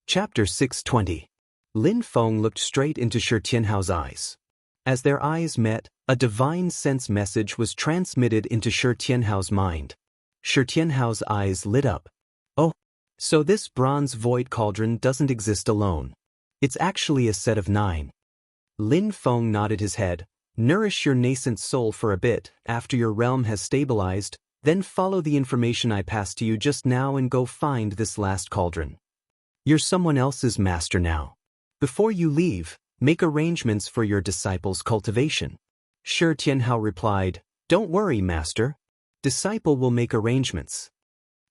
Chapter 620. Lin Feng looked straight into Shi Tianhao's eyes. As their eyes met, a divine sense message was transmitted into Shi Tianhao's mind. Shi Tianhao's eyes lit up. Oh, so this bronze void cauldron doesn't exist alone. It's actually a set of 9. Lin Feng nodded his head. Nourish your nascent soul for a bit after your realm has stabilized, then follow the information I passed to you just now and go find this last cauldron. You're someone else's master now. Before you leave, make arrangements for your disciple's cultivation. Shi Tianhao replied, Don't worry, master. Disciple will make arrangements.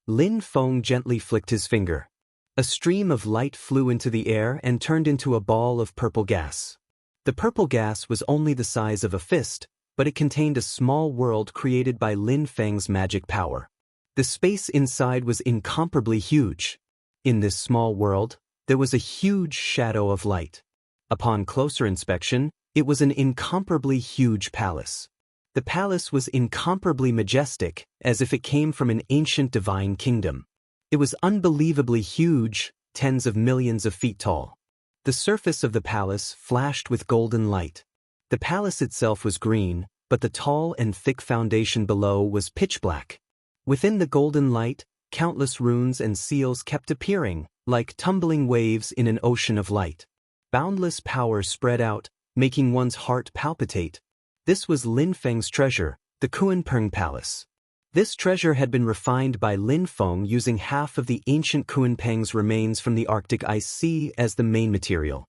Lin Feng gently flicked his finger. A stream of light flew into the air and turned into a ball of purple gas. The purple gas was only the size of a fist, but it contained a small world created by Lin Feng's magic power. The space inside was incomparably huge. In this small world, there was a huge shadow of light. Upon closer inspection, it was an incomparably huge palace. The palace was incomparably majestic, as if it came from an ancient divine kingdom. It was unbelievably huge, tens of millions of feet tall. The surface of the palace flashed with golden light. The palace itself was green, but the tall and thick foundation below was pitch black. Within the golden light, countless runes and seals kept appearing, like tumbling waves in an ocean of light. Boundless power spread out, making one's heart palpitate. This was Lin Feng's treasure, the Kunpeng Palace. This treasure had been refined by Lin Feng using half of the ancient Kunpeng's remains from the Arctic Ice Sea as the main material.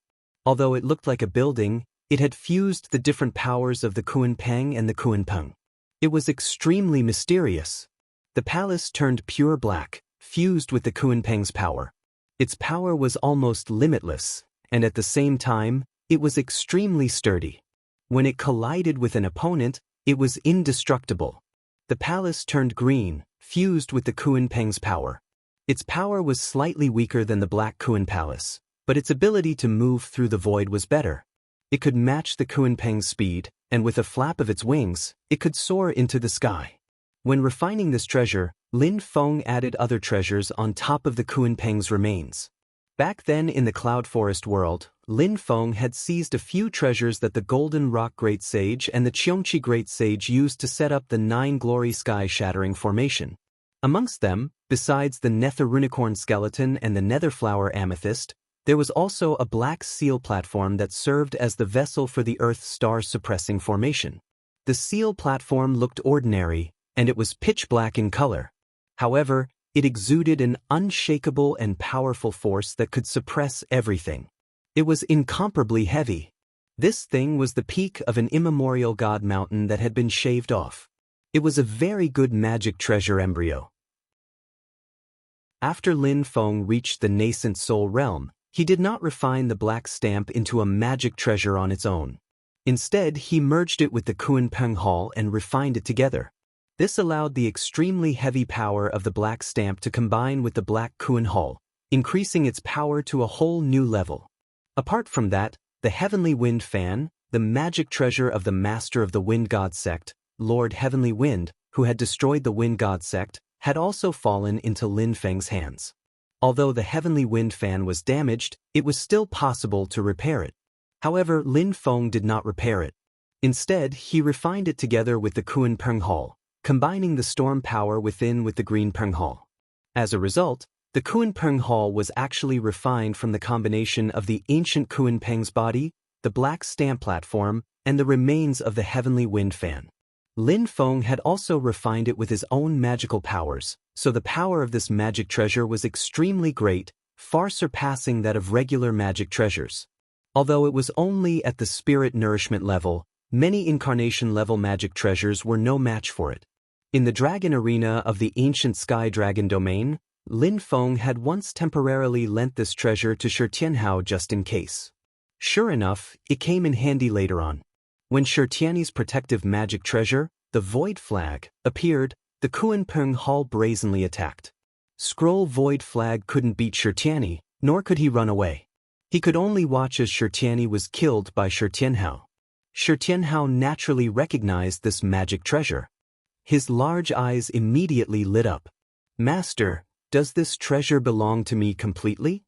Although it looked like a building, it had fused the different powers of the Kunpeng and the Kunpeng. It was extremely mysterious. The palace turned pure black, fused with the Kunpeng's power. Its power was almost limitless, and at the same time, it was extremely sturdy. When it collided with an opponent, it was indestructible. The palace turned green, fused with the Kunpeng's power. Its power was slightly weaker than the Black Kun Palace, but its ability to move through the void was better. It could match the Kunpeng's speed, and with a flap of its wings, it could soar into the sky. When refining this treasure, Lin Feng added other treasures on top of the Kunpeng's remains. Back then in the Cloud Forest world, Lin Feng had seized a few treasures that the Golden Rock Great Sage and the Cheongqi Great Sage used to set up the 9 Glory Sky-shattering formation. Amongst them, besides the Nether Unicorn Skeleton and the Netherflower Amethyst, there was also a black seal platform that served as the vessel for the Earth Star Suppressing formation. The seal platform looked ordinary, and it was pitch black in color. However, it exuded an unshakable and powerful force that could suppress everything. It was incomparably heavy. This thing was the peak of an immemorial god mountain that had been shaved off. It was a very good magic treasure embryo. After Lin Feng reached the nascent soul realm, he did not refine the black stamp into a magic treasure on its own. Instead, he merged it with the Kunpeng Hall and refined it together. This allowed the extremely heavy power of the black stamp to combine with the black Kun Hall, increasing its power to a whole new level. Apart from that, the Heavenly Wind Fan, the magic treasure of the Master of the Wind God Sect, Lord Heavenly Wind, who had destroyed the Wind God Sect, had also fallen into Lin Feng's hands. Although the Heavenly Wind Fan was damaged, it was still possible to repair it. However, Lin Feng did not repair it. Instead, he refined it together with the Kunpeng Hall, combining the storm power within with the Greenpeng Hall. As a result, the Kunpeng Hall was actually refined from the combination of the ancient Kunpeng's body, the black stamp platform, and the remains of the Heavenly Wind Fan. Lin Feng had also refined it with his own magical powers, so the power of this magic treasure was extremely great, far surpassing that of regular magic treasures. Although it was only at the spirit nourishment level, many incarnation-level magic treasures were no match for it. In the dragon arena of the ancient Sky Dragon domain, Lin Feng had once temporarily lent this treasure to Shi Tianhao just in case. Sure enough, it came in handy later on. When Shi Tianyi's protective magic treasure, the Void Flag, appeared, the Kunpeng Hall brazenly attacked. Scroll Void Flag couldn't beat Shi Tianyi, nor could he run away. He could only watch as Shi Tianyi was killed by Shi Tianhao. Shi Tianhao naturally recognized this magic treasure. His large eyes immediately lit up. Master, does this treasure belong to me completely?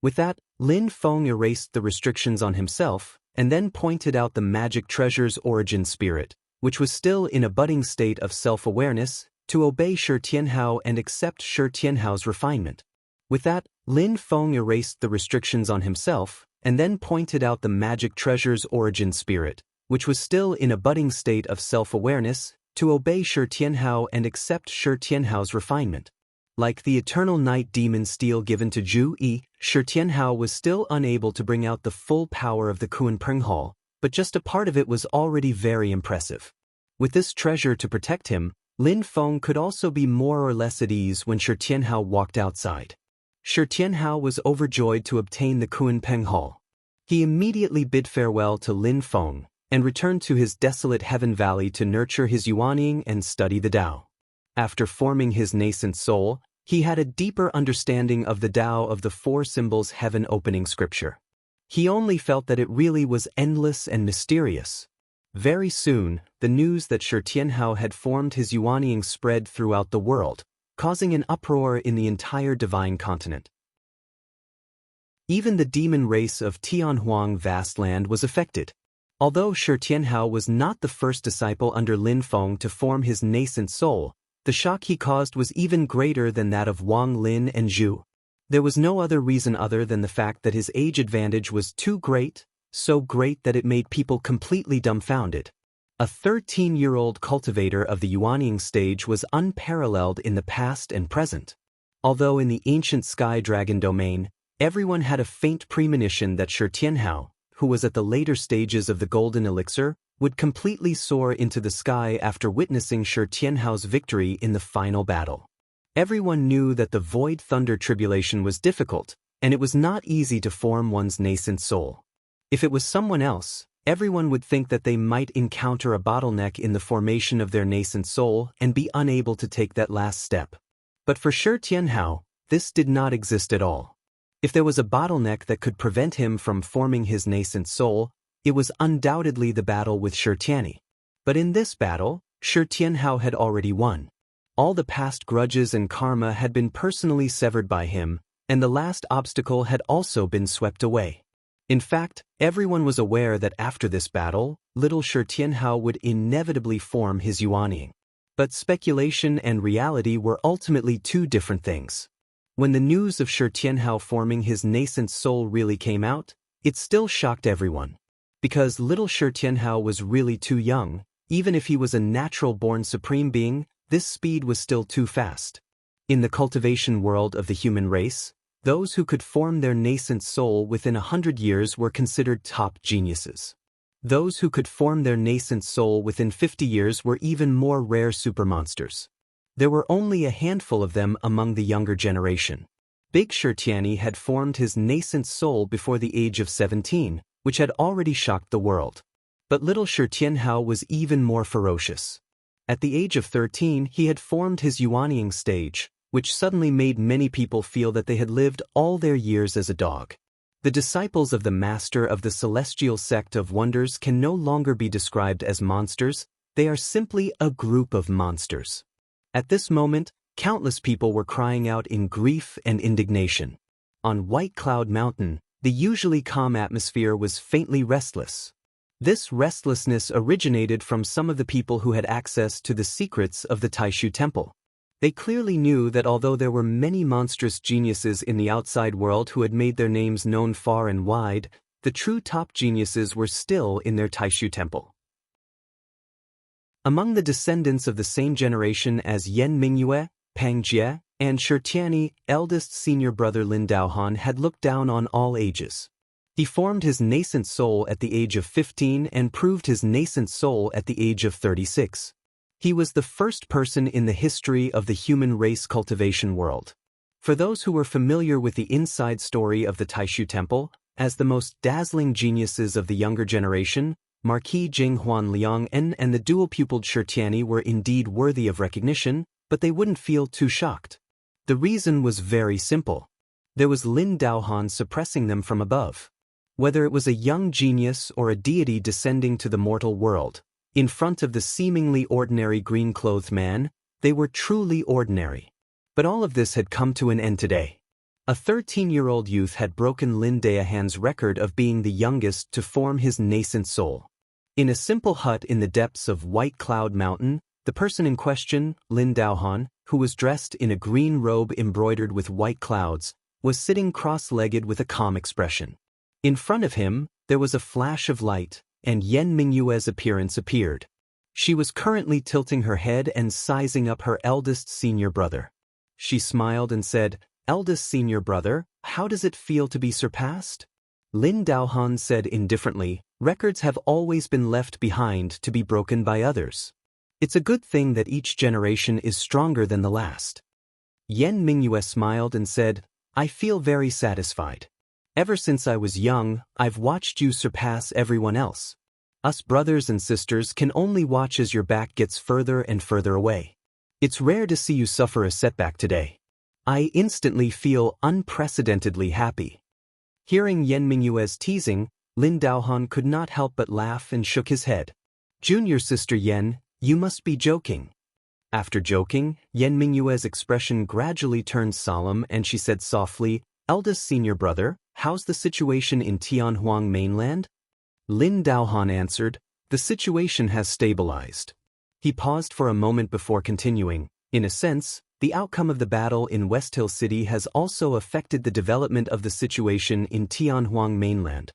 With that, Lin Feng erased the restrictions on himself, and then pointed out the magic treasure's origin spirit, which was still in a budding state of self-awareness, to obey Shi Tianhao and accept Shi Tianhao's refinement. With that, Lin Feng erased the restrictions on himself, and then pointed out the magic treasure's origin spirit, which was still in a budding state of self-awareness, to obey Shi Tianhao and accept Shi Tianhao's refinement. Like the eternal night demon steel given to Zhu Yi, Shi Tianhao was still unable to bring out the full power of the Kunpeng Hall, but just a part of it was already very impressive. With this treasure to protect him, Lin Feng could also be more or less at ease when Shi Tianhao walked outside. Shi Tianhao was overjoyed to obtain the Kunpeng Hall. He immediately bid farewell to Lin Feng, and returned to his desolate heaven valley to nurture his Yuanying and study the Tao. After forming his nascent soul, he had a deeper understanding of the Tao of the four symbols heaven opening scripture. He only felt that it really was endless and mysterious. Very soon, the news that Shi Tianhao had formed his Yuanying spread throughout the world, causing an uproar in the entire divine continent. Even the demon race of Tianhuang vast land was affected. Although Shi Tianhao was not the first disciple under Lin Feng to form his nascent soul, the shock he caused was even greater than that of Wang Lin and Zhu. There was no other reason other than the fact that his age advantage was too great, so great that it made people completely dumbfounded. A 13-year-old cultivator of the Yuanying stage was unparalleled in the past and present. Although in the ancient Sky Dragon domain, everyone had a faint premonition that Shi Tianhao, who was at the later stages of the Golden Elixir, would completely soar into the sky after witnessing Shi Tianhao's victory in the final battle. Everyone knew that the Void Thunder Tribulation was difficult, and it was not easy to form one's nascent soul. If it was someone else, everyone would think that they might encounter a bottleneck in the formation of their nascent soul and be unable to take that last step. But for Shi Tianhao, this did not exist at all. If there was a bottleneck that could prevent him from forming his nascent soul, it was undoubtedly the battle with Shi Tianyi. But in this battle, Shi Tianhao had already won. All the past grudges and karma had been personally severed by him, and the last obstacle had also been swept away. In fact, everyone was aware that after this battle, little Shi Tianhao would inevitably form his Yuanying. But speculation and reality were ultimately two different things. When the news of Shi Tianhao forming his nascent soul really came out, it still shocked everyone. Because little Shi Tianhao was really too young, even if he was a natural-born supreme being, this speed was still too fast. In the cultivation world of the human race, those who could form their nascent soul within 100 years were considered top geniuses. Those who could form their nascent soul within 50 years were even more rare supermonsters. There were only a handful of them among the younger generation. Big Shi Tianyi had formed his nascent soul before the age of 17, which had already shocked the world. But little Shi Tianhao was even more ferocious. At the age of 13, he had formed his Yuanying stage, which suddenly made many people feel that they had lived all their years as a dog. The disciples of the master of the celestial sect of wonders can no longer be described as monsters, they are simply a group of monsters. At this moment, countless people were crying out in grief and indignation. On White Cloud Mountain, the usually calm atmosphere was faintly restless. This restlessness originated from some of the people who had access to the secrets of the Taishu Temple. They clearly knew that although there were many monstrous geniuses in the outside world who had made their names known far and wide, the true top geniuses were still in their Taishu Temple. Among the descendants of the same generation as Yan Mingyue, Pang Jie, and Shi Tianyi, eldest senior brother Lin Daohan had looked down on all ages. He formed his nascent soul at the age of 15 and proved his nascent soul at the age of 36. He was the first person in the history of the human race cultivation world. For those who were familiar with the inside story of the Taishu Temple, as the most dazzling geniuses of the younger generation, Marquis Jinghuan Liang-en and the dual-pupiled Shi Tianyi were indeed worthy of recognition, but they wouldn't feel too shocked. The reason was very simple. There was Lin Daohan suppressing them from above. Whether it was a young genius or a deity descending to the mortal world, in front of the seemingly ordinary green-clothed man, they were truly ordinary. But all of this had come to an end today. A 13-year-old youth had broken Lin Daohan's record of being the youngest to form his nascent soul. In a simple hut in the depths of White Cloud Mountain, the person in question, Lin Daohan, who was dressed in a green robe embroidered with white clouds, was sitting cross-legged with a calm expression. In front of him, there was a flash of light, and Yan Mingyue's appearance appeared. She was currently tilting her head and sizing up her eldest senior brother. She smiled and said, "Eldest senior brother, how does it feel to be surpassed?" Lin Daohan said indifferently, "Records have always been left behind to be broken by others. It's a good thing that each generation is stronger than the last." Yan Mingyue smiled and said, "I feel very satisfied. Ever since I was young, I've watched you surpass everyone else. Us brothers and sisters can only watch as your back gets further and further away. It's rare to see you suffer a setback today. I instantly feel unprecedentedly happy." Hearing Yan Mingyue's teasing, Lin Daohan could not help but laugh and shook his head. "Junior sister Yan, you must be joking." After joking, Yan Mingyue's expression gradually turned solemn and she said softly, "Eldest senior brother, how's the situation in Tianhuang mainland?" Lin Daohan answered, "The situation has stabilized." He paused for a moment before continuing, "In a sense, the outcome of the battle in West Hill City has also affected the development of the situation in Tianhuang mainland."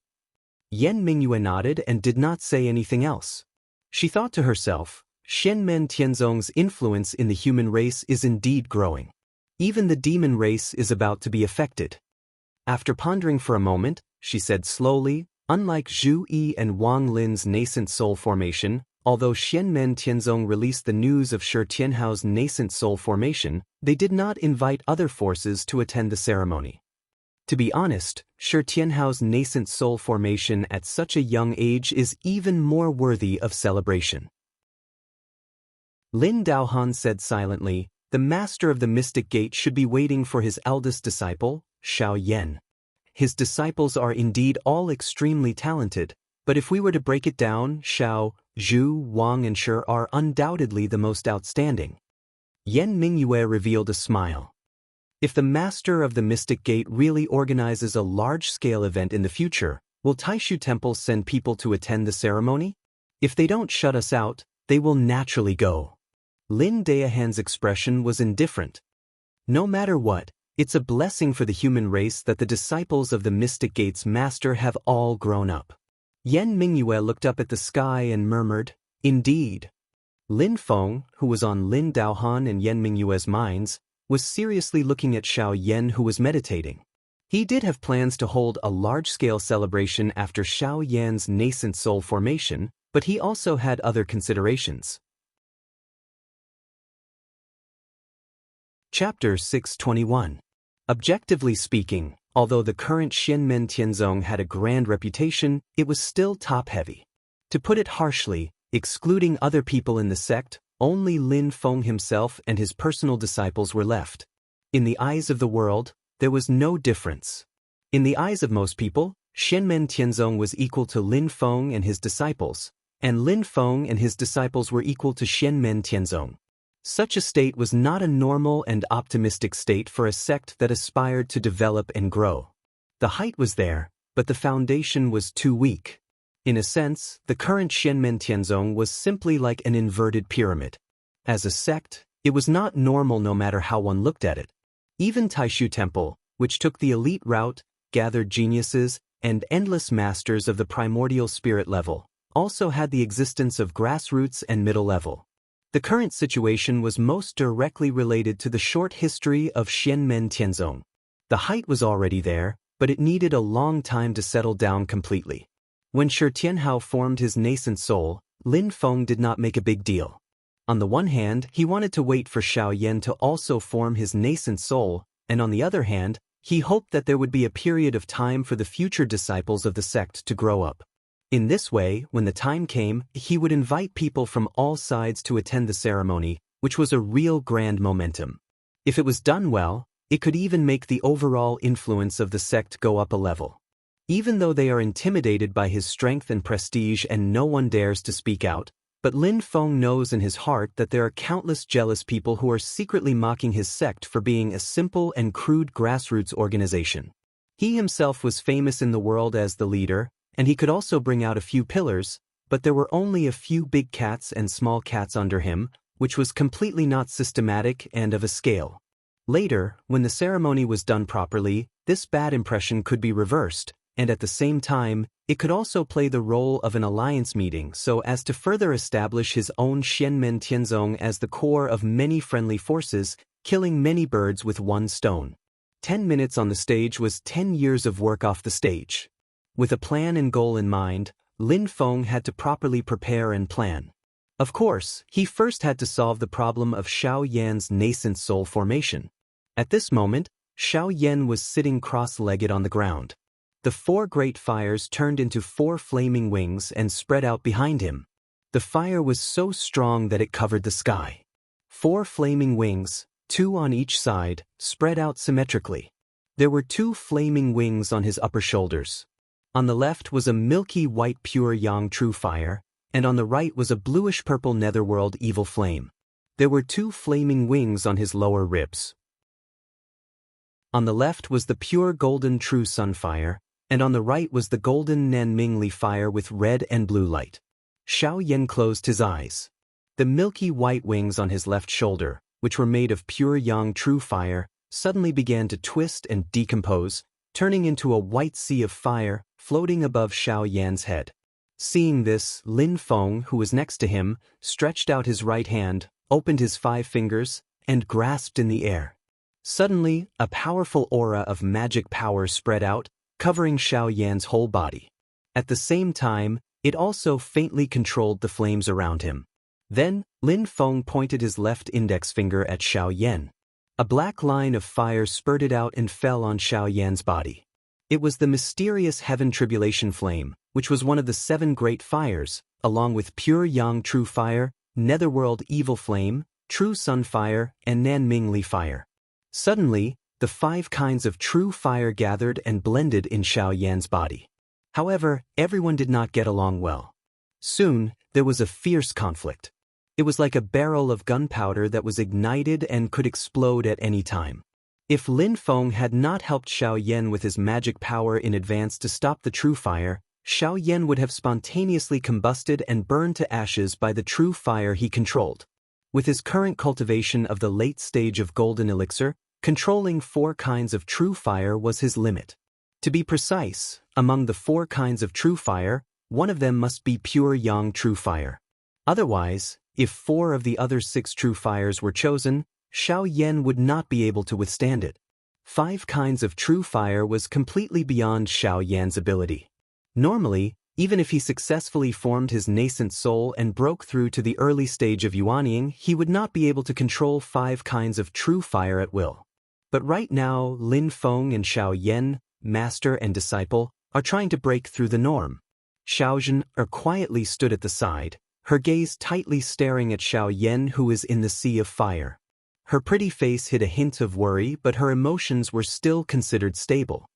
Yan Mingyue nodded and did not say anything else. She thought to herself, Shenmen Tianzong's influence in the human race is indeed growing. Even the demon race is about to be affected. After pondering for a moment, she said slowly, "Unlike Zhu Yi and Wang Lin's nascent soul formation, although Shenmen Tianzong released the news of Shi Tianhao's nascent soul formation, they did not invite other forces to attend the ceremony. To be honest, Shi Tianhao's nascent soul formation at such a young age is even more worthy of celebration." Lin Daohan said silently, "The master of the mystic gate should be waiting for his eldest disciple, Xiao Yan. His disciples are indeed all extremely talented, but if we were to break it down, Xiao, Zhu, Wang and Shi are undoubtedly the most outstanding." Yan Mingyue revealed a smile. "If the master of the mystic gate really organizes a large-scale event in the future, will Taishu Temple send people to attend the ceremony? If they don't shut us out, they will naturally go." Lin Daohan's expression was indifferent. "No matter what, it's a blessing for the human race that the disciples of the Mystic Gate's master have all grown up." Yan Mingyue looked up at the sky and murmured, "Indeed." Lin Feng, who was on Lin Daohan and Yan Mingyue's minds, was seriously looking at Xiao Yan, who was meditating. He did have plans to hold a large-scale celebration after Xiao Yan's nascent soul formation, but he also had other considerations. Chapter 621. Objectively speaking, although the current Shenmen Tianzong had a grand reputation, it was still top-heavy. To put it harshly, excluding other people in the sect, only Lin Feng himself and his personal disciples were left. In the eyes of the world, there was no difference. In the eyes of most people, Shenmen Tianzong was equal to Lin Feng and his disciples, and Lin Feng and his disciples were equal to Shenmen Tianzong. Such a state was not a normal and optimistic state for a sect that aspired to develop and grow. The height was there, but the foundation was too weak. In a sense, the current Shenmen Tianzong was simply like an inverted pyramid. As a sect, it was not normal no matter how one looked at it. Even Taishu Temple, which took the elite route, gathered geniuses, and endless masters of the primordial spirit level, also had the existence of grassroots and middle level. The current situation was most directly related to the short history of Shenmen Tianzong. The height was already there, but it needed a long time to settle down completely. When Shi Tianhao formed his nascent soul, Lin Feng did not make a big deal. On the one hand, he wanted to wait for Xiao Yan to also form his nascent soul, and on the other hand, he hoped that there would be a period of time for the future disciples of the sect to grow up. In this way, when the time came, he would invite people from all sides to attend the ceremony, which was a real grand momentum. If it was done well, it could even make the overall influence of the sect go up a level. Even though they are intimidated by his strength and prestige and no one dares to speak out, But Lin Feng knows in his heart that there are countless jealous people who are secretly mocking his sect for being a simple and crude grassroots organization. He himself was famous in the world as the leader, and he could also bring out a few pillars, but there were only a few big cats and small cats under him, which was completely not systematic and of a scale. Later, when the ceremony was done properly, this bad impression could be reversed, and at the same time, it could also play the role of an alliance meeting so as to further establish his own Xianmen Tianzong as the core of many friendly forces, killing many birds with one stone. 10 minutes on the stage was 10 years of work off the stage. With a plan and goal in mind, Lin Feng had to properly prepare and plan. Of course, he first had to solve the problem of Xiao Yan's nascent soul formation. At this moment, Xiao Yan was sitting cross-legged on the ground. The 4 great fires turned into 4 flaming wings and spread out behind him. The fire was so strong that it covered the sky. 4 flaming wings, 2 on each side, spread out symmetrically. There were 2 flaming wings on his upper shoulders. On the left was a milky white pure yang true fire, and on the right was a bluish-purple netherworld evil flame. There were 2 flaming wings on his lower ribs. On the left was the pure golden true sun fire, and on the right was the golden Nanmingli fire with red and blue light. Xiao Yan closed his eyes. The milky white wings on his left shoulder, which were made of pure yang true fire, suddenly began to twist and decompose, turning into a white sea of fire, floating above Xiao Yan's head. Seeing this, Lin Feng, who was next to him, stretched out his right hand, opened his 5 fingers, and grasped in the air. Suddenly, a powerful aura of magic power spread out, covering Xiao Yan's whole body. At the same time, it also faintly controlled the flames around him. Then, Lin Feng pointed his left index finger at Xiao Yan. A black line of fire spurted out and fell on Xiao Yan's body. It was the mysterious Heaven Tribulation Flame, which was one of the 7 great fires, along with pure Yang True Fire, Netherworld Evil Flame, True Sun Fire, and Nanmingli Fire. Suddenly, the 5 kinds of true fire gathered and blended in Xiao Yan's body. However, everyone did not get along well. Soon, there was a fierce conflict. It was like a barrel of gunpowder that was ignited and could explode at any time. If Lin Feng had not helped Xiao Yan with his magic power in advance to stop the true fire, Xiao Yan would have spontaneously combusted and burned to ashes by the true fire he controlled. With his current cultivation of the late stage of golden elixir, controlling 4 kinds of true fire was his limit. To be precise, among the 4 kinds of true fire, one of them must be pure yang true fire. Otherwise, if 4 of the other 6 true fires were chosen, Xiao Yan would not be able to withstand it. 5 kinds of true fire was completely beyond Xiao Yan's ability. Normally, even if he successfully formed his nascent soul and broke through to the early stage of Yuanying, he would not be able to control 5 kinds of true fire at will. But right now, Lin Feng and Xiao Yan, master and disciple, are trying to break through the norm. Xiaozhen quietly stood at the side, her gaze tightly staring at Xiao Yan, who is in the sea of fire. Her pretty face hid a hint of worry, but her emotions were still considered stable.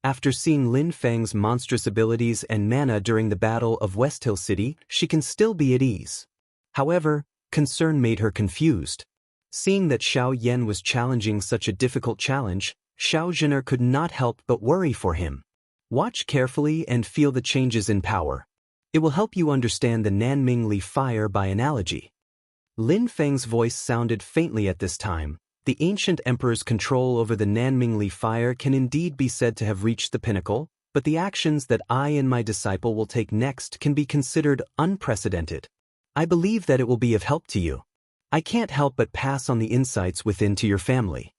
After seeing Lin Feng's monstrous abilities and mana during the Battle of West Hill City, she can still be at ease. However, concern made her confused. Seeing that Xiao Yan was challenging such a difficult challenge, Xiaozhen could not help but worry for him. Watch carefully and feel the changes in power. It will help you understand the Nanmingli fire by analogy. Lin Feng's voice sounded faintly at this time. The ancient emperor's control over the Nanmingli fire can indeed be said to have reached the pinnacle, but the actions that I and my disciple will take next can be considered unprecedented. I believe that it will be of help to you. I can't help but pass on the insights within to your family.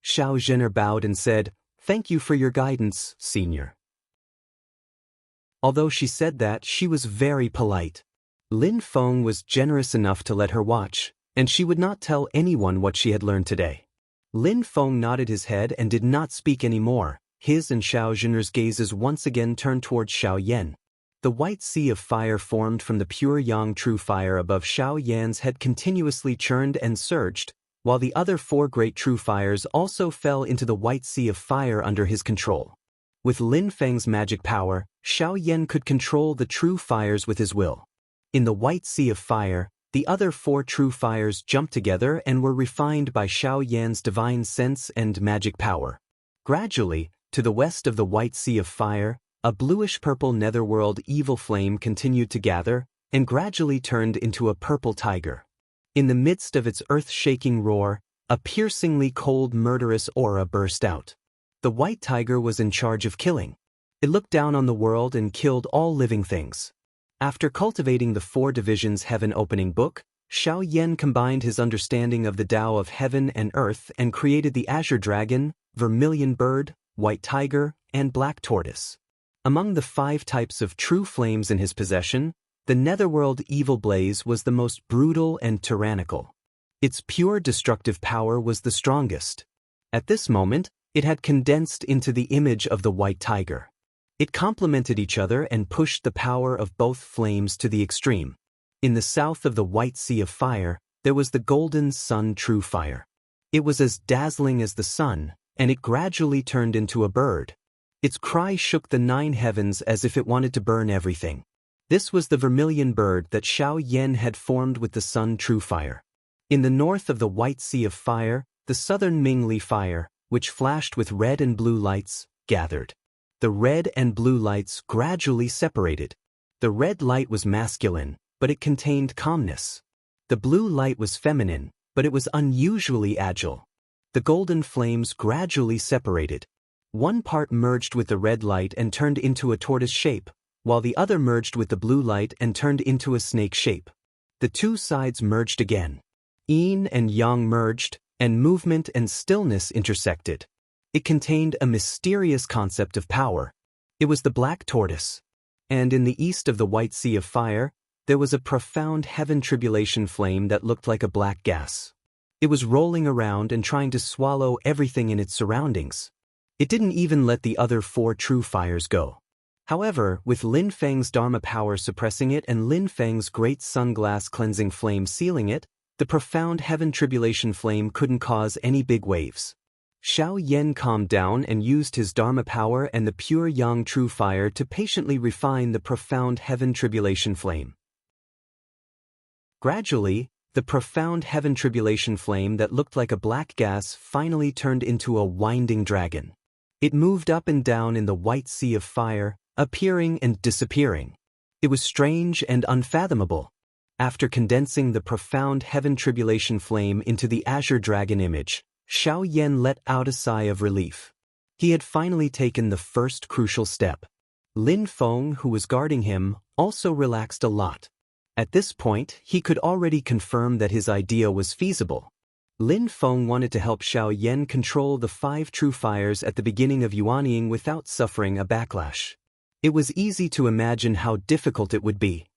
Xiaozhen bowed and said, "Thank you for your guidance, senior." Although she said that, she was very polite. Lin Feng was generous enough to let her watch, and she would not tell anyone what she had learned today. Lin Feng nodded his head and did not speak any more. His and Xiaozhen's gazes once again turned towards Xiao Yan. The white sea of fire formed from the pure yang true fire above Xiao Yan's head continuously churned and surged, while the other 4 great true fires also fell into the white sea of fire under his control. With Lin Feng's magic power, Xiao Yan could control the true fires with his will. In the White Sea of Fire, the other 4 true fires jumped together and were refined by Xiao Yan's divine sense and magic power. Gradually, to the west of the White Sea of Fire, a bluish-purple netherworld evil flame continued to gather and gradually turned into a purple tiger. In the midst of its earth-shaking roar, a piercingly cold murderous aura burst out. The white tiger was in charge of killing. It looked down on the world and killed all living things. After cultivating the 4 divisions Heaven Opening Book, Xiao Yan combined his understanding of the Tao of heaven and earth and created the Azure Dragon, Vermilion Bird, White Tiger, and Black Tortoise. Among the 5 types of true flames in his possession, the netherworld evil blaze was the most brutal and tyrannical. Its pure destructive power was the strongest. At this moment, it had condensed into the image of the white tiger. It complemented each other and pushed the power of both flames to the extreme. In the south of the White Sea of Fire, there was the Golden Sun True Fire. It was as dazzling as the sun, and it gradually turned into a bird. Its cry shook the 9 heavens as if it wanted to burn everything. This was the Vermilion Bird that Xiao Yan had formed with the Sun True Fire. In the north of the White Sea of Fire, the Southern Mingli Fire, which flashed with red and blue lights, gathered. The red and blue lights gradually separated. The red light was masculine, but it contained calmness. The blue light was feminine, but it was unusually agile. The golden flames gradually separated. One part merged with the red light and turned into a tortoise shape, while the other merged with the blue light and turned into a snake shape. The 2 sides merged again. Yin and yang merged, and movement and stillness intersected. It contained a mysterious concept of power. It was the black tortoise. And in the east of the White Sea of Fire, there was a profound heaven tribulation flame that looked like a black gas. It was rolling around and trying to swallow everything in its surroundings. It didn't even let the other 4 true fires go. However, with Lin Feng's Dharma power suppressing it and Lin Feng's great sunglass cleansing flame sealing it, the profound heaven tribulation flame couldn't cause any big waves. Xiao Yan calmed down and used his Dharma power and the pure Yang True Fire to patiently refine the profound heaven tribulation flame. Gradually, the profound heaven tribulation flame that looked like a black gas finally turned into a winding dragon. It moved up and down in the White Sea of Fire, appearing and disappearing. It was strange and unfathomable. After condensing the profound heaven tribulation flame into the Azure Dragon image, Xiao Yan let out a sigh of relief. He had finally taken the first crucial step. Lin Feng, who was guarding him, also relaxed a lot. At this point, he could already confirm that his idea was feasible. Lin Feng wanted to help Xiao Yan control the 5 true fires at the beginning of Yuanying without suffering a backlash. It was easy to imagine how difficult it would be.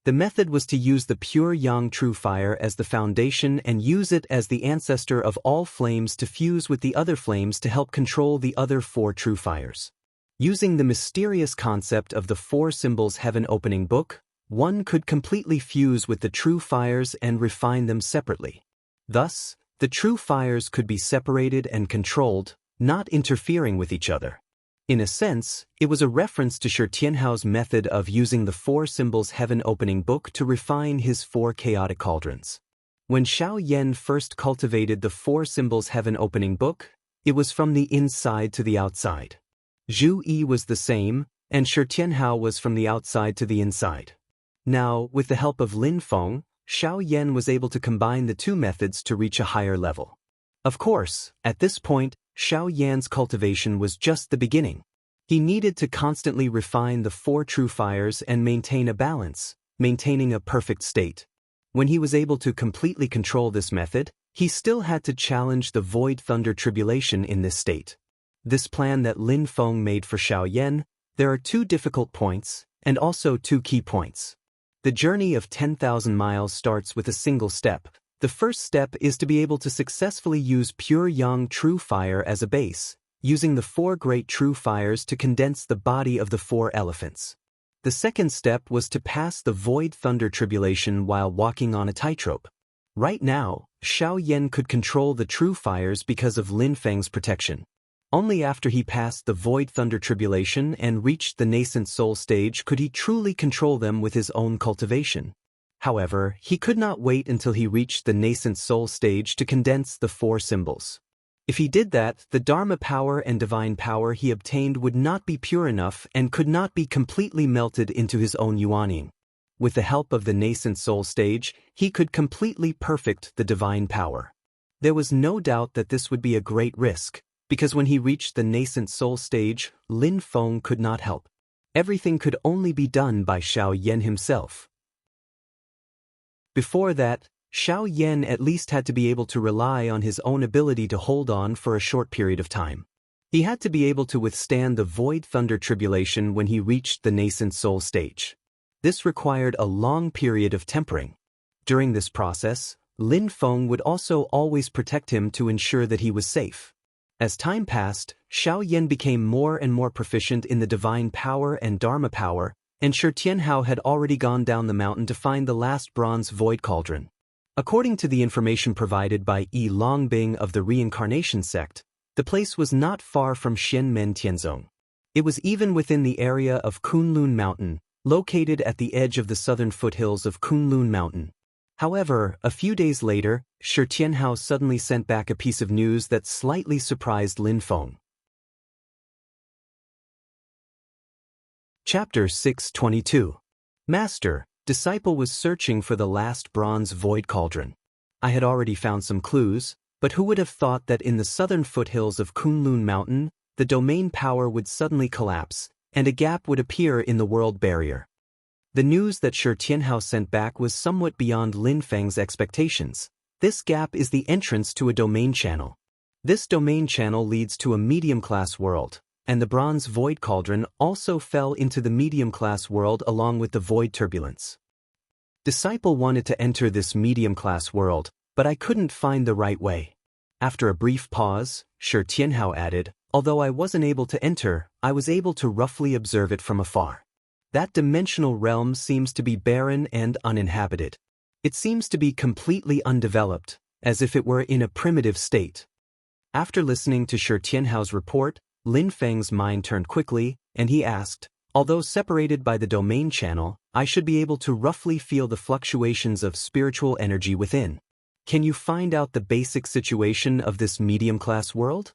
The method was to use the pure Yang True Fire as the foundation and use it as the ancestor of all flames to fuse with the other flames to help control the other 4 true fires. Using the mysterious concept of the 4 symbols Heaven Opening Book, one could completely fuse with the true fires and refine them separately. Thus, the true fires could be separated and controlled, not interfering with each other. In a sense, it was a reference to Shi Tianhao's method of using the 4 symbols Heaven Opening Book to refine his 4 chaotic cauldrons. When Xiao Yan first cultivated the 4 symbols Heaven Opening Book, it was from the inside to the outside. Zhu Yi was the same, and Shi Tianhao was from the outside to the inside. Now, with the help of Lin Feng, Xiao Yan was able to combine the 2 methods to reach a higher level. Of course, at this point, Xiao Yan's cultivation was just the beginning. He needed to constantly refine the 4 true fires and maintain a balance, maintaining a perfect state. When he was able to completely control this method, he still had to challenge the Void Thunder Tribulation in this state. This plan that Lin Feng made for Xiao Yan, there are 2 difficult points, and also 2 key points. The journey of 10,000 miles starts with a single step. The first step is to be able to successfully use pure Yang True Fire as a base, using the 4 great true fires to condense the body of the 4 elephants. The second step was to pass the Void Thunder Tribulation while walking on a tightrope. Right now, Xiao Yan could control the true fires because of Lin Feng's protection. Only after he passed the Void Thunder Tribulation and reached the nascent soul stage could he truly control them with his own cultivation. However, he could not wait until he reached the nascent soul stage to condense the four symbols. If he did that, the Dharma power and divine power he obtained would not be pure enough and could not be completely melted into his own yuaning. With the help of the nascent soul stage, he could completely perfect the divine power. There was no doubt that this would be a great risk, because when he reached the nascent soul stage, Lin Feng could not help. Everything could only be done by Xiao Yan himself. Before that, Xiao Yan at least had to be able to rely on his own ability to hold on for a short period of time. He had to be able to withstand the void thunder tribulation when he reached the nascent soul stage. This required a long period of tempering. During this process, Lin Feng would also always protect him to ensure that he was safe. As time passed, Xiao Yan became more and more proficient in the divine power and Dharma power, and Shi Tianhao had already gone down the mountain to find the last bronze void cauldron. According to the information provided by Yi Longbing of the reincarnation sect, the place was not far from Xianmen Tianzong. It was even within the area of Kunlun Mountain, located at the edge of the southern foothills of Kunlun Mountain. However, a few days later, Shi Tianhao suddenly sent back a piece of news that slightly surprised Lin Feng. Chapter 622. Master, disciple was searching for the last bronze void cauldron. I had already found some clues, but who would have thought that in the southern foothills of Kunlun Mountain, the domain power would suddenly collapse, and a gap would appear in the world barrier. The news that Shi Tianhao sent back was somewhat beyond Lin Feng's expectations. This gap is the entrance to a domain channel. This domain channel leads to a medium-class world, and the bronze void cauldron also fell into the medium-class world along with the void turbulence. Disciple wanted to enter this medium-class world, but I couldn't find the right way. After a brief pause, Shi Tianhao added, although I wasn't able to enter, I was able to roughly observe it from afar. That dimensional realm seems to be barren and uninhabited. It seems to be completely undeveloped, as if it were in a primitive state. After listening to Shi Tianhao's report, Lin Feng's mind turned quickly, and he asked, although separated by the domain channel, I should be able to roughly feel the fluctuations of spiritual energy within. Can you find out the basic situation of this medium-class world?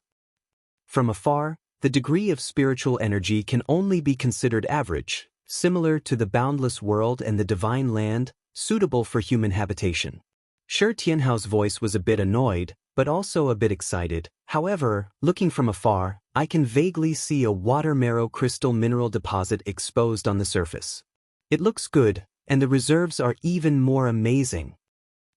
From afar, the degree of spiritual energy can only be considered average, similar to the boundless world and the divine land, suitable for human habitation. Shi Tianhao's voice was a bit annoyed, but also a bit excited. However, looking from afar, I can vaguely see a water marrow crystal mineral deposit exposed on the surface. It looks good, and the reserves are even more amazing.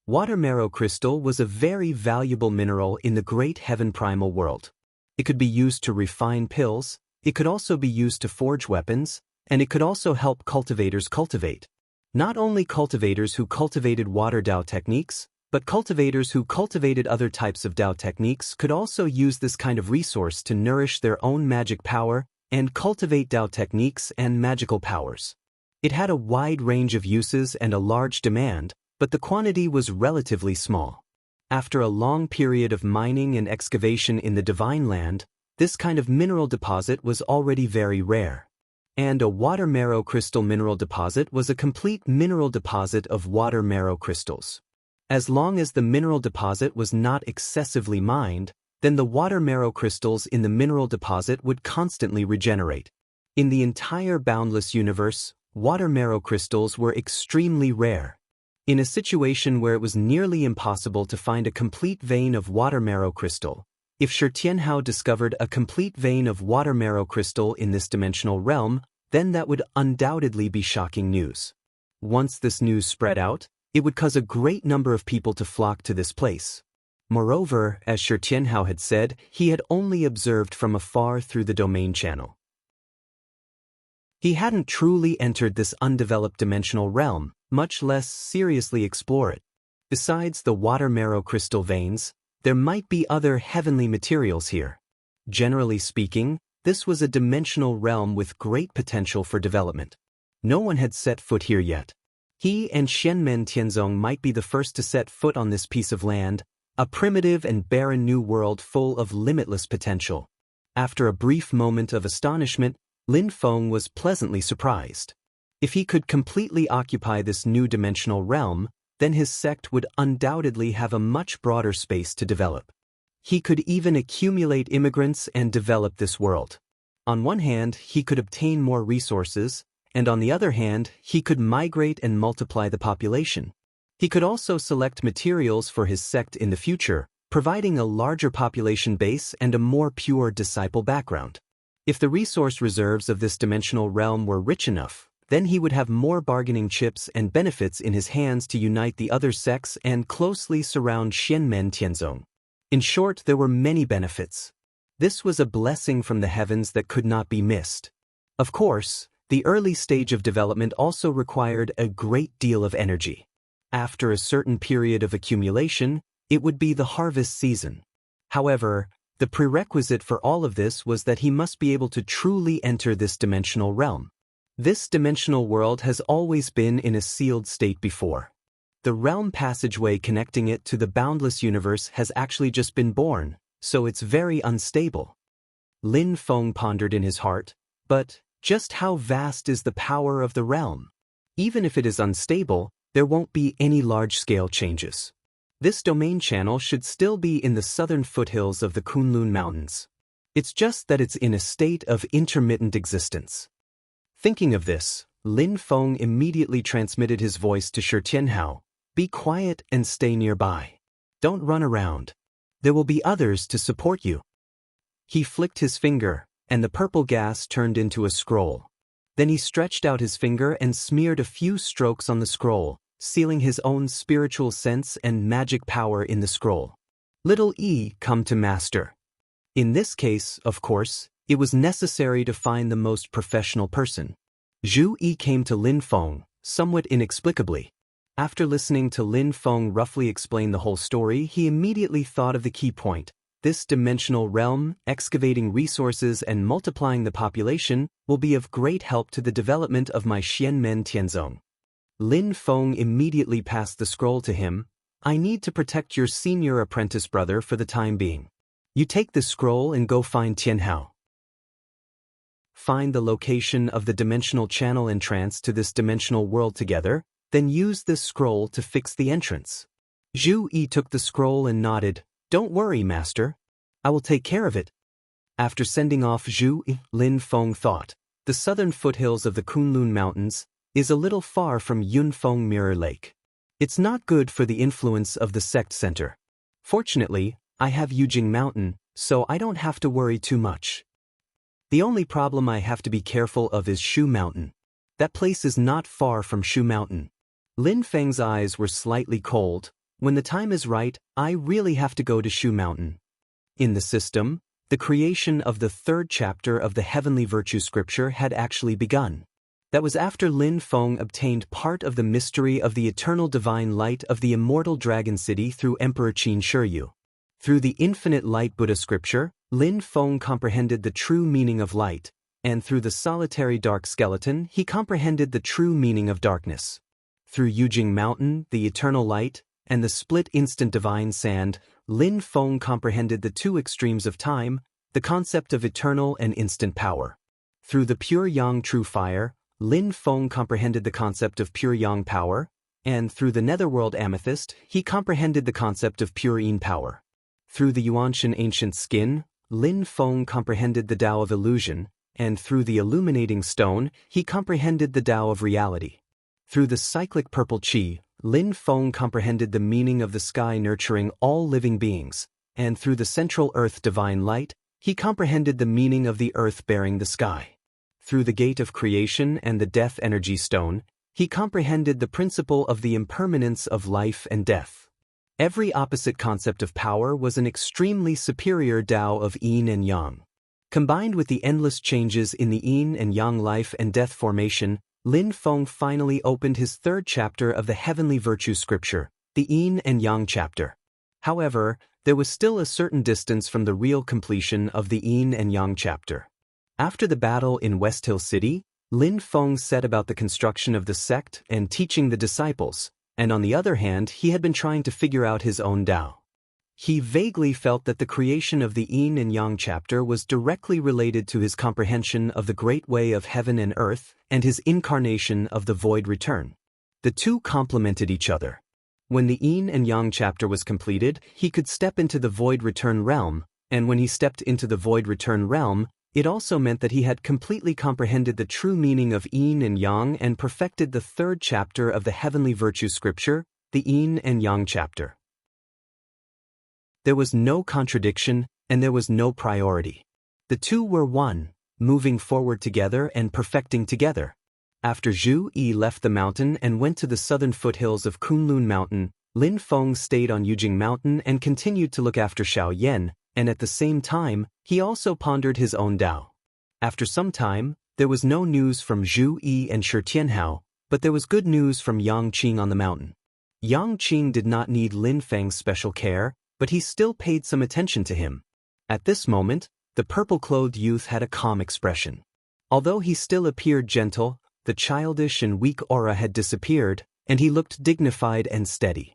Water marrow crystal was a very valuable mineral in the great heaven primal world. It could be used to refine pills, it could also be used to forge weapons, and it could also help cultivators cultivate. Not only cultivators who cultivated water Dao techniques, but cultivators who cultivated other types of Dao techniques could also use this kind of resource to nourish their own magic power and cultivate Dao techniques and magical powers. It had a wide range of uses and a large demand, but the quantity was relatively small. After a long period of mining and excavation in the Divine Land, this kind of mineral deposit was already very rare. And a water marrow crystal mineral deposit was a complete mineral deposit of water marrow crystals. As long as the mineral deposit was not excessively mined, then the water marrow crystals in the mineral deposit would constantly regenerate. In the entire boundless universe, water marrow crystals were extremely rare. In a situation where it was nearly impossible to find a complete vein of water marrow crystal, if Shi Tianhao discovered a complete vein of water marrow crystal in this dimensional realm, then that would undoubtedly be shocking news. Once this news spread out, it would cause a great number of people to flock to this place. Moreover, as Shi Tianhao had said, he had only observed from afar through the domain channel. He hadn't truly entered this undeveloped dimensional realm, much less seriously explore it. Besides the water marrow crystal veins, there might be other heavenly materials here. Generally speaking, this was a dimensional realm with great potential for development. No one had set foot here yet. He and Xianmen Tianzong might be the first to set foot on this piece of land, a primitive and barren new world full of limitless potential. After a brief moment of astonishment, Lin Feng was pleasantly surprised. If he could completely occupy this new dimensional realm, then his sect would undoubtedly have a much broader space to develop. He could even accumulate immigrants and develop this world. On one hand, he could obtain more resources, and on the other hand, he could migrate and multiply the population. He could also select materials for his sect in the future, providing a larger population base and a more pure disciple background. If the resource reserves of this dimensional realm were rich enough, then he would have more bargaining chips and benefits in his hands to unite the other sects and closely surround Xianmen Tianzong. In short, there were many benefits. This was a blessing from the heavens that could not be missed. Of course, the early stage of development also required a great deal of energy. After a certain period of accumulation, it would be the harvest season. However, the prerequisite for all of this was that he must be able to truly enter this dimensional realm. This dimensional world has always been in a sealed state before. The realm passageway connecting it to the boundless universe has actually just been born, so it's very unstable. Lin Feng pondered in his heart, but just how vast is the power of the realm? Even if it is unstable, there won't be any large-scale changes. This domain channel should still be in the southern foothills of the Kunlun Mountains. It's just that it's in a state of intermittent existence. Thinking of this, Lin Feng immediately transmitted his voice to Shi Tianhao. Be quiet and stay nearby. Don't run around. There will be others to support you. He flicked his finger, and the purple gas turned into a scroll. Then he stretched out his finger and smeared a few strokes on the scroll, sealing his own spiritual sense and magic power in the scroll. Little E, come to master. In this case, of course, it was necessary to find the most professional person. Zhu Yi came to Lin Feng, somewhat inexplicably. After listening to Lin Feng roughly explain the whole story, he immediately thought of the key point. This dimensional realm, excavating resources and multiplying the population, will be of great help to the development of my Xianmen Tianzong. Lin Feng immediately passed the scroll to him. I need to protect your senior apprentice brother for the time being. You take the scroll and go find Tianhao. Find the location of the dimensional channel entrance to this dimensional world together, then use this scroll to fix the entrance. Zhu Yi took the scroll and nodded. Don't worry, master. I will take care of it. After sending off Zhu Yi, Lin Feng thought, the southern foothills of the Kunlun Mountains is a little far from Yunfeng Mirror Lake. It's not good for the influence of the sect center. Fortunately, I have Yujing Mountain, so I don't have to worry too much. The only problem I have to be careful of is Shu Mountain. That place is not far from Shu Mountain. Lin Feng's eyes were slightly cold. When the time is right, I really have to go to Shu Mountain. In the system, the creation of the third chapter of the Heavenly Virtue Scripture had actually begun. That was after Lin Feng obtained part of the mystery of the eternal divine light of the immortal dragon city through Emperor Qin Shiryu. Through the infinite light Buddha scripture, Lin Feng comprehended the true meaning of light, and through the solitary dark skeleton, he comprehended the true meaning of darkness. Through Yujing Mountain, the eternal light, and the split instant divine sand, Lin Feng comprehended the two extremes of time, the concept of eternal and instant power. Through the pure yang true fire, Lin Feng comprehended the concept of pure yang power, and through the netherworld amethyst, he comprehended the concept of pure yin power. Through the Yuanshan ancient skin, Lin Feng comprehended the Tao of illusion, and through the illuminating stone, he comprehended the Tao of reality. Through the cyclic purple qi, Lin Feng comprehended the meaning of the sky nurturing all living beings, and through the central earth divine light, he comprehended the meaning of the earth bearing the sky. Through the gate of creation and the death energy stone, he comprehended the principle of the impermanence of life and death. Every opposite concept of power was an extremely superior Tao of yin and yang. Combined with the endless changes in the yin and yang life and death formation, Lin Feng finally opened his third chapter of the Heavenly Virtue Scripture, the Yin and Yang chapter. However, there was still a certain distance from the real completion of the Yin and Yang chapter. After the battle in West Hill City, Lin Feng set about the construction of the sect and teaching the disciples, and on the other hand, he had been trying to figure out his own Tao. He vaguely felt that the creation of the Yin and Yang chapter was directly related to his comprehension of the great way of heaven and earth and his incarnation of the void return. The two complemented each other. When the Yin and Yang chapter was completed, he could step into the void return realm, and when he stepped into the void return realm, it also meant that he had completely comprehended the true meaning of Yin and Yang and perfected the third chapter of the heavenly virtue scripture, the Yin and Yang chapter. There was no contradiction, and there was no priority. The two were one, moving forward together and perfecting together. After Zhu Yi left the mountain and went to the southern foothills of Kunlun Mountain, Lin Feng stayed on Yujing Mountain and continued to look after Xiao Yan, and at the same time, he also pondered his own Tao. After some time, there was no news from Zhu Yi and Shi Tianhao, but there was good news from Yang Qing on the mountain. Yang Qing did not need Lin Feng's special care, but he still paid some attention to him. At this moment, the purple-clothed youth had a calm expression. Although he still appeared gentle, the childish and weak aura had disappeared, and he looked dignified and steady.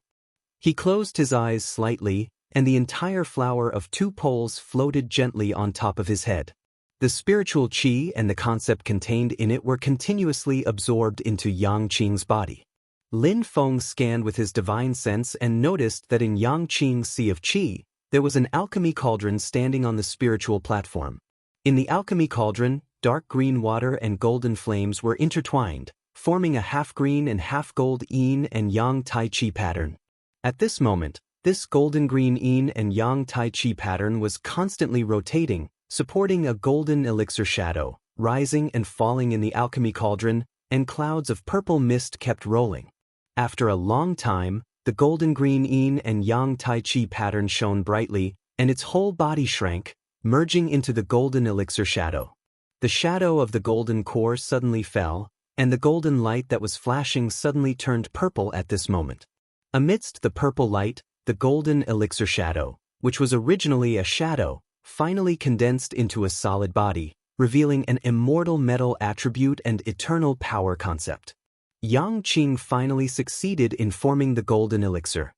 He closed his eyes slightly, and the entire flower of 2 poles floated gently on top of his head. The spiritual qi and the concept contained in it were continuously absorbed into Yang Qing's body. Lin Feng scanned with his divine sense and noticed that in Yang Qing's sea of qi, there was an alchemy cauldron standing on the spiritual platform. In the alchemy cauldron, dark green water and golden flames were intertwined, forming a half-green and half-gold yin and yang tai chi pattern. At this moment, this golden-green yin and yang tai chi pattern was constantly rotating, supporting a golden elixir shadow, rising and falling in the alchemy cauldron, and clouds of purple mist kept rolling. After a long time, the golden-green yin and yang tai chi pattern shone brightly, and its whole body shrank, merging into the golden elixir shadow. The shadow of the golden core suddenly fell, and the golden light that was flashing suddenly turned purple at this moment. Amidst the purple light, the golden elixir shadow, which was originally a shadow, finally condensed into a solid body, revealing an immortal metal attribute and eternal power concept. Yang Qing finally succeeded in forming the golden elixir.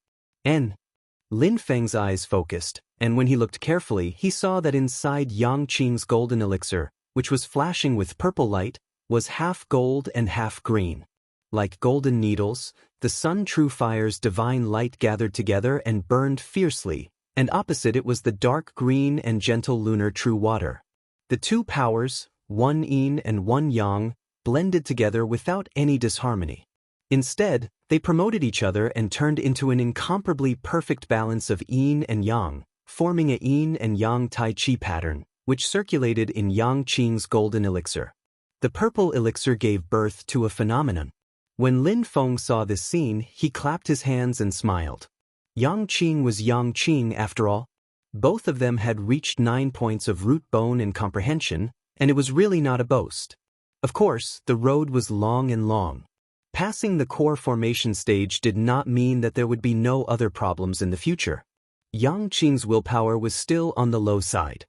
Lin Feng's eyes focused, and when he looked carefully, he saw that inside Yang Qing's golden elixir, which was flashing with purple light, was half gold and half green. Like golden needles, the Sun True Fire's divine light gathered together and burned fiercely, and opposite it was the dark green and gentle lunar true water. The two powers, one yin and one yang, blended together without any disharmony. Instead, they promoted each other and turned into an incomparably perfect balance of yin and yang, forming a yin and yang tai chi pattern, which circulated in Yang Qing's golden elixir. The purple elixir gave birth to a phenomenon. When Lin Feng saw this scene, he clapped his hands and smiled. Yang Qing was Yang Qing after all. Both of them had reached 9 points of root bone and comprehension, and it was really not a boast. Of course, the road was long and long. Passing the core formation stage did not mean that there would be no other problems in the future. Yang Qing's willpower was still on the low side.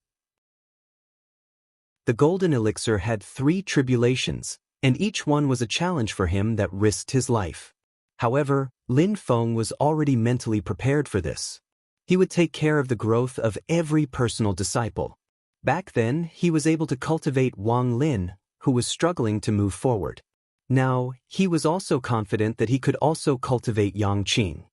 The golden elixir had 3 tribulations, and each one was a challenge for him that risked his life. However, Lin Feng was already mentally prepared for this. He would take care of the growth of every personal disciple. Back then, he was able to cultivate Wang Lin, who was struggling to move forward. Now, he was also confident that he could also cultivate Yang Qing.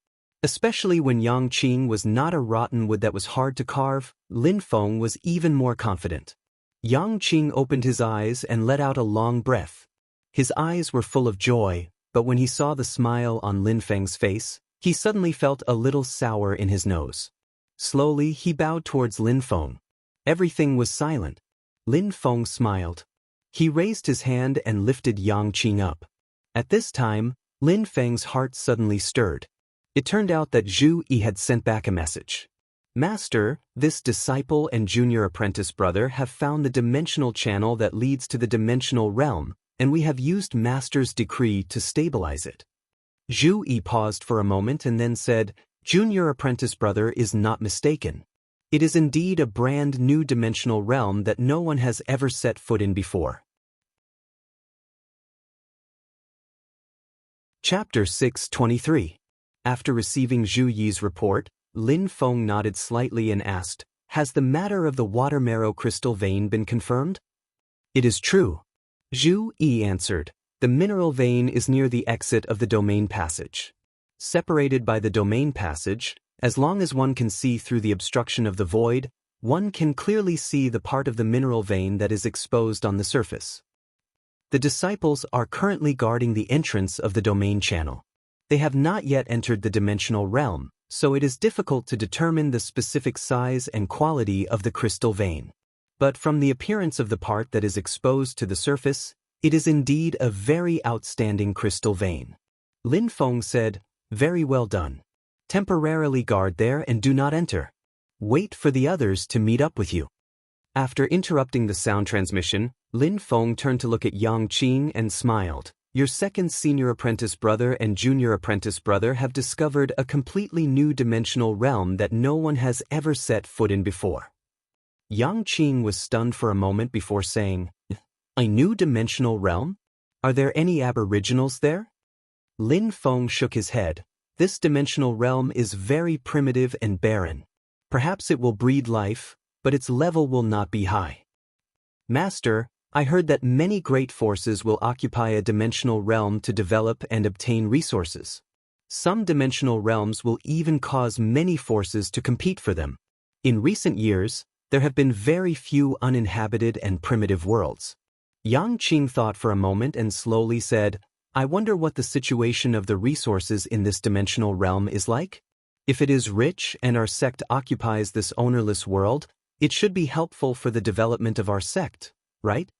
Especially when Yang Qing was not a rotten wood that was hard to carve, Lin Feng was even more confident. Yang Qing opened his eyes and let out a long breath. His eyes were full of joy, but when he saw the smile on Lin Feng's face, he suddenly felt a little sour in his nose. Slowly, he bowed towards Lin Feng. Everything was silent. Lin Feng smiled. He raised his hand and lifted Yang Qing up. At this time, Lin Feng's heart suddenly stirred. It turned out that Zhu Yi had sent back a message. Master, this disciple and junior apprentice brother have found the dimensional channel that leads to the dimensional realm, and we have used Master's decree to stabilize it. Zhu Yi paused for a moment and then said, Junior apprentice brother is not mistaken. It is indeed a brand new dimensional realm that no one has ever set foot in before. Chapter 623. After receiving Zhu Yi's report, Lin Feng nodded slightly and asked, "Has the matter of the water marrow crystal vein been confirmed?" "It is true." Zhu Yi answered. "The mineral vein is near the exit of the domain passage. Separated by the domain passage, as long as one can see through the obstruction of the void, one can clearly see the part of the mineral vein that is exposed on the surface. The disciples are currently guarding the entrance of the domain channel. They have not yet entered the dimensional realm, so it is difficult to determine the specific size and quality of the crystal vein. But from the appearance of the part that is exposed to the surface, it is indeed a very outstanding crystal vein." Lin Feng said, "Very well done. Temporarily guard there and do not enter. Wait for the others to meet up with you." After interrupting the sound transmission, Lin Feng turned to look at Yang Qing and smiled. "Your second senior apprentice brother and junior apprentice brother have discovered a completely new dimensional realm that no one has ever set foot in before." Yang Qing was stunned for a moment before saying, "A new dimensional realm? Are there any aboriginals there?" Lin Feng shook his head. "This dimensional realm is very primitive and barren. Perhaps it will breed life, but its level will not be high. Master, I heard that many great forces will occupy a dimensional realm to develop and obtain resources. Some dimensional realms will even cause many forces to compete for them. In recent years, there have been very few uninhabited and primitive worlds." Yang Qing thought for a moment and slowly said, "I wonder what the situation of the resources in this dimensional realm is like? If it is rich and our sect occupies this ownerless world, it should be helpful for the development of our sect, right?"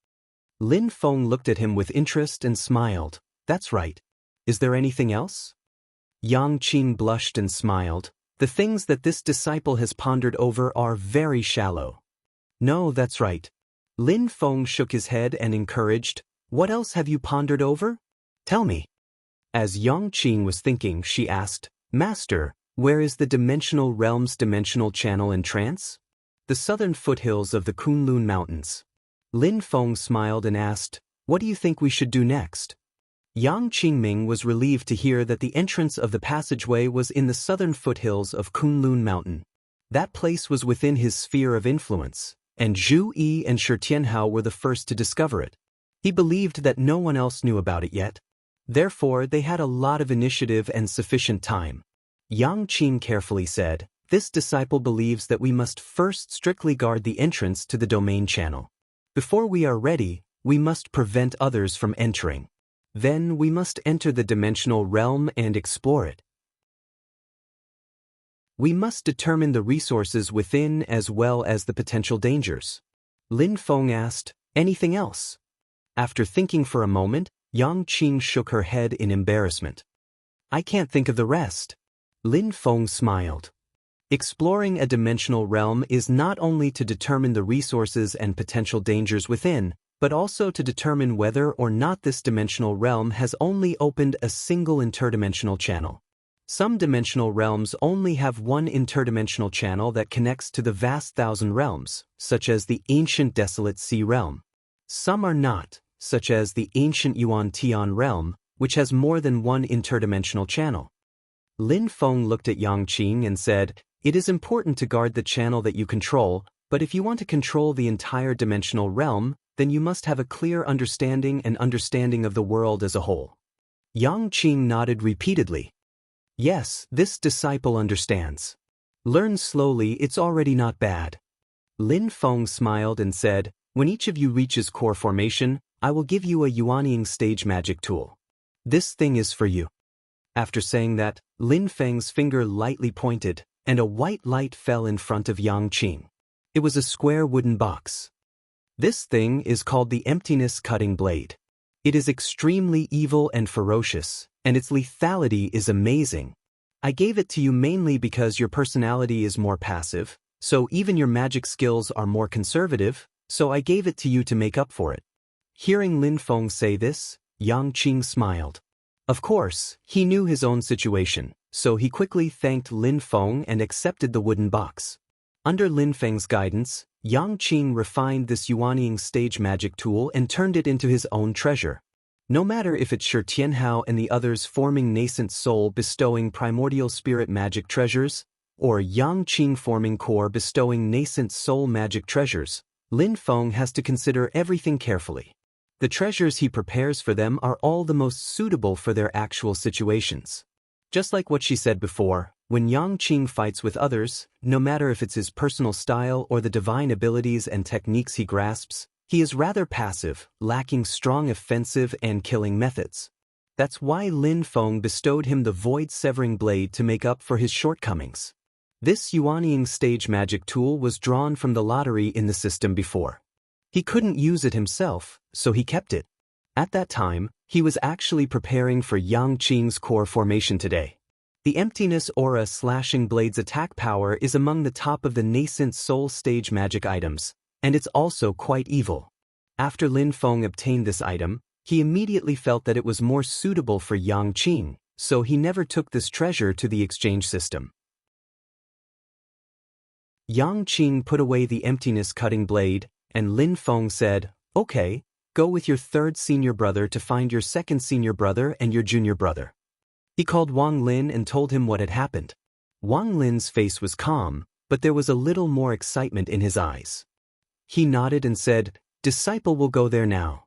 Lin Feng looked at him with interest and smiled. "That's right. Is there anything else?" Yang Qing blushed and smiled. "The things that this disciple has pondered over are very shallow." "No, that's right." Lin Feng shook his head and encouraged, "What else have you pondered over? Tell me." As Yang Qing was thinking, she asked, "Master, where is the dimensional realm's dimensional channel and trance?" "The southern foothills of the Kunlun Mountains." Lin Feng smiled and asked, "What do you think we should do next?" Yang Qingming was relieved to hear that the entrance of the passageway was in the southern foothills of Kunlun Mountain. That place was within his sphere of influence, and Zhu Yi and Shi Tianhao were the first to discover it. He believed that no one else knew about it yet. Therefore, they had a lot of initiative and sufficient time. Yang Qing carefully said, "This disciple believes that we must first strictly guard the entrance to the domain channel. Before we are ready, we must prevent others from entering. Then we must enter the dimensional realm and explore it. We must determine the resources within as well as the potential dangers." Lin Feng asked, "Anything else?" After thinking for a moment, Yang Qing shook her head in embarrassment. "I can't think of the rest." Lin Feng smiled. Exploring a dimensional realm is not only to determine the resources and potential dangers within, but also to determine whether or not this dimensional realm has only opened a single interdimensional channel. Some dimensional realms only have one interdimensional channel that connects to the vast thousand realms, such as the ancient desolate sea realm. Some are not, such as the ancient Yuan Tian realm, which has more than one interdimensional channel. Lin Feng looked at Yang Qing and said, "It is important to guard the channel that you control, but if you want to control the entire dimensional realm, then you must have a clear understanding of the world as a whole." Yang Qing nodded repeatedly. "Yes, this disciple understands. Learn slowly, it's already not bad." Lin Feng smiled and said, "When each of you reaches core formation, I will give you a Yuanying stage magic tool. This thing is for you." After saying that, Lin Feng's finger lightly pointed, and a white light fell in front of Yang Qing. It was a square wooden box. "This thing is called the Emptiness Cutting Blade. It is extremely evil and ferocious, and its lethality is amazing. I gave it to you mainly because your personality is more passive, so even your magic skills are more conservative, so I gave it to you to make up for it." Hearing Lin Feng say this, Yang Qing smiled. Of course, he knew his own situation, so he quickly thanked Lin Feng and accepted the wooden box. Under Lin Feng's guidance, Yang Qing refined this Yuanying stage magic tool and turned it into his own treasure. No matter if it's Shi Tianhao and the others forming nascent soul bestowing primordial spirit magic treasures, or Yang Qing forming core bestowing nascent soul magic treasures, Lin Feng has to consider everything carefully. The treasures he prepares for them are all the most suitable for their actual situations. Just like what she said before, when Yang Qing fights with others, no matter if it's his personal style or the divine abilities and techniques he grasps, he is rather passive, lacking strong offensive and killing methods. That's why Lin Feng bestowed him the void-severing blade to make up for his shortcomings. This Yuanying stage magic tool was drawn from the lottery in the system before. He couldn't use it himself, so he kept it. At that time, he was actually preparing for Yang Qing's core formation today. The Emptiness Aura Slashing Blade's attack power is among the top of the nascent soul stage magic items, and it's also quite evil. After Lin Feng obtained this item, he immediately felt that it was more suitable for Yang Qing, so he never took this treasure to the exchange system. Yang Qing put away the emptiness cutting blade, and Lin Feng said, "Okay, go with your third senior brother to find your second senior brother and your junior brother." He called Wang Lin and told him what had happened. Wang Lin's face was calm, but there was a little more excitement in his eyes. He nodded and said, "Disciple will go there now."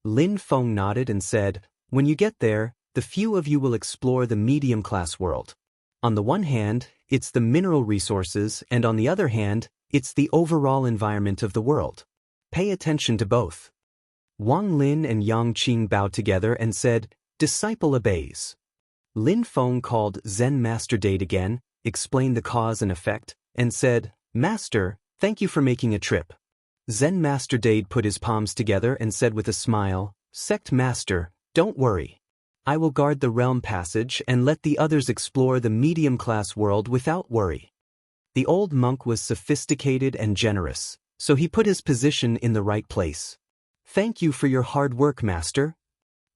Lin Feng nodded and said, "When you get there, the few of you will explore the medium-class world. On the one hand, it's the mineral resources, and on the other hand, it's the overall environment of the world. Pay attention to both." Wang Lin and Yang Qing bowed together and said, "Disciple obeys." Lin Feng called Zen Master Date again, explained the cause and effect, and said, "Master, thank you for making a trip." Zen Master Date put his palms together and said with a smile, "Sect Master, don't worry. I will guard the realm passage and let the others explore the medium-class world without worry." The old monk was sophisticated and generous, so he put his position in the right place. "Thank you for your hard work, Master."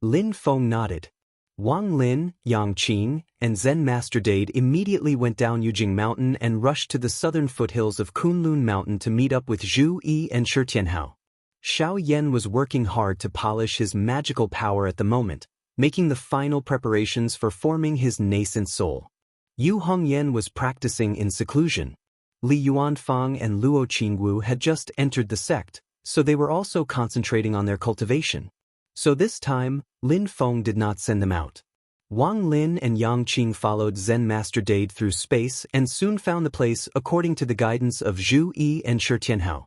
Lin Feng nodded. Wang Lin, Yang Qing, and Zen Master Dade immediately went down Yujing Mountain and rushed to the southern foothills of Kunlun Mountain to meet up with Zhu Yi and Shi Tianhao. Xiao Yan was working hard to polish his magical power at the moment, making the final preparations for forming his nascent soul. Yu Hongyan was practicing in seclusion. Li Yuanfang and Luo Qingwu had just entered the sect, so they were also concentrating on their cultivation. So this time, Lin Feng did not send them out. Wang Lin and Yang Qing followed Zen Master Dade through space and soon found the place according to the guidance of Zhu Yi and Shi Tianhao.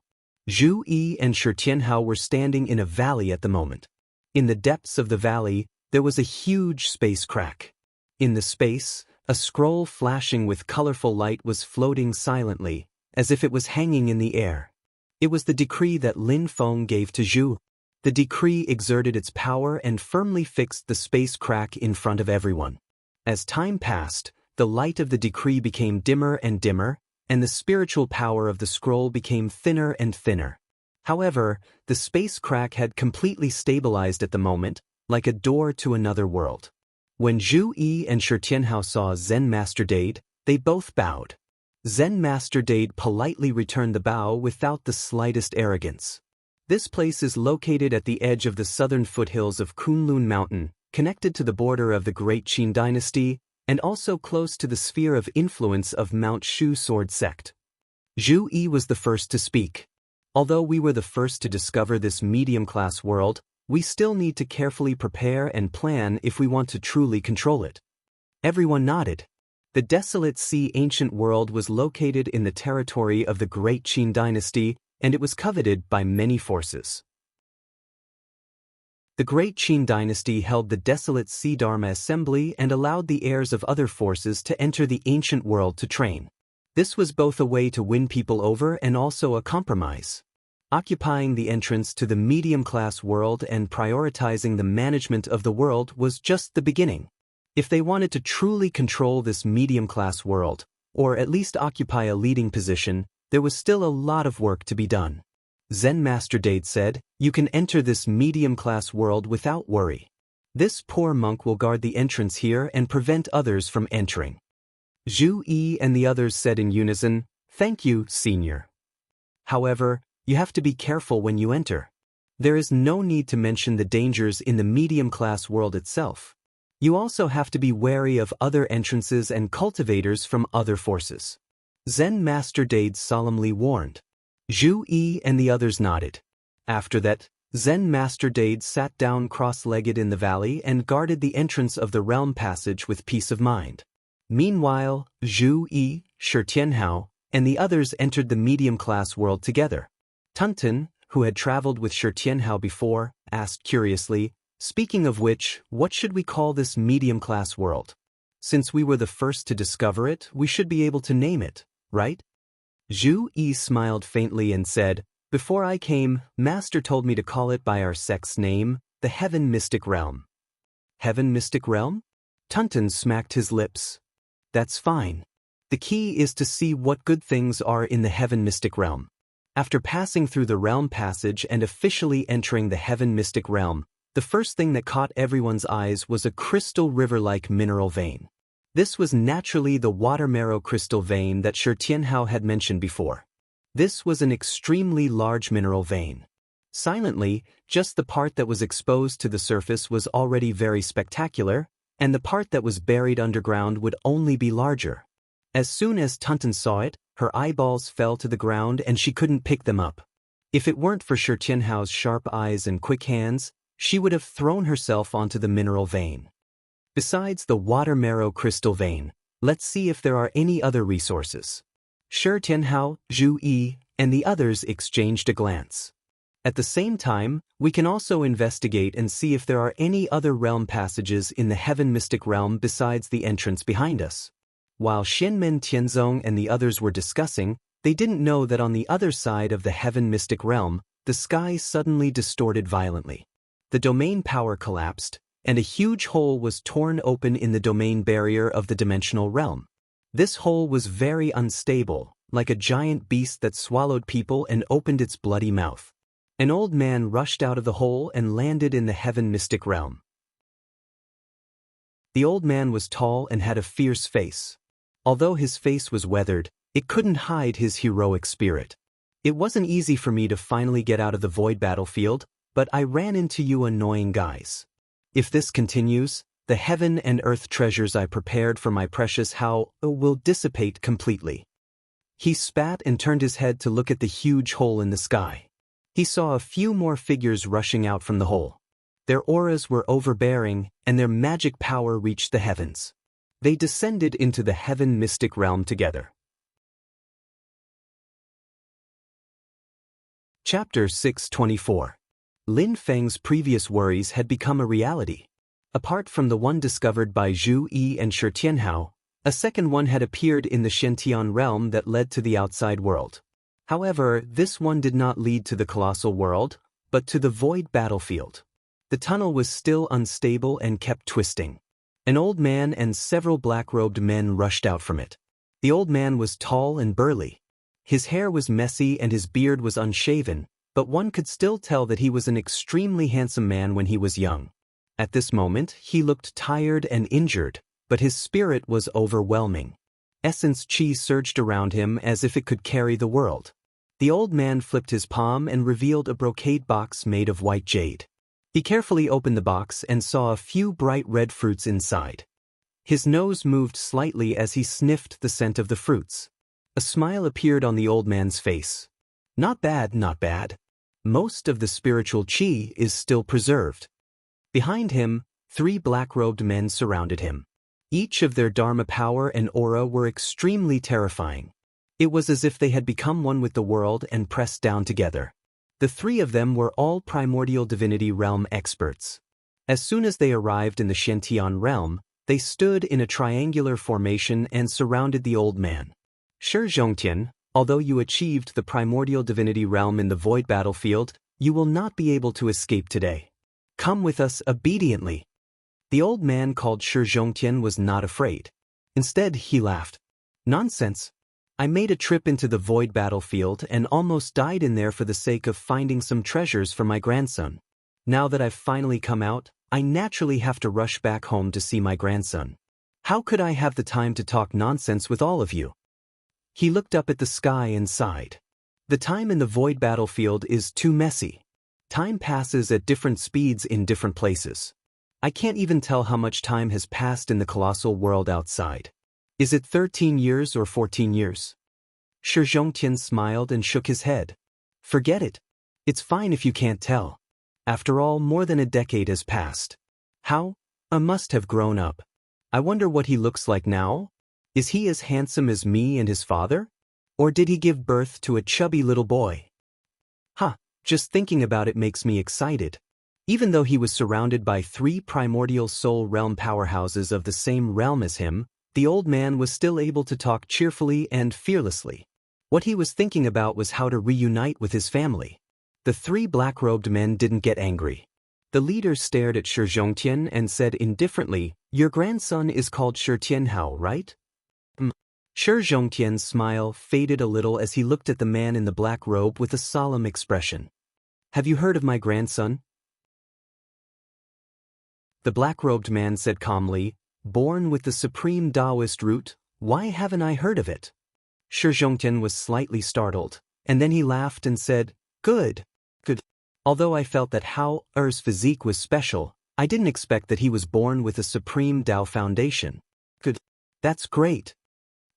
Zhu Yi and Shi Tianhao were standing in a valley at the moment. In the depths of the valley, there was a huge space crack. In the space, a scroll flashing with colorful light was floating silently, as if it was hanging in the air. It was the decree that Lin Feng gave to Zhu. The decree exerted its power and firmly fixed the space crack in front of everyone. As time passed, the light of the decree became dimmer and dimmer, and the spiritual power of the scroll became thinner and thinner. However, the space crack had completely stabilized at the moment, like a door to another world. When Zhu Yi and Shi Tianhao saw Zen Master Dade, they both bowed. Zen Master Dade politely returned the bow without the slightest arrogance. This place is located at the edge of the southern foothills of Kunlun Mountain, connected to the border of the Great Qin Dynasty, and also close to the sphere of influence of Mount Shu Sword Sect. Zhu Yi was the first to speak. Although we were the first to discover this medium-class world, we still need to carefully prepare and plan if we want to truly control it. Everyone nodded. The Desolate Sea ancient world was located in the territory of the Great Qin Dynasty, and it was coveted by many forces. The Great Qin Dynasty held the Desolate Sea Dharma Assembly and allowed the heirs of other forces to enter the ancient world to train. This was both a way to win people over and also a compromise. Occupying the entrance to the medium-class world and prioritizing the management of the world was just the beginning. If they wanted to truly control this medium-class world, or at least occupy a leading position, there was still a lot of work to be done. Zen Master Dade said, "You can enter this medium-class world without worry. This poor monk will guard the entrance here and prevent others from entering." Zhu Yi and the others said in unison, "Thank you, Senior. However, you have to be careful when you enter. There is no need to mention the dangers in the medium-class world itself. You also have to be wary of other entrances and cultivators from other forces. Zen Master Dade solemnly warned. Zhu Yi and the others nodded. After that, Zen Master Dade sat down cross-legged in the valley and guarded the entrance of the realm passage with peace of mind. Meanwhile, Zhu Yi, Shi Tianhao, and the others entered the medium-class world together. Tunten, who had traveled with Shi Tianhao before, asked curiously, "Speaking of which, what should we call this medium-class world? Since we were the first to discover it, we should be able to name it, right?" Zhu Yi smiled faintly and said, "Before I came, Master told me to call it by our sect's name, the Heaven Mystic Realm." Heaven Mystic Realm? Tunten smacked his lips. "That's fine. The key is to see what good things are in the Heaven Mystic Realm." After passing through the realm passage and officially entering the Heaven Mystic Realm, the first thing that caught everyone's eyes was a crystal river-like mineral vein. This was naturally the water marrow crystal vein that Shi Tianhao had mentioned before. This was an extremely large mineral vein. Silently, just the part that was exposed to the surface was already very spectacular, and the part that was buried underground would only be larger. As soon as Tunten saw it, her eyeballs fell to the ground and she couldn't pick them up. If it weren't for Shi Tianhao's sharp eyes and quick hands, she would have thrown herself onto the mineral vein. Besides the water marrow crystal vein, let's see if there are any other resources. Shi Tianhao, Zhu Yi, and the others exchanged a glance. At the same time, we can also investigate and see if there are any other realm passages in the Heaven Mystic Realm besides the entrance behind us. While Shenmen Tianzong and the others were discussing, they didn't know that on the other side of the Heaven Mystic Realm, the sky suddenly distorted violently. The domain power collapsed, and a huge hole was torn open in the domain barrier of the dimensional realm. This hole was very unstable, like a giant beast that swallowed people and opened its bloody mouth. An old man rushed out of the hole and landed in the Heaven Mystic Realm. The old man was tall and had a fierce face. Although his face was weathered, it couldn't hide his heroic spirit. "It wasn't easy for me to finally get out of the void battlefield, but I ran into you annoying guys. If this continues, the heaven and earth treasures I prepared for my precious Hao will dissipate completely." He spat and turned his head to look at the huge hole in the sky. He saw a few more figures rushing out from the hole. Their auras were overbearing, and their magic power reached the heavens. They descended into the Heaven Mystic Realm together. Chapter 624. Lin Feng's previous worries had become a reality. Apart from the one discovered by Zhu Yi and Shi Tianhao, a second one had appeared in the Shentian realm that led to the outside world. However, this one did not lead to the colossal world, but to the void battlefield. The tunnel was still unstable and kept twisting. An old man and several black-robed men rushed out from it. The old man was tall and burly. His hair was messy and his beard was unshaven, but one could still tell that he was an extremely handsome man when he was young. At this moment, he looked tired and injured, but his spirit was overwhelming. Essence chi surged around him as if it could carry the world. The old man flipped his palm and revealed a brocade box made of white jade. He carefully opened the box and saw a few bright red fruits inside. His nose moved slightly as he sniffed the scent of the fruits. A smile appeared on the old man's face. "Not bad, not bad. Most of the spiritual chi is still preserved." Behind him, 3 black-robed men surrounded him. Each of their dharma power and aura were extremely terrifying. It was as if they had become one with the world and pressed down together. The 3 of them were all primordial divinity realm experts. As soon as they arrived in the Shentian realm, they stood in a triangular formation and surrounded the old man. "Shi Zhongtian, although you achieved the primordial divinity realm in the void battlefield, you will not be able to escape today. Come with us obediently." The old man called Shi Zhongtian was not afraid. Instead, he laughed. "Nonsense. I made a trip into the void battlefield and almost died in there for the sake of finding some treasures for my grandson. Now that I've finally come out, I naturally have to rush back home to see my grandson. How could I have the time to talk nonsense with all of you?" He looked up at the sky and sighed. The time in the void battlefield is too messy. Time passes at different speeds in different places. I can't even tell how much time has passed in the colossal world outside. Is it 13 years or 14 years? Shi Zhongtian smiled and shook his head. Forget it. It's fine if you can't tell. After all, more than a decade has passed. How? I must have grown up. I wonder what he looks like now? Is he as handsome as me and his father? Or did he give birth to a chubby little boy? Just thinking about it makes me excited. Even though he was surrounded by 3 primordial soul realm powerhouses of the same realm as him, the old man was still able to talk cheerfully and fearlessly. What he was thinking about was how to reunite with his family. The 3 black-robed men didn't get angry. The leader stared at Shi Zhongtian and said indifferently, "Your grandson is called Shi Tianhao, right?" Shi Zhongtian's smile faded a little as he looked at the man in the black robe with a solemn expression. "Have you heard of my grandson?" The black-robed man said calmly, "Born with the supreme Taoist root, why haven't I heard of it?" Shi Zhongtian was slightly startled, and then he laughed and said, Good. Although I felt that Hao Er's physique was special, I didn't expect that he was born with a supreme Tao foundation. Good. That's great.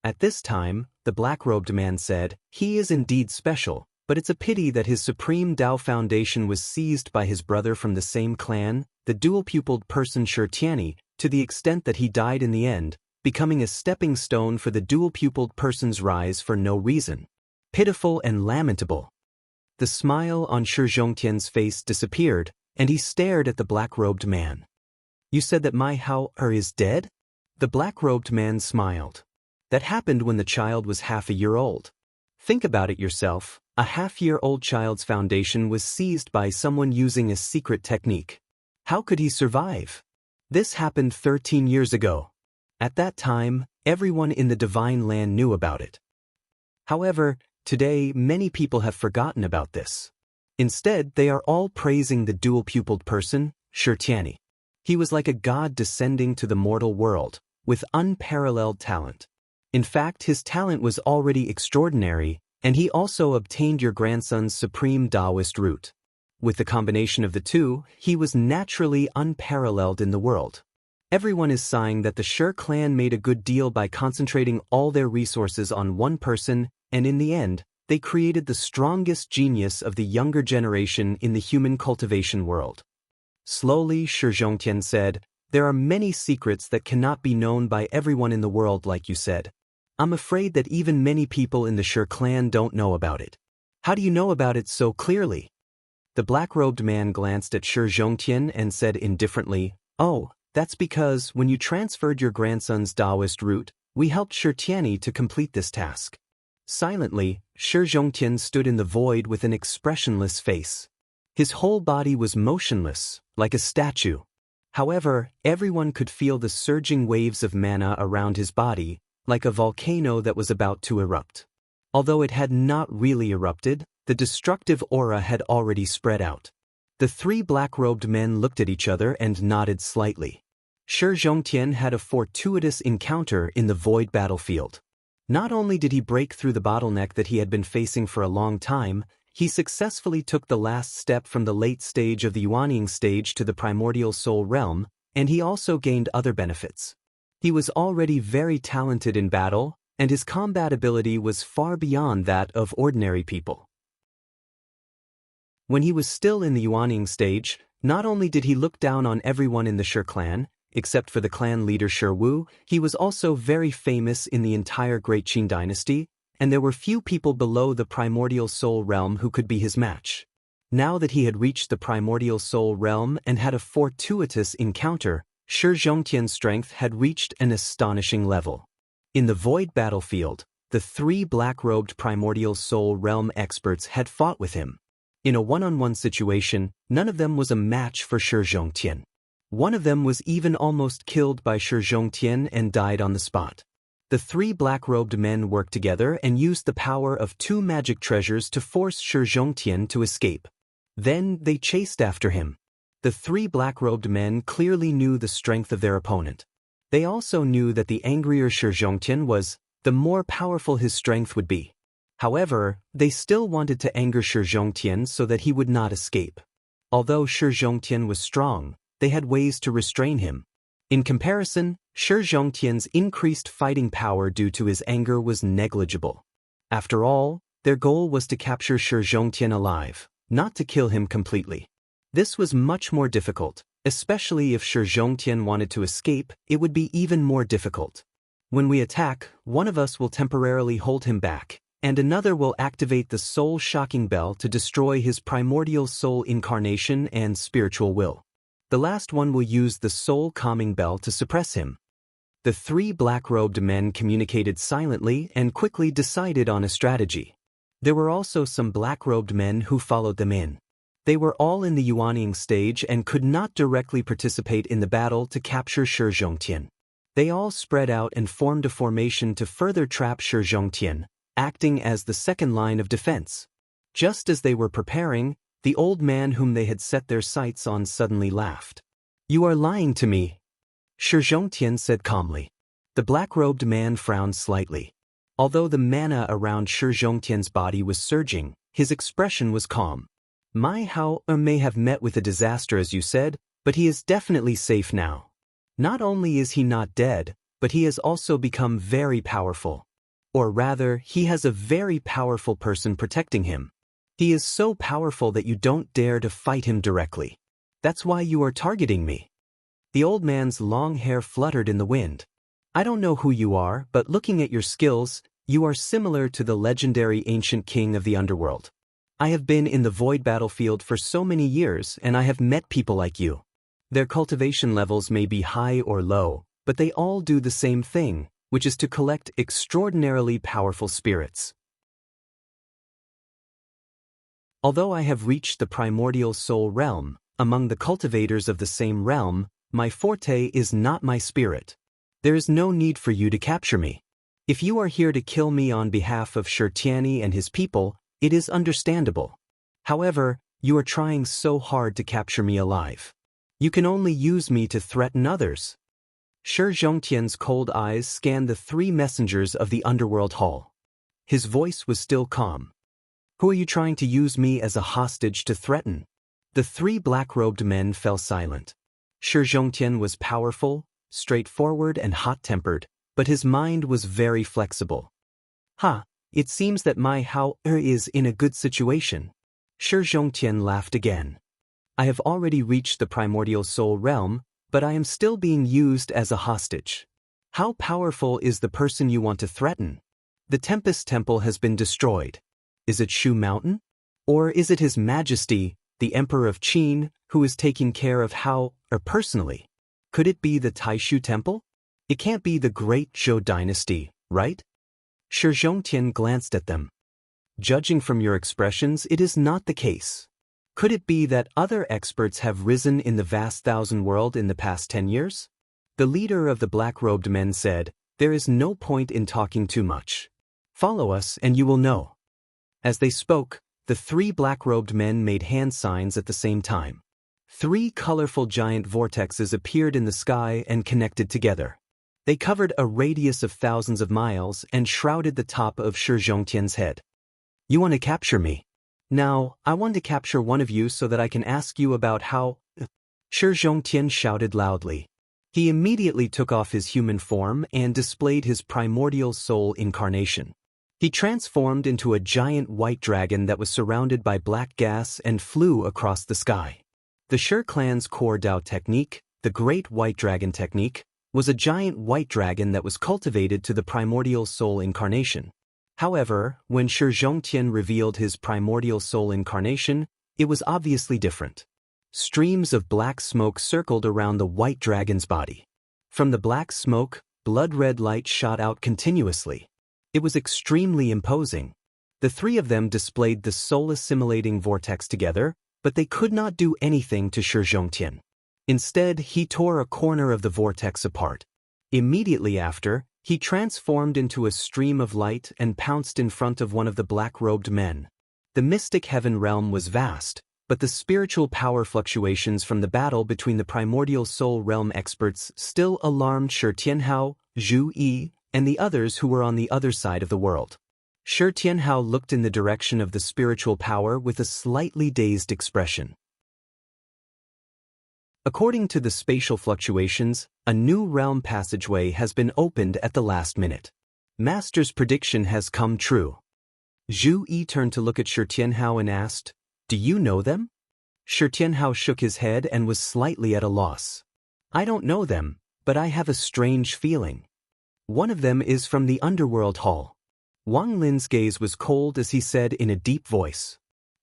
At this time, the black-robed man said, he is indeed special, but it's a pity that his supreme Tao foundation was seized by his brother from the same clan, the dual-pupiled person Shi Tianyi, to the extent that he died in the end, becoming a stepping stone for the dual-pupiled person's rise for no reason. Pitiful and lamentable. The smile on Shi Zhongtian's face disappeared, and he stared at the black-robed man. You said that my Hao Er is dead? The black-robed man smiled. That happened when the child was half a year old. Think about it yourself, a half-year-old child's foundation was seized by someone using a secret technique. How could he survive? This happened 13 years ago. At that time, everyone in the divine land knew about it. However, today many people have forgotten about this. Instead, they are all praising the dual-pupiled person, Shi Tianyi. He was like a god descending to the mortal world, with unparalleled talent. In fact, his talent was already extraordinary, and he also obtained your grandson's supreme Taoist root. With the combination of the two, he was naturally unparalleled in the world. Everyone is sighing that the Shi clan made a good deal by concentrating all their resources on one person, and in the end, they created the strongest genius of the younger generation in the human cultivation world. Slowly, Shi Zhongtian said, there are many secrets that cannot be known by everyone in the world like you said. I'm afraid that even many people in the Shi clan don't know about it. How do you know about it so clearly? The black-robed man glanced at Shi Zhongtian and said indifferently, Oh, that's because when you transferred your grandson's Taoist root, we helped Shi Tianyi to complete this task. Silently, Shi Zhongtian stood in the void with an expressionless face. His whole body was motionless, like a statue. However, everyone could feel the surging waves of mana around his body, like a volcano that was about to erupt. Although it had not really erupted, the destructive aura had already spread out. The 3 black-robed men looked at each other and nodded slightly. Shi Zhongtian had a fortuitous encounter in the void battlefield. Not only did he break through the bottleneck that he had been facing for a long time, he successfully took the last step from the late stage of the Yuanying stage to the primordial soul realm, and he also gained other benefits. He was already very talented in battle, and his combat ability was far beyond that of ordinary people. When he was still in the Yuanying stage, not only did he look down on everyone in the Shi clan, except for the clan leader Shi Wu, he was also very famous in the entire Great Qin dynasty, and there were few people below the primordial soul realm who could be his match. Now that he had reached the primordial soul realm and had a fortuitous encounter, Shi Zhongtian's strength had reached an astonishing level. In the void battlefield, the 3 black-robed primordial soul realm experts had fought with him. In a one-on-one situation, none of them was a match for Shi Zhongtian. One of them was even almost killed by Shi Zhongtian and died on the spot. The 3 black-robed men worked together and used the power of 2 magic treasures to force Shi Zhongtian to escape. Then they chased after him. The 3 black-robed men clearly knew the strength of their opponent. They also knew that the angrier Shi Zhongtian was, the more powerful his strength would be. However, they still wanted to anger Shi Zhongtian so that he would not escape. Although Shi Zhongtian was strong, they had ways to restrain him. In comparison, Shi Zhongtian's increased fighting power due to his anger was negligible. After all, their goal was to capture Shi Zhongtian alive, not to kill him completely. This was much more difficult, especially if Shi Zhongtian wanted to escape, it would be even more difficult. When we attack, one of us will temporarily hold him back, and another will activate the soul-shocking bell to destroy his primordial soul incarnation and spiritual will. The last one will use the soul-calming bell to suppress him. The three black-robed men communicated silently and quickly decided on a strategy. There were also some black-robed men who followed them in. They were all in the Yuanying stage and could not directly participate in the battle to capture Shi Zhongtian. They all spread out and formed a formation to further trap Shi Zhongtian, acting as the second line of defense. Just as they were preparing, the old man whom they had set their sights on suddenly laughed. "You are lying to me," Shi Zhongtian said calmly. The black-robed man frowned slightly. Although the mana around Shi Zhongtian's body was surging, his expression was calm. "My Hao may have met with a disaster as you said, but he is definitely safe now. Not only is he not dead, but he has also become very powerful. Or rather, he has a very powerful person protecting him. He is so powerful that you don't dare to fight him directly. That's why you are targeting me." The old man's long hair fluttered in the wind. "I don't know who you are, but looking at your skills, you are similar to the legendary ancient king of the underworld. I have been in the void battlefield for so many years and I have met people like you. Their cultivation levels may be high or low, but they all do the same thing, which is to collect extraordinarily powerful spirits. Although I have reached the primordial soul realm, among the cultivators of the same realm, my forte is not my spirit. There is no need for you to capture me. If you are here to kill me on behalf of Shi Tianyi and his people, it is understandable. However, you are trying so hard to capture me alive. You can only use me to threaten others." Shi Zhongtian's cold eyes scanned the three messengers of the underworld hall. His voice was still calm. "Who are you trying to use me as a hostage to threaten?" The three black-robed men fell silent. Shi Zhongtian was powerful, straightforward and hot-tempered, but his mind was very flexible. It seems that my Hao is in a good situation." Shi Zhongtian laughed again. "I have already reached the primordial soul realm, but I am still being used as a hostage. How powerful is the person you want to threaten? The Tempest Temple has been destroyed. Is it Shu Mountain? Or is it His Majesty, the Emperor of Qin, who is taking care of Hao personally? Could it be the Taishu Temple? It can't be the Great Zhou Dynasty, right?" Shi Zhongtian glanced at them. "Judging from your expressions, it is not the case. Could it be that other experts have risen in the vast thousand world in the past 10 years? The leader of the black-robed men said, "There is no point in talking too much. Follow us and you will know." As they spoke, the three black-robed men made hand signs at the same time. Three colorful giant vortexes appeared in the sky and connected together. They covered a radius of thousands of miles and shrouded the top of Shi Zhongtian's head. "You want to capture me? Now, I want to capture one of you so that I can ask you about how—" Shi Zhongtian shouted loudly. He immediately took off his human form and displayed his primordial soul incarnation. He transformed into a giant white dragon that was surrounded by black gas and flew across the sky. The Shi clan's core Dao technique, the Great White Dragon technique, was a giant white dragon that was cultivated to the primordial soul incarnation. However, when Shi Zhongtian revealed his primordial soul incarnation, it was obviously different. Streams of black smoke circled around the white dragon's body. From the black smoke, blood-red light shot out continuously. It was extremely imposing. The three of them displayed the soul-assimilating vortex together, but they could not do anything to Shi Zhongtian. Instead, he tore a corner of the vortex apart. Immediately after, he transformed into a stream of light and pounced in front of one of the black-robed men. The mystic heaven realm was vast, but the spiritual power fluctuations from the battle between the primordial soul realm experts still alarmed Shi Tianhao, Zhu Yi, and the others who were on the other side of the world. Shi Tianhao looked in the direction of the spiritual power with a slightly dazed expression. According to the spatial fluctuations, a new realm passageway has been opened at the last minute. Master's prediction has come true. Zhu Yi turned to look at Shi Tianhao and asked, "Do you know them?" Shi Tianhao shook his head and was slightly at a loss. "I don't know them, but I have a strange feeling. One of them is from the underworld hall." Wang Lin's gaze was cold as he said in a deep voice.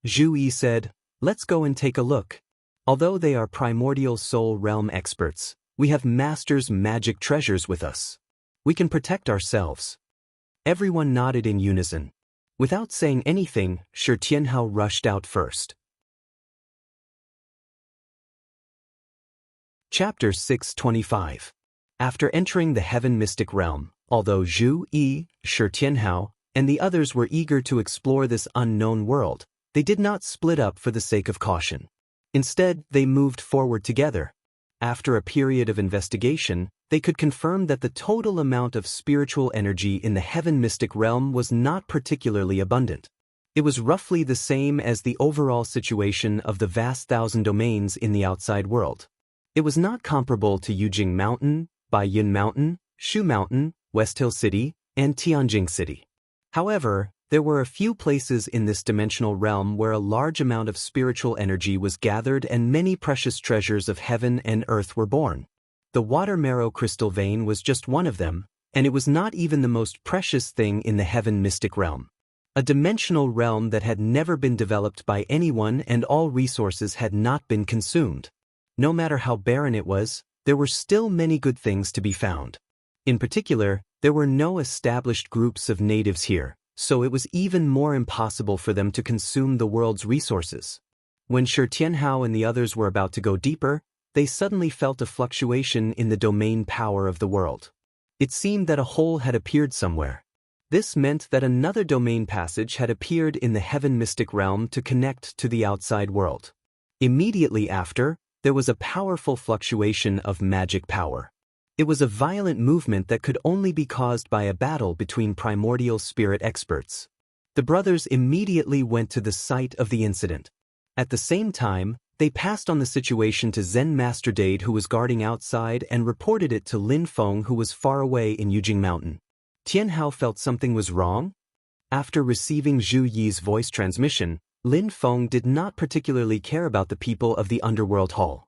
Zhu Yi said, "Let's go and take a look. Although they are primordial soul realm experts, we have master's magic treasures with us. We can protect ourselves." Everyone nodded in unison. Without saying anything, Shi Tianhao rushed out first. Chapter 625. After entering the heaven mystic realm, although Zhu Yi, Shi Tianhao, and the others were eager to explore this unknown world, they did not split up for the sake of caution. Instead, they moved forward together. After a period of investigation, they could confirm that the total amount of spiritual energy in the heaven mystic realm was not particularly abundant. It was roughly the same as the overall situation of the vast thousand domains in the outside world. It was not comparable to Yujing Mountain, Baiyun Mountain, Shu Mountain, West Hill City, and Tianjing City. However, there were a few places in this dimensional realm where a large amount of spiritual energy was gathered and many precious treasures of heaven and earth were born. The water marrow crystal vein was just one of them, and it was not even the most precious thing in the heaven mystic realm. A dimensional realm that had never been developed by anyone and all resources had not been consumed. No matter how barren it was, there were still many good things to be found. In particular, there were no established groups of natives here, so it was even more impossible for them to consume the world's resources. When Shi Tianhao and the others were about to go deeper, they suddenly felt a fluctuation in the domain power of the world. It seemed that a hole had appeared somewhere. This meant that another domain passage had appeared in the heaven mystic realm to connect to the outside world. Immediately after, there was a powerful fluctuation of magic power. It was a violent movement that could only be caused by a battle between primordial spirit experts. The brothers immediately went to the site of the incident. At the same time, they passed on the situation to Zen Master Dade, who was guarding outside, and reported it to Lin Feng, who was far away in Yujing Mountain. Tianhao felt something was wrong. After receiving Zhu Yi's voice transmission, Lin Feng did not particularly care about the people of the underworld hall.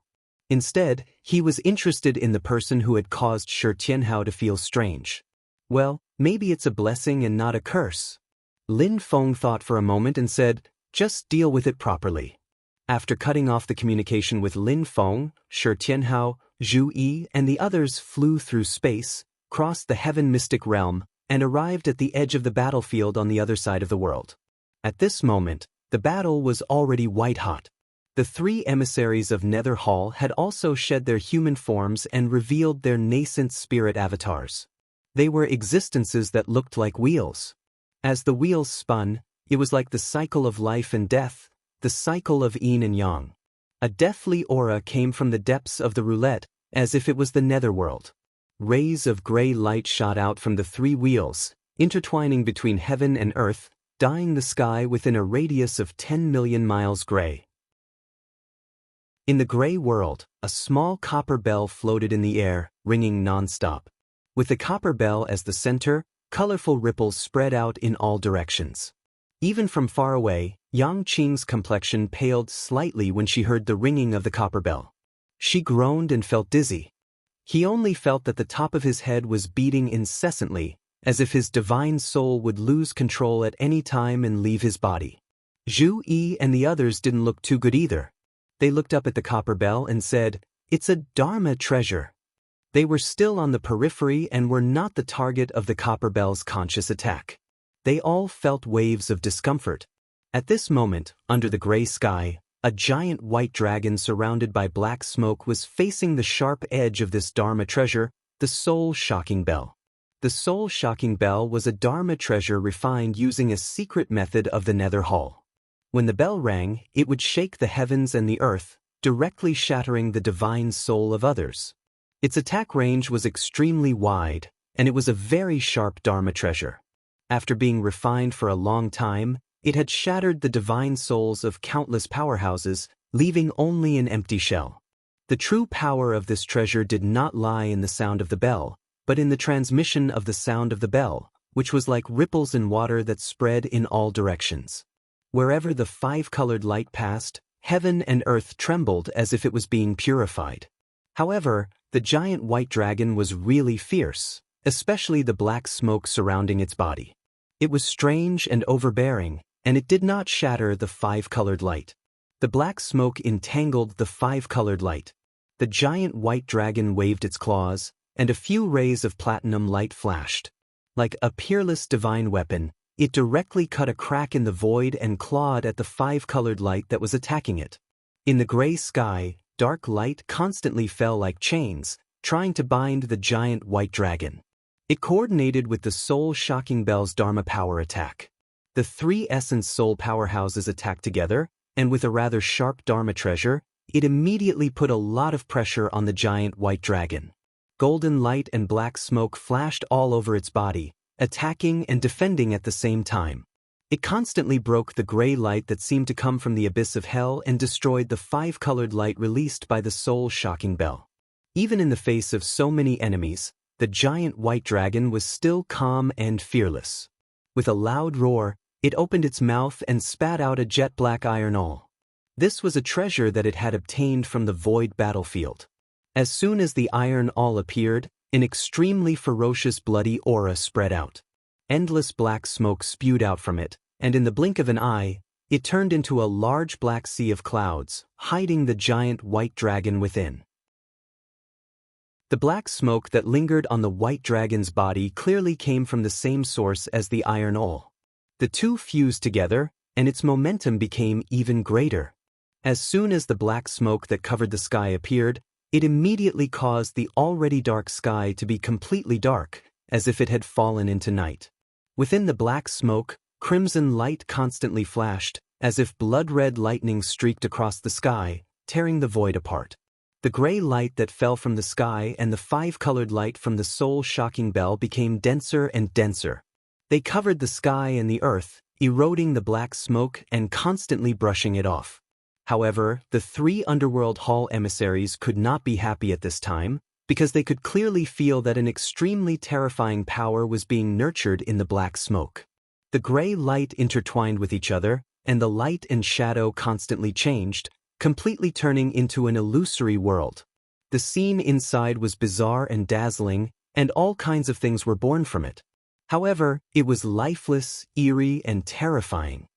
Instead, he was interested in the person who had caused Shi Tianhao to feel strange. Well, maybe it's a blessing and not a curse. Lin Feng thought for a moment and said, "Just deal with it properly." After cutting off the communication with Lin Feng, Shi Tianhao, Zhu Yi, and the others flew through space, crossed the heaven mystic realm, and arrived at the edge of the battlefield on the other side of the world. At this moment, the battle was already white-hot. The three emissaries of Nether Hall had also shed their human forms and revealed their nascent spirit avatars. They were existences that looked like wheels. As the wheels spun, it was like the cycle of life and death, the cycle of yin and yang. A deathly aura came from the depths of the roulette, as if it was the netherworld. Rays of gray light shot out from the three wheels, intertwining between heaven and earth, dyeing the sky within a radius of 10 million miles gray. In the gray world, a small copper bell floated in the air, ringing non-stop. With the copper bell as the center, colorful ripples spread out in all directions. Even from far away, Yang Qing's complexion paled slightly when she heard the ringing of the copper bell. She groaned and felt dizzy. He only felt that the top of his head was beating incessantly, as if his divine soul would lose control at any time and leave his body. Zhu Yi and the others didn't look too good either. They looked up at the copper bell and said, "It's a Dharma treasure." They were still on the periphery and were not the target of the copper bell's conscious attack. They all felt waves of discomfort. At this moment, under the gray sky, a giant white dragon surrounded by black smoke was facing the sharp edge of this Dharma treasure, the soul-shocking bell. The soul-shocking bell was a Dharma treasure refined using a secret method of the Nether Hall. When the bell rang, it would shake the heavens and the earth, directly shattering the divine soul of others. Its attack range was extremely wide, and it was a very sharp Dharma treasure. After being refined for a long time, it had shattered the divine souls of countless powerhouses, leaving only an empty shell. The true power of this treasure did not lie in the sound of the bell, but in the transmission of the sound of the bell, which was like ripples in water that spread in all directions. Wherever the five-colored light passed, heaven and earth trembled as if it was being purified. However, the giant white dragon was really fierce, especially the black smoke surrounding its body. It was strange and overbearing, and it did not shatter the five-colored light. The black smoke entangled the five-colored light. The giant white dragon waved its claws, and a few rays of platinum light flashed. Like a peerless divine weapon, it directly cut a crack in the void and clawed at the five-colored light that was attacking it. In the gray sky, dark light constantly fell like chains, trying to bind the giant white dragon. It coordinated with the soul-shocking Bell's Dharma power attack. The three essence soul powerhouses attacked together, and with a rather sharp Dharma treasure, it immediately put a lot of pressure on the giant white dragon. Golden light and black smoke flashed all over its body, attacking and defending at the same time. It constantly broke the gray light that seemed to come from the abyss of hell and destroyed the five-colored light released by the soul-shocking bell. Even in the face of so many enemies, the giant white dragon was still calm and fearless. With a loud roar, it opened its mouth and spat out a jet-black iron awl. This was a treasure that it had obtained from the void battlefield. As soon as the iron awl appeared, an extremely ferocious bloody aura spread out. Endless black smoke spewed out from it, and in the blink of an eye, it turned into a large black sea of clouds, hiding the giant white dragon within. The black smoke that lingered on the white dragon's body clearly came from the same source as the iron awl. The two fused together, and its momentum became even greater. As soon as the black smoke that covered the sky appeared, it immediately caused the already dark sky to be completely dark, as if it had fallen into night. Within the black smoke, crimson light constantly flashed, as if blood-red lightning streaked across the sky, tearing the void apart. The gray light that fell from the sky and the five-colored light from the soul-shocking bell became denser and denser. They covered the sky and the earth, eroding the black smoke and constantly brushing it off. However, the three Underworld Hall emissaries could not be happy at this time, because they could clearly feel that an extremely terrifying power was being nurtured in the black smoke. The gray light intertwined with each other, and the light and shadow constantly changed, completely turning into an illusory world. The scene inside was bizarre and dazzling, and all kinds of things were born from it. However, it was lifeless, eerie, and terrifying.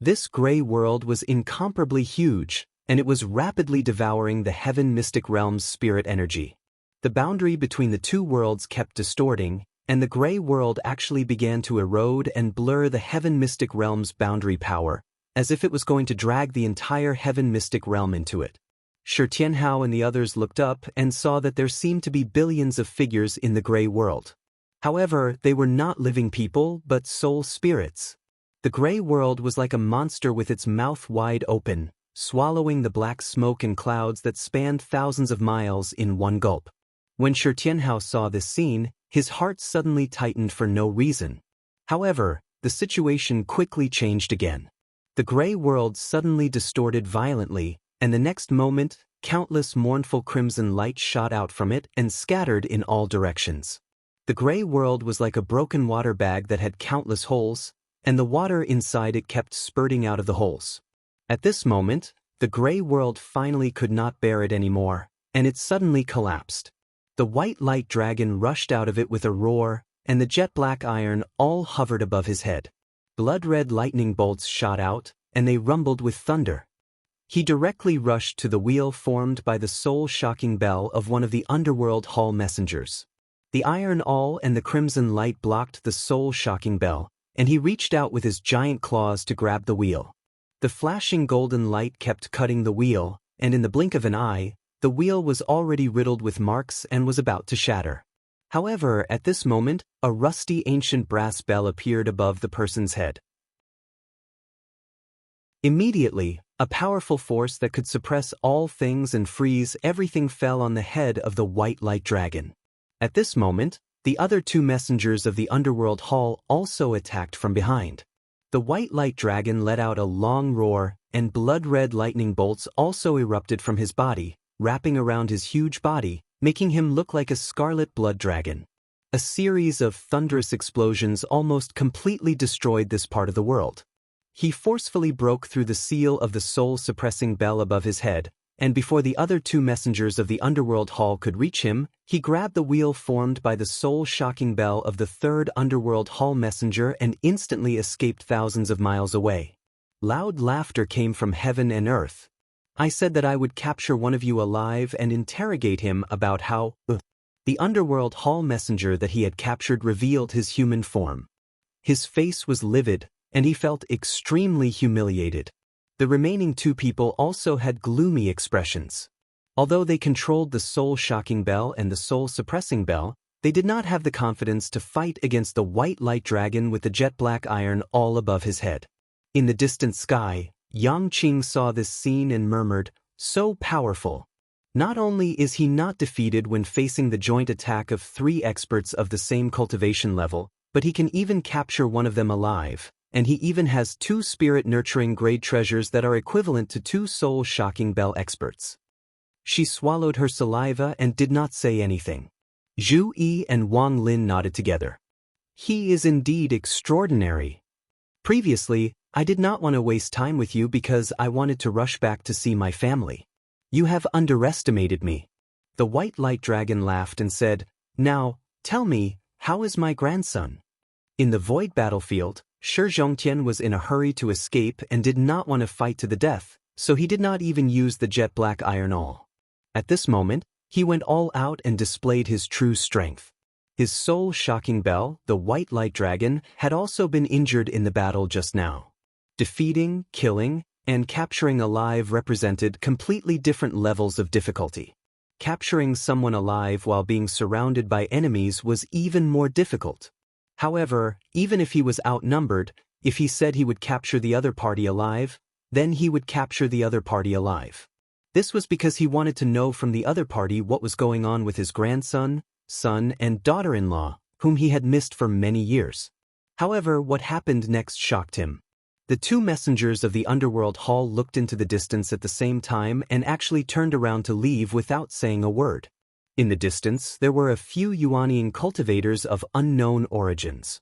This gray world was incomparably huge, and it was rapidly devouring the heaven mystic realm's spirit energy. The boundary between the two worlds kept distorting, and the gray world actually began to erode and blur the heaven mystic realm's boundary power, as if it was going to drag the entire heaven mystic realm into it. Shi Tianhao and the others looked up and saw that there seemed to be billions of figures in the gray world. However, they were not living people, but soul spirits. The gray world was like a monster with its mouth wide open, swallowing the black smoke and clouds that spanned thousands of miles in one gulp. When Shi Tianhao saw this scene, his heart suddenly tightened for no reason. However, the situation quickly changed again. The gray world suddenly distorted violently, and the next moment, countless mournful crimson light shot out from it and scattered in all directions. The gray world was like a broken water bag that had countless holes, and the water inside it kept spurting out of the holes. At this moment, the gray world finally could not bear it anymore, and it suddenly collapsed. The white light dragon rushed out of it with a roar, and the jet-black iron all hovered above his head. Blood-red lightning bolts shot out, and they rumbled with thunder. He directly rushed to the wheel formed by the soul-shocking bell of one of the Underworld Hall messengers. The iron awl and the crimson light blocked the soul-shocking bell, and he reached out with his giant claws to grab the wheel. The flashing golden light kept cutting the wheel, and in the blink of an eye, the wheel was already riddled with marks and was about to shatter. However, at this moment, a rusty ancient brass bell appeared above the person's head. Immediately, a powerful force that could suppress all things and freeze everything fell on the head of the white light dragon. At this moment, the other two messengers of the Underworld Hall also attacked from behind. The white light dragon let out a long roar, and blood-red lightning bolts also erupted from his body, wrapping around his huge body, making him look like a scarlet blood dragon. A series of thunderous explosions almost completely destroyed this part of the world. He forcefully broke through the seal of the soul-suppressing bell above his head, and before the other two messengers of the underworld hall could reach him, he grabbed the wheel formed by the soul-shocking bell of the third underworld hall messenger and instantly escaped thousands of miles away. Loud laughter came from heaven and earth. I said that I would capture one of you alive and interrogate him about how. The underworld hall messenger that he had captured revealed his human form. His face was livid, and he felt extremely humiliated. The remaining two people also had gloomy expressions. Although they controlled the soul-shocking bell and the soul-suppressing bell, they did not have the confidence to fight against the white light dragon with the jet-black iron all above his head. In the distant sky, Yang Qing saw this scene and murmured, "So powerful. Not only is he not defeated when facing the joint attack of 3 experts of the same cultivation level, but he can even capture one of them alive, and he even has 2 spirit-nurturing grade treasures that are equivalent to 2 soul-shocking bell experts." She swallowed her saliva and did not say anything. Zhu Yi and Wang Lin nodded together. "He is indeed extraordinary. Previously, I did not want to waste time with you because I wanted to rush back to see my family. You have underestimated me." The white light dragon laughed and said, "Now, tell me, how is my grandson?" In the void battlefield, Shi Zhongtian was in a hurry to escape and did not want to fight to the death, so he did not even use the jet black iron all. At this moment, he went all out and displayed his true strength. His soul-shocking bell, the white light dragon, had also been injured in the battle just now. Defeating, killing, and capturing alive represented completely different levels of difficulty. Capturing someone alive while being surrounded by enemies was even more difficult. However, even if he was outnumbered, if he said he would capture the other party alive, then he would capture the other party alive. This was because he wanted to know from the other party what was going on with his grandson, son, and daughter-in-law, whom he had missed for many years. However, what happened next shocked him. The 2 messengers of the underworld hall looked into the distance at the same time and actually turned around to leave without saying a word. In the distance, there were a few Yuanian cultivators of unknown origins.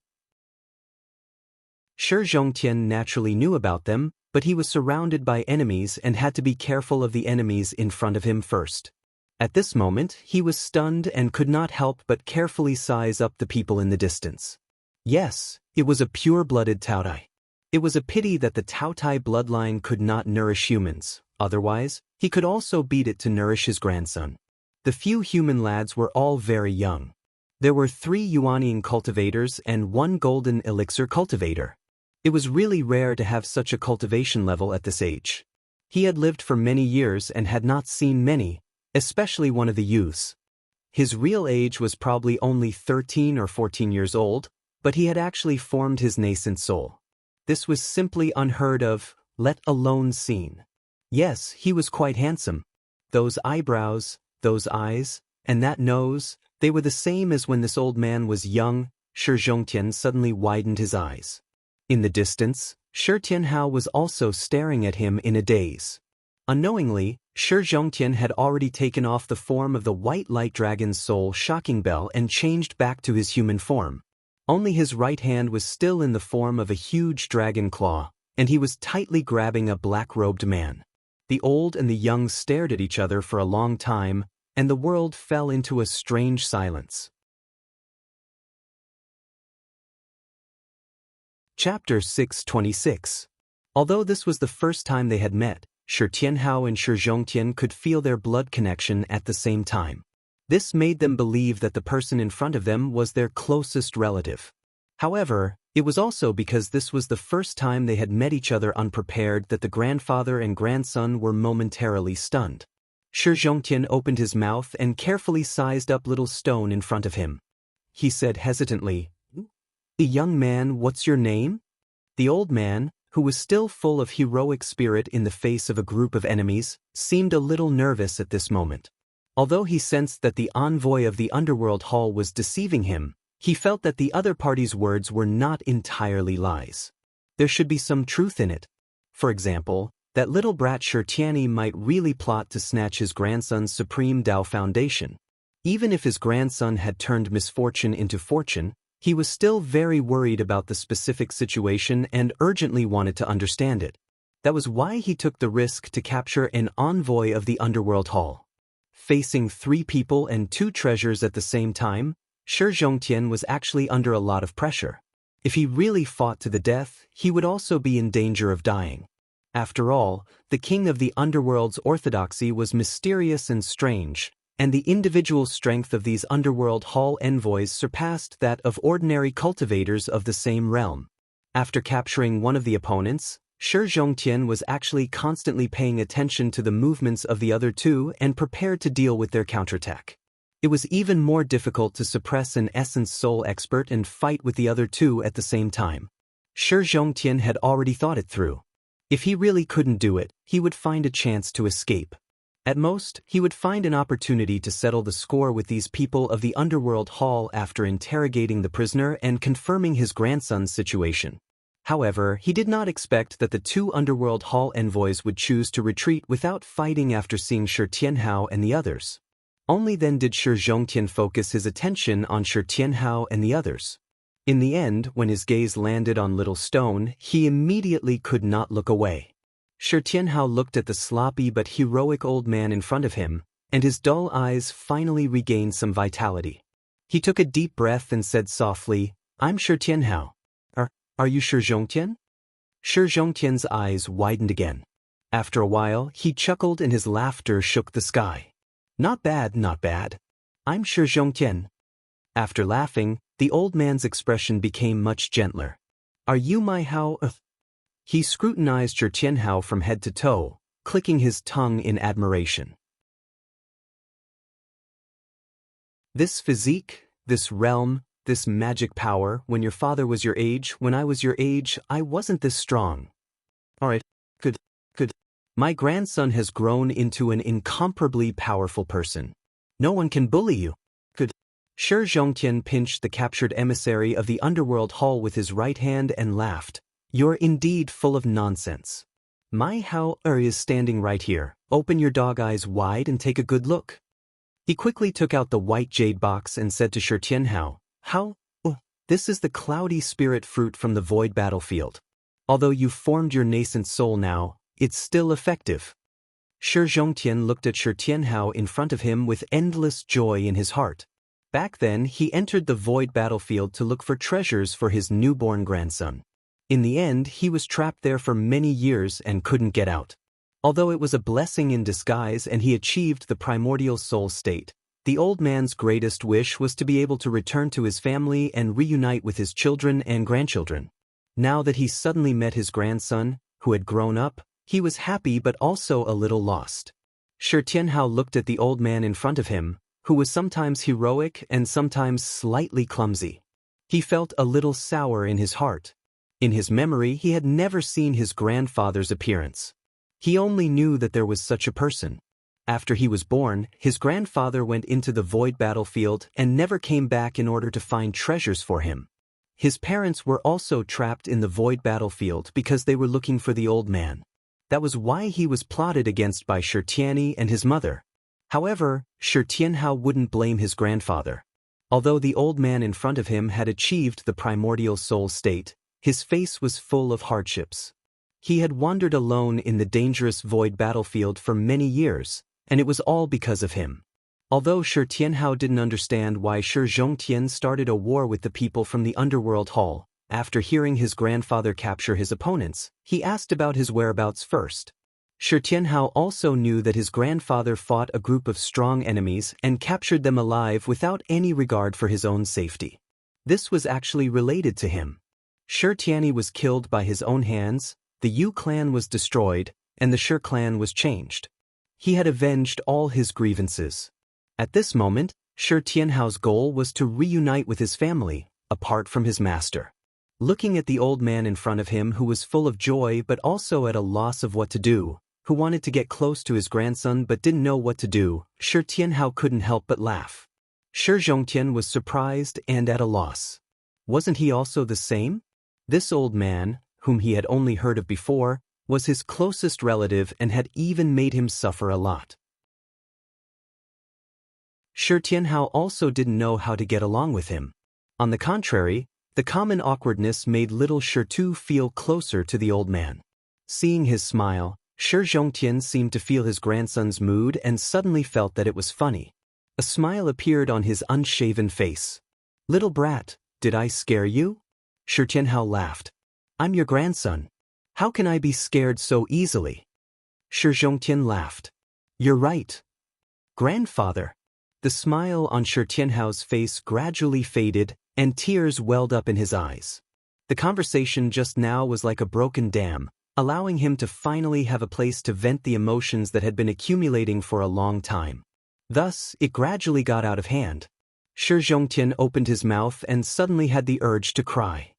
Shi Zhongtian naturally knew about them, but he was surrounded by enemies and had to be careful of the enemies in front of him first. At this moment, he was stunned and could not help but carefully size up the people in the distance. Yes, it was a pure-blooded Taotai. It was a pity that the Taotai bloodline could not nourish humans, otherwise, he could also beat it to nourish his grandson. The few human lads were all very young. There were 3 Yuanian cultivators and 1 golden elixir cultivator. It was really rare to have such a cultivation level at this age. He had lived for many years and had not seen many, especially one of the youths. His real age was probably only 13 or 14 years old, but he had actually formed his nascent soul. This was simply unheard of, let alone seen. Yes, he was quite handsome. Those eyebrows, those eyes, and that nose, they were the same as when this old man was young. Shi Zhongtian suddenly widened his eyes. In the distance, Shi Tianhao was also staring at him in a daze. Unknowingly, Shi Zhongtian had already taken off the form of the white light dragon's soul-shocking bell and changed back to his human form. Only his right hand was still in the form of a huge dragon claw, and he was tightly grabbing a black-robed man. The old and the young stared at each other for a long time, and the world fell into a strange silence. Chapter 626. Although this was the first time they had met, Shi Tianhao and Shi Zhongtian could feel their blood connection at the same time. This made them believe that the person in front of them was their closest relative. However, it was also because this was the first time they had met each other unprepared that the grandfather and grandson were momentarily stunned. Shi Zhongtian opened his mouth and carefully sized up little stone in front of him. He said hesitantly, "Young man, what's your name?" The old man, who was still full of heroic spirit in the face of a group of enemies, seemed a little nervous at this moment. Although he sensed that the envoy of the underworld hall was deceiving him, he felt that the other party's words were not entirely lies. There should be some truth in it. For example, that little brat Shi Tianyi might really plot to snatch his grandson's supreme Dao foundation. Even if his grandson had turned misfortune into fortune, he was still very worried about the specific situation and urgently wanted to understand it. That was why he took the risk to capture an envoy of the Underworld Hall. Facing 3 people and 2 treasures at the same time, Shi Zhongtian was actually under a lot of pressure. If he really fought to the death, he would also be in danger of dying. After all, the king of the underworld's orthodoxy was mysterious and strange, and the individual strength of these underworld hall envoys surpassed that of ordinary cultivators of the same realm. After capturing one of the opponents, Shi Zhongtian was actually constantly paying attention to the movements of the other 2 and prepared to deal with their counterattack. It was even more difficult to suppress an essence soul expert and fight with the other 2 at the same time. Shi Zhongtian had already thought it through. If he really couldn't do it, he would find a chance to escape. At most, he would find an opportunity to settle the score with these people of the Underworld Hall after interrogating the prisoner and confirming his grandson's situation. However, he did not expect that the 2 Underworld Hall envoys would choose to retreat without fighting after seeing Shi Tianhao and the others. Only then did Shi Zhongtian focus his attention on Shi Tianhao and the others. In the end, when his gaze landed on Little Stone, he immediately could not look away. Shi Tianhao looked at the sloppy but heroic old man in front of him, and his dull eyes finally regained some vitality. He took a deep breath and said softly, "I'm Shi Tianhao. Are you Shi Zhongtian?" Shi Zhongtian's eyes widened again. After a while, he chuckled and his laughter shook the sky. "Not bad, not bad. I'm Shi Zhongtian." After laughing, the old man's expression became much gentler. "Are you my Hao?" He scrutinized Shi Tianhao from head to toe, clicking his tongue in admiration. This physique, this realm, this magic power, when your father was your age, when I was your age, I wasn't this strong. Alright, good. My grandson has grown into an incomparably powerful person. No one can bully you. Good. Shi Zhongtian pinched the captured emissary of the Underworld Hall with his right hand and laughed. "You're indeed full of nonsense. My Hao is standing right here. Open your dog eyes wide and take a good look." He quickly took out the white jade box and said to Shi Tianhao, "How? This is the cloudy spirit fruit from the void battlefield. Although you've formed your nascent soul now, it's still effective." Shi Zhongtian looked at Shi Tianhao in front of him with endless joy in his heart. Back then, he entered the void battlefield to look for treasures for his newborn grandson. In the end, he was trapped there for many years and couldn't get out. Although it was a blessing in disguise and he achieved the primordial soul state, the old man's greatest wish was to be able to return to his family and reunite with his children and grandchildren. Now that he suddenly met his grandson, who had grown up, he was happy but also a little lost. Shi Tianhao looked at the old man in front of him, who was sometimes heroic and sometimes slightly clumsy. He felt a little sour in his heart. In his memory, he had never seen his grandfather's appearance. He only knew that there was such a person. After he was born, his grandfather went into the void battlefield and never came back in order to find treasures for him. His parents were also trapped in the void battlefield because they were looking for the old man. That was why he was plotted against by Shi Tianyi and his mother. However, Shi Tianhao wouldn't blame his grandfather. Although the old man in front of him had achieved the primordial soul state, his face was full of hardships. He had wandered alone in the dangerous void battlefield for many years, and it was all because of him. Although Shi Tianhao didn't understand why Shi Zhongtian started a war with the people from the Underworld Hall, after hearing his grandfather capture his opponents, he asked about his whereabouts first. Shi Tianhao also knew that his grandfather fought a group of strong enemies and captured them alive without any regard for his own safety. This was actually related to him. Shi Tianyi was killed by his own hands, the Yu clan was destroyed, and the Shi clan was changed. He had avenged all his grievances. At this moment, Shi Tianhao's goal was to reunite with his family, apart from his master. Looking at the old man in front of him who was full of joy but also at a loss of what to do, who wanted to get close to his grandson but didn't know what to do, Shi Tianhao couldn't help but laugh. Shi Zhongtian was surprised and at a loss. Wasn't he also the same? This old man, whom he had only heard of before, was his closest relative and had even made him suffer a lot. Shi Tianhao also didn't know how to get along with him. On the contrary, the common awkwardness made little Shi Tu feel closer to the old man. Seeing his smile, Shi Zhongtian seemed to feel his grandson's mood and suddenly felt that it was funny. A smile appeared on his unshaven face. "Little brat, did I scare you?" Shi Tianhao laughed. "I'm your grandson. How can I be scared so easily?" Shi Zhongtian laughed. "You're right, grandfather." The smile on Shi Tianhao's face gradually faded, and tears welled up in his eyes. The conversation just now was like a broken dam, allowing him to finally have a place to vent the emotions that had been accumulating for a long time. Thus, it gradually got out of hand. Shi Zhongtian opened his mouth and suddenly had the urge to cry.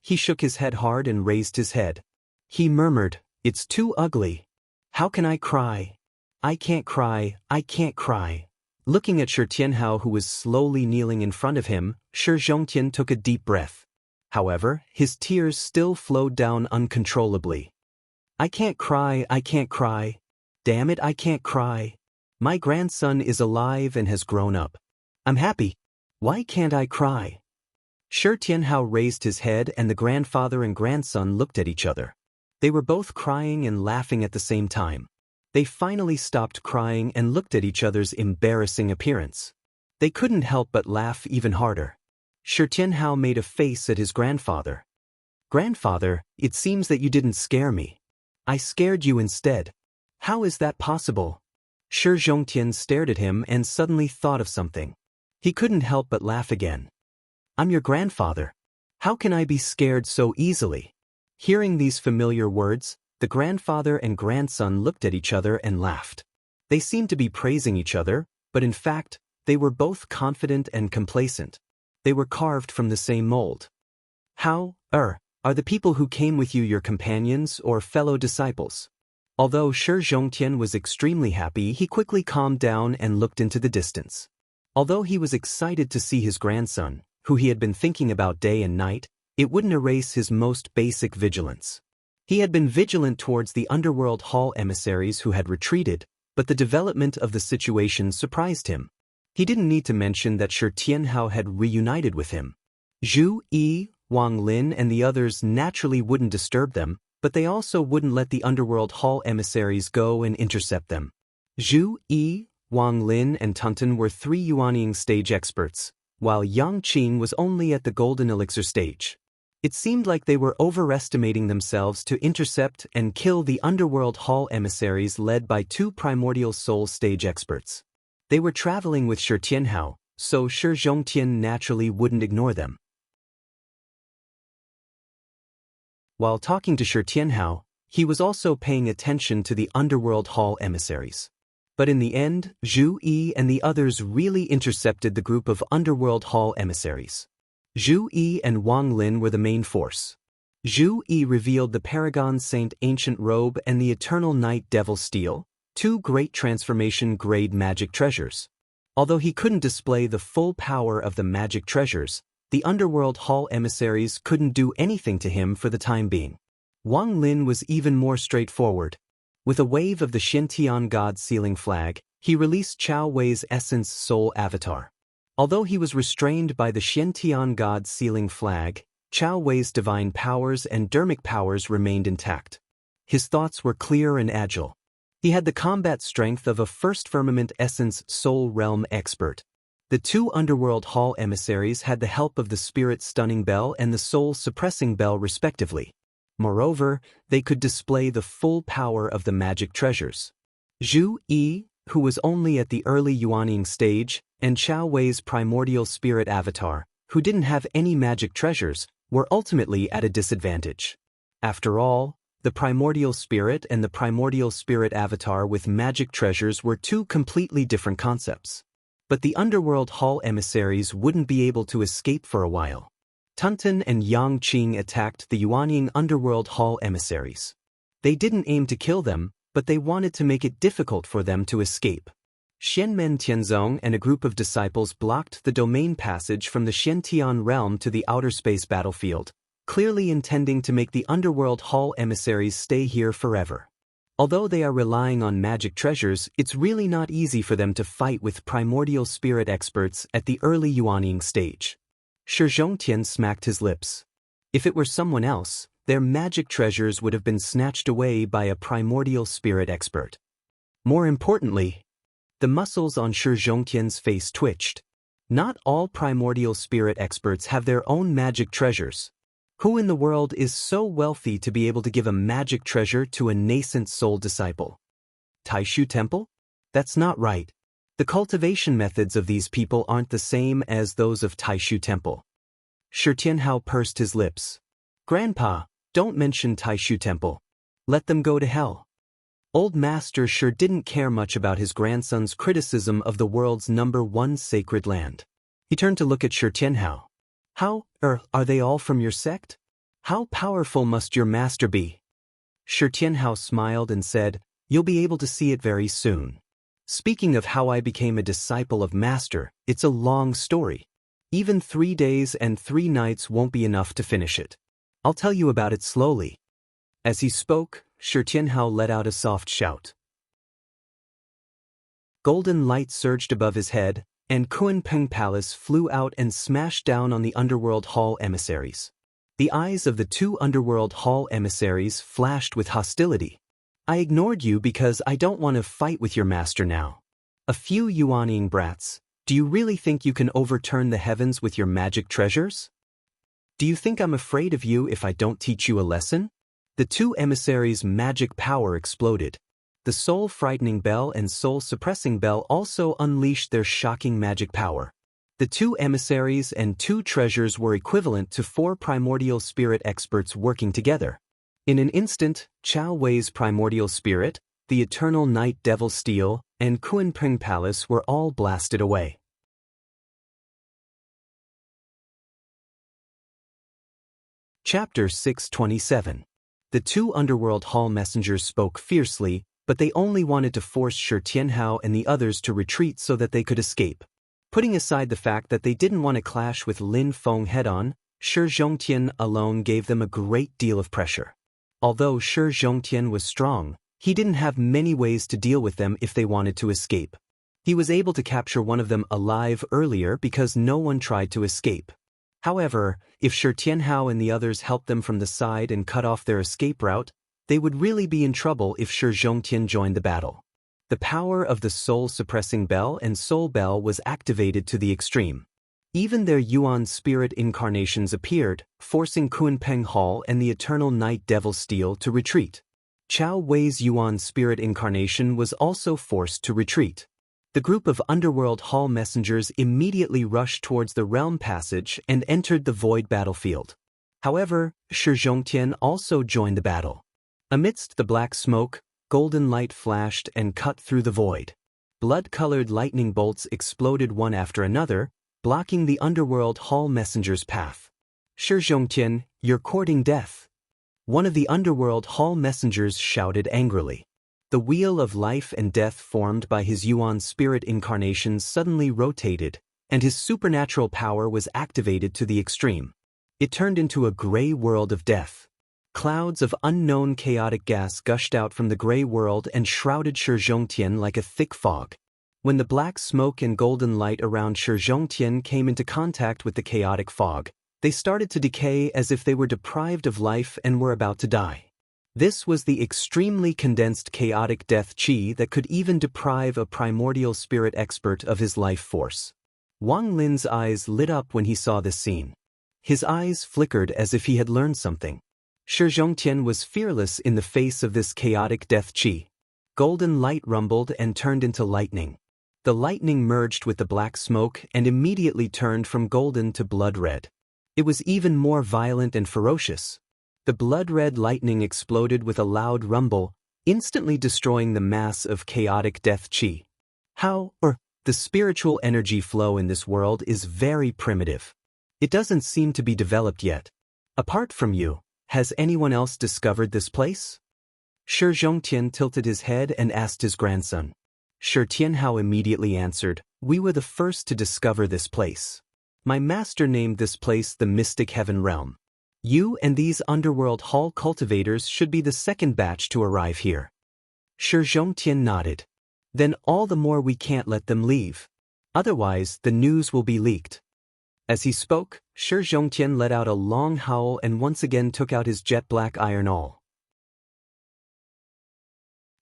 He shook his head hard and raised his head. He murmured, "It's too ugly. How can I cry? I can't cry, I can't cry." Looking at Shi Tianhao, who was slowly kneeling in front of him, Shi Zhongtian took a deep breath. However, his tears still flowed down uncontrollably. "I can't cry, I can't cry. Damn it, I can't cry. My grandson is alive and has grown up. I'm happy. Why can't I cry?" Shi Tianhao raised his head and the grandfather and grandson looked at each other. They were both crying and laughing at the same time. They finally stopped crying and looked at each other's embarrassing appearance. They couldn't help but laugh even harder. Shi Tianhao made a face at his grandfather. "Grandfather, it seems that you didn't scare me. I scared you instead. How is that possible?" Shi Zhongtian stared at him and suddenly thought of something. He couldn't help but laugh again. "I'm your grandfather. How can I be scared so easily?" Hearing these familiar words, the grandfather and grandson looked at each other and laughed. They seemed to be praising each other, but in fact, they were both confident and complacent. They were carved from the same mold. "How, are the people who came with you your companions or fellow disciples?" Although Shi Zhongtian was extremely happy, he quickly calmed down and looked into the distance. Although he was excited to see his grandson, who he had been thinking about day and night, it wouldn't erase his most basic vigilance. He had been vigilant towards the underworld hall emissaries who had retreated, but the development of the situation surprised him. He didn't need to mention that Shi Tianhao had reunited with him. Zhu Yi, Wang Lin and the others naturally wouldn't disturb them, but they also wouldn't let the underworld hall emissaries go and intercept them. Zhu Yi, Wang Lin and Tunten were 3 Yuanying stage experts, while Yang Qing was only at the golden elixir stage. It seemed like they were overestimating themselves to intercept and kill the underworld hall emissaries led by 2 primordial soul stage experts. They were traveling with Shi Tianhao, so Shi Zhongtian naturally wouldn't ignore them. While talking to Shi Tianhao, he was also paying attention to the underworld hall emissaries. But in the end, Zhu Yi and the others really intercepted the group of underworld hall emissaries. Zhu Yi and Wang Lin were the main force. Zhu Yi revealed the Paragon Saint Ancient Robe and the Eternal Night Devil Steel, 2 great transformation-grade magic treasures. Although he couldn't display the full power of the magic treasures, the underworld hall emissaries couldn't do anything to him for the time being. Wang Lin was even more straightforward. With a wave of the Shintian God Sealing Flag, he released Chao Wei's Essence Soul Avatar. Although he was restrained by the Shintian God Sealing Flag, Chao Wei's divine powers and dermic powers remained intact. His thoughts were clear and agile. He had the combat strength of a First Firmament Essence Soul Realm expert. The 2 underworld hall emissaries had the help of the Spirit Stunning Bell and the Soul Suppressing Bell respectively. Moreover, they could display the full power of the magic treasures. Zhu Yi, who was only at the early Yuanying stage, and Chao Wei's primordial spirit avatar, who didn't have any magic treasures, were ultimately at a disadvantage. After all, the primordial spirit and the primordial spirit avatar with magic treasures were 2 completely different concepts. But the underworld hall emissaries wouldn't be able to escape for a while. Tunten and Yang Qing attacked the Yuanying underworld hall emissaries. They didn't aim to kill them, but they wanted to make it difficult for them to escape. Xianmen Tianzong and a group of disciples blocked the domain passage from the Shintian realm to the outer space battlefield, clearly intending to make the underworld hall emissaries stay here forever. Although they are relying on magic treasures, it's really not easy for them to fight with primordial spirit experts at the early Yuaning stage. Shi Zhongtian smacked his lips. If it were someone else, their magic treasures would have been snatched away by a primordial spirit expert. More importantly, the muscles on Shi Zhongtian's face twitched. Not all primordial spirit experts have their own magic treasures. Who in the world is so wealthy to be able to give a magic treasure to a nascent soul disciple? Taishu Temple? That's not right. The cultivation methods of these people aren't the same as those of Taishu Temple. Shi Tianhao pursed his lips. Grandpa, don't mention Taishu Temple. Let them go to hell. Old Master sure didn't care much about his grandson's criticism of the world's #1 sacred land. He turned to look at Shi Tianhao. Are they all from your sect? How powerful must your master be? Shi Tianhao smiled and said, You'll be able to see it very soon. Speaking of how I became a disciple of Master, it's a long story. Even 3 days and 3 nights won't be enough to finish it. I'll tell you about it slowly. As he spoke, Shi Tianhao let out a soft shout. Golden light surged above his head, and Kunpeng Palace flew out and smashed down on the Underworld Hall emissaries. The eyes of the 2 Underworld Hall emissaries flashed with hostility. I ignored you because I don't want to fight with your master now. A few Yuaning brats, do you really think you can overturn the heavens with your magic treasures? Do you think I'm afraid of you if I don't teach you a lesson? The 2 emissaries' magic power exploded. The soul-frightening bell and soul-suppressing bell also unleashed their shocking magic power. The 2 emissaries and 2 treasures were equivalent to 4 primordial spirit experts working together. In an instant, Chao Wei's primordial spirit, the eternal night devil steel, and Kunpeng Palace were all blasted away. Chapter 627. The 2 Underworld Hall messengers spoke fiercely, but they only wanted to force Shi Tianhao and the others to retreat so that they could escape. Putting aside the fact that they didn't want to clash with Lin Feng head-on, Shi Zhongtian alone gave them a great deal of pressure. Although Shi Zhongtian was strong, he didn't have many ways to deal with them if they wanted to escape. He was able to capture one of them alive earlier because no one tried to escape. However, if Shi Tianhao and the others helped them from the side and cut off their escape route, they would really be in trouble if Shi Zhongtian joined the battle. The power of the soul-suppressing bell and soul bell was activated to the extreme. Even their Yuan spirit incarnations appeared, forcing Kunpeng Hall and the eternal night devil steel to retreat. Chao Wei's Yuan spirit incarnation was also forced to retreat. The group of Underworld Hall messengers immediately rushed towards the realm passage and entered the void battlefield. However, Shi Zhongtian also joined the battle. Amidst the black smoke, golden light flashed and cut through the void. Blood-colored lightning bolts exploded one after another, blocking the Underworld Hall messenger's path. Shi Zhongtian, you're courting death. One of the Underworld Hall messengers shouted angrily. The wheel of life and death formed by his Yuan spirit incarnation suddenly rotated, and his supernatural power was activated to the extreme. It turned into a gray world of death. Clouds of unknown chaotic gas gushed out from the gray world and shrouded Shi Zhongtian like a thick fog. When the black smoke and golden light around Shi Zhongtian came into contact with the chaotic fog, they started to decay as if they were deprived of life and were about to die. This was the extremely condensed chaotic death chi that could even deprive a primordial spirit expert of his life force. Wang Lin's eyes lit up when he saw this scene. His eyes flickered as if he had learned something. Shi Zhongtian was fearless in the face of this chaotic death chi. Golden light rumbled and turned into lightning. The lightning merged with the black smoke and immediately turned from golden to blood red. It was even more violent and ferocious. The blood-red lightning exploded with a loud rumble, instantly destroying the mass of chaotic death chi. The spiritual energy flow in this world is very primitive. It doesn't seem to be developed yet. Apart from you, has anyone else discovered this place? Shi Zhongtian tilted his head and asked his grandson. Shi Tianhao immediately answered, We were the first to discover this place. My master named this place the Mystic Heaven Realm. You and these Underworld Hall cultivators should be the second batch to arrive here. Shi Zhongtian nodded. Then all the more we can't let them leave. Otherwise, the news will be leaked. As he spoke, Shi Zhongtian let out a long howl and once again took out his jet-black iron awl.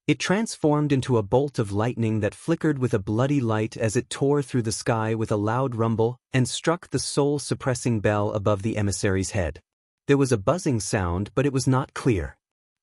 It transformed into a bolt of lightning that flickered with a bloody light as it tore through the sky with a loud rumble and struck the soul-suppressing bell above the emissary's head. There was a buzzing sound, but it was not clear.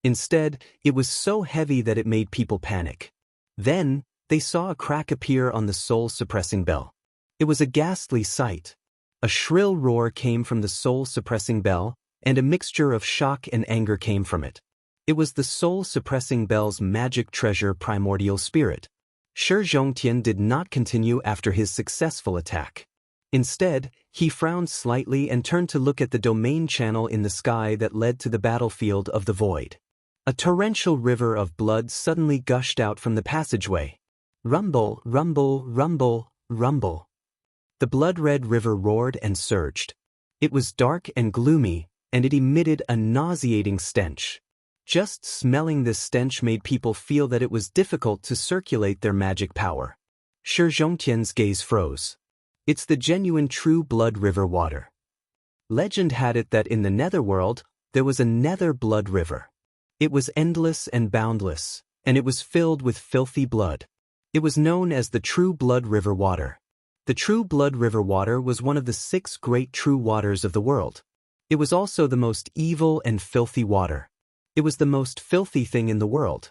Instead, it was so heavy that it made people panic. Then, they saw a crack appear on the soul-suppressing bell. It was a ghastly sight. A shrill roar came from the soul-suppressing bell, and a mixture of shock and anger came from it. It was the soul-suppressing bell's magic treasure, primordial spirit. Shi Zhongtian did not continue after his successful attack. Instead, he frowned slightly and turned to look at the domain channel in the sky that led to the battlefield of the void. A torrential river of blood suddenly gushed out from the passageway. Rumble, rumble, rumble, rumble. The blood-red river roared and surged. It was dark and gloomy, and it emitted a nauseating stench. Just smelling this stench made people feel that it was difficult to circulate their magic power. Shi Zhongtian's gaze froze. It's the genuine true blood river water. Legend had it that in the netherworld, there was a nether blood river. It was endless and boundless, and it was filled with filthy blood. It was known as the True Blood River Water. The True Blood River Water was one of the 6 great true waters of the world. It was also the most evil and filthy water. It was the most filthy thing in the world.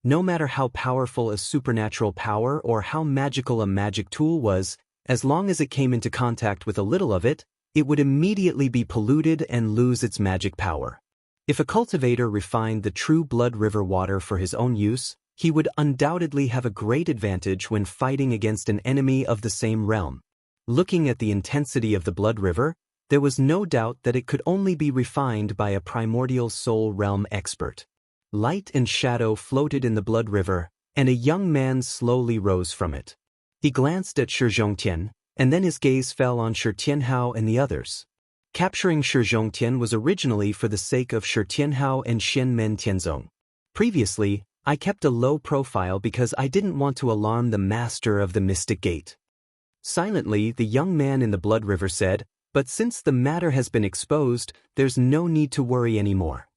No matter how powerful a supernatural power or how magical a magic tool was, as long as it came into contact with a little of it, it would immediately be polluted and lose its magic power. If a cultivator refined the True Blood River Water for his own use, he would undoubtedly have a great advantage when fighting against an enemy of the same realm. Looking at the intensity of the blood river, there was no doubt that it could only be refined by a primordial soul realm expert. Light and shadow floated in the blood river, and a young man slowly rose from it. He glanced at Shi Zhongtian, and then his gaze fell on Shi Tianhao and the others. Capturing Shi Zhongtian was originally for the sake of Shi Tianhao and Xianmen Tianzong. Previously, I kept a low profile because I didn't want to alarm the master of the Mystic Gate. Silently, the young man in the blood river said, "But since the matter has been exposed, there's no need to worry anymore."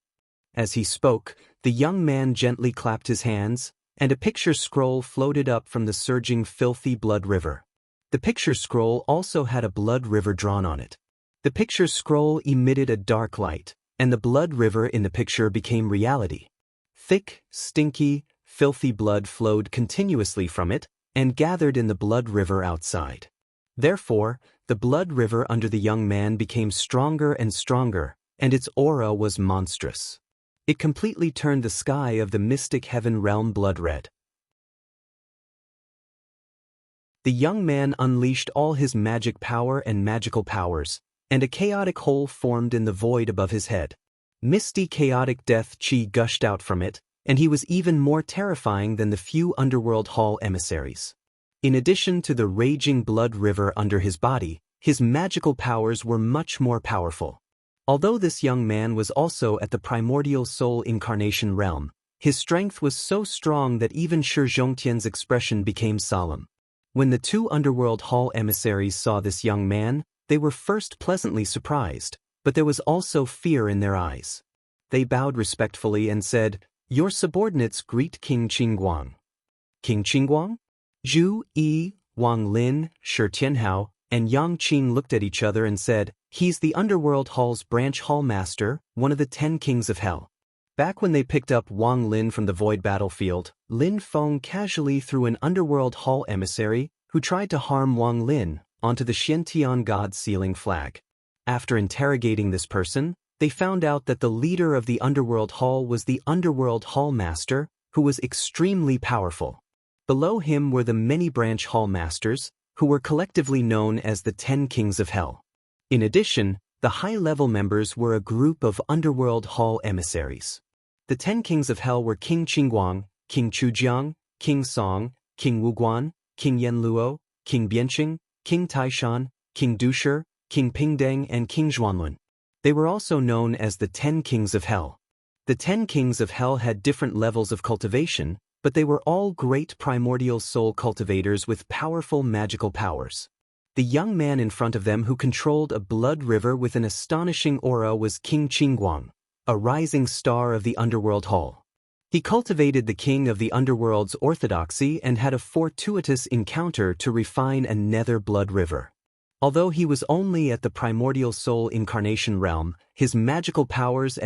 As he spoke, the young man gently clapped his hands, and a picture scroll floated up from the surging filthy blood river. The picture scroll also had a blood river drawn on it. The picture scroll emitted a dark light, and the blood river in the picture became reality. Thick, stinky, filthy blood flowed continuously from it, and gathered in the blood river outside. Therefore, the blood river under the young man became stronger and stronger, and its aura was monstrous. It completely turned the sky of the mystic heaven realm blood red. The young man unleashed all his magic power and magical powers, and a chaotic hole formed in the void above his head. Misty chaotic death chi gushed out from it, and he was even more terrifying than the few underworld hall emissaries. In addition to the raging blood river under his body, his magical powers were much more powerful. Although this young man was also at the primordial soul incarnation realm, his strength was so strong that even Shi Zhongtian's expression became solemn. When the 2 underworld hall emissaries saw this young man, they were first pleasantly surprised, but there was also fear in their eyes. They bowed respectfully and said, "Your subordinates greet King Qingguang." "King Qingguang?" Zhu Yi, Wang Lin, Shi Tianhao, and Yang Qing looked at each other and said, "He's the Underworld Hall's branch hall master, one of the 10 kings of hell." Back when they picked up Wang Lin from the void battlefield, Lin Feng casually threw an Underworld Hall emissary, who tried to harm Wang Lin, onto the Xiantian God sealing flag. After interrogating this person, they found out that the leader of the Underworld Hall was the Underworld Hall Master, who was extremely powerful. Below him were the many branch Hall Masters, who were collectively known as the 10 Kings of Hell. In addition, the high-level members were a group of Underworld Hall emissaries. The 10 Kings of Hell were King Qingguang, King Chujiang, King Song, King Wuguan, King Yanluo, King Bianqing, King Taishan, King Dushi, King Pingdeng, and King Zhuanlun. They were also known as the 10 Kings of Hell. The 10 Kings of Hell had different levels of cultivation, but they were all great primordial soul cultivators with powerful magical powers. The young man in front of them who controlled a blood river with an astonishing aura was King Qingguang, a rising star of the underworld hall. He cultivated the king of the underworld's orthodoxy and had a fortuitous encounter to refine a nether blood river. Although he was only at the primordial soul incarnation realm, his magical powers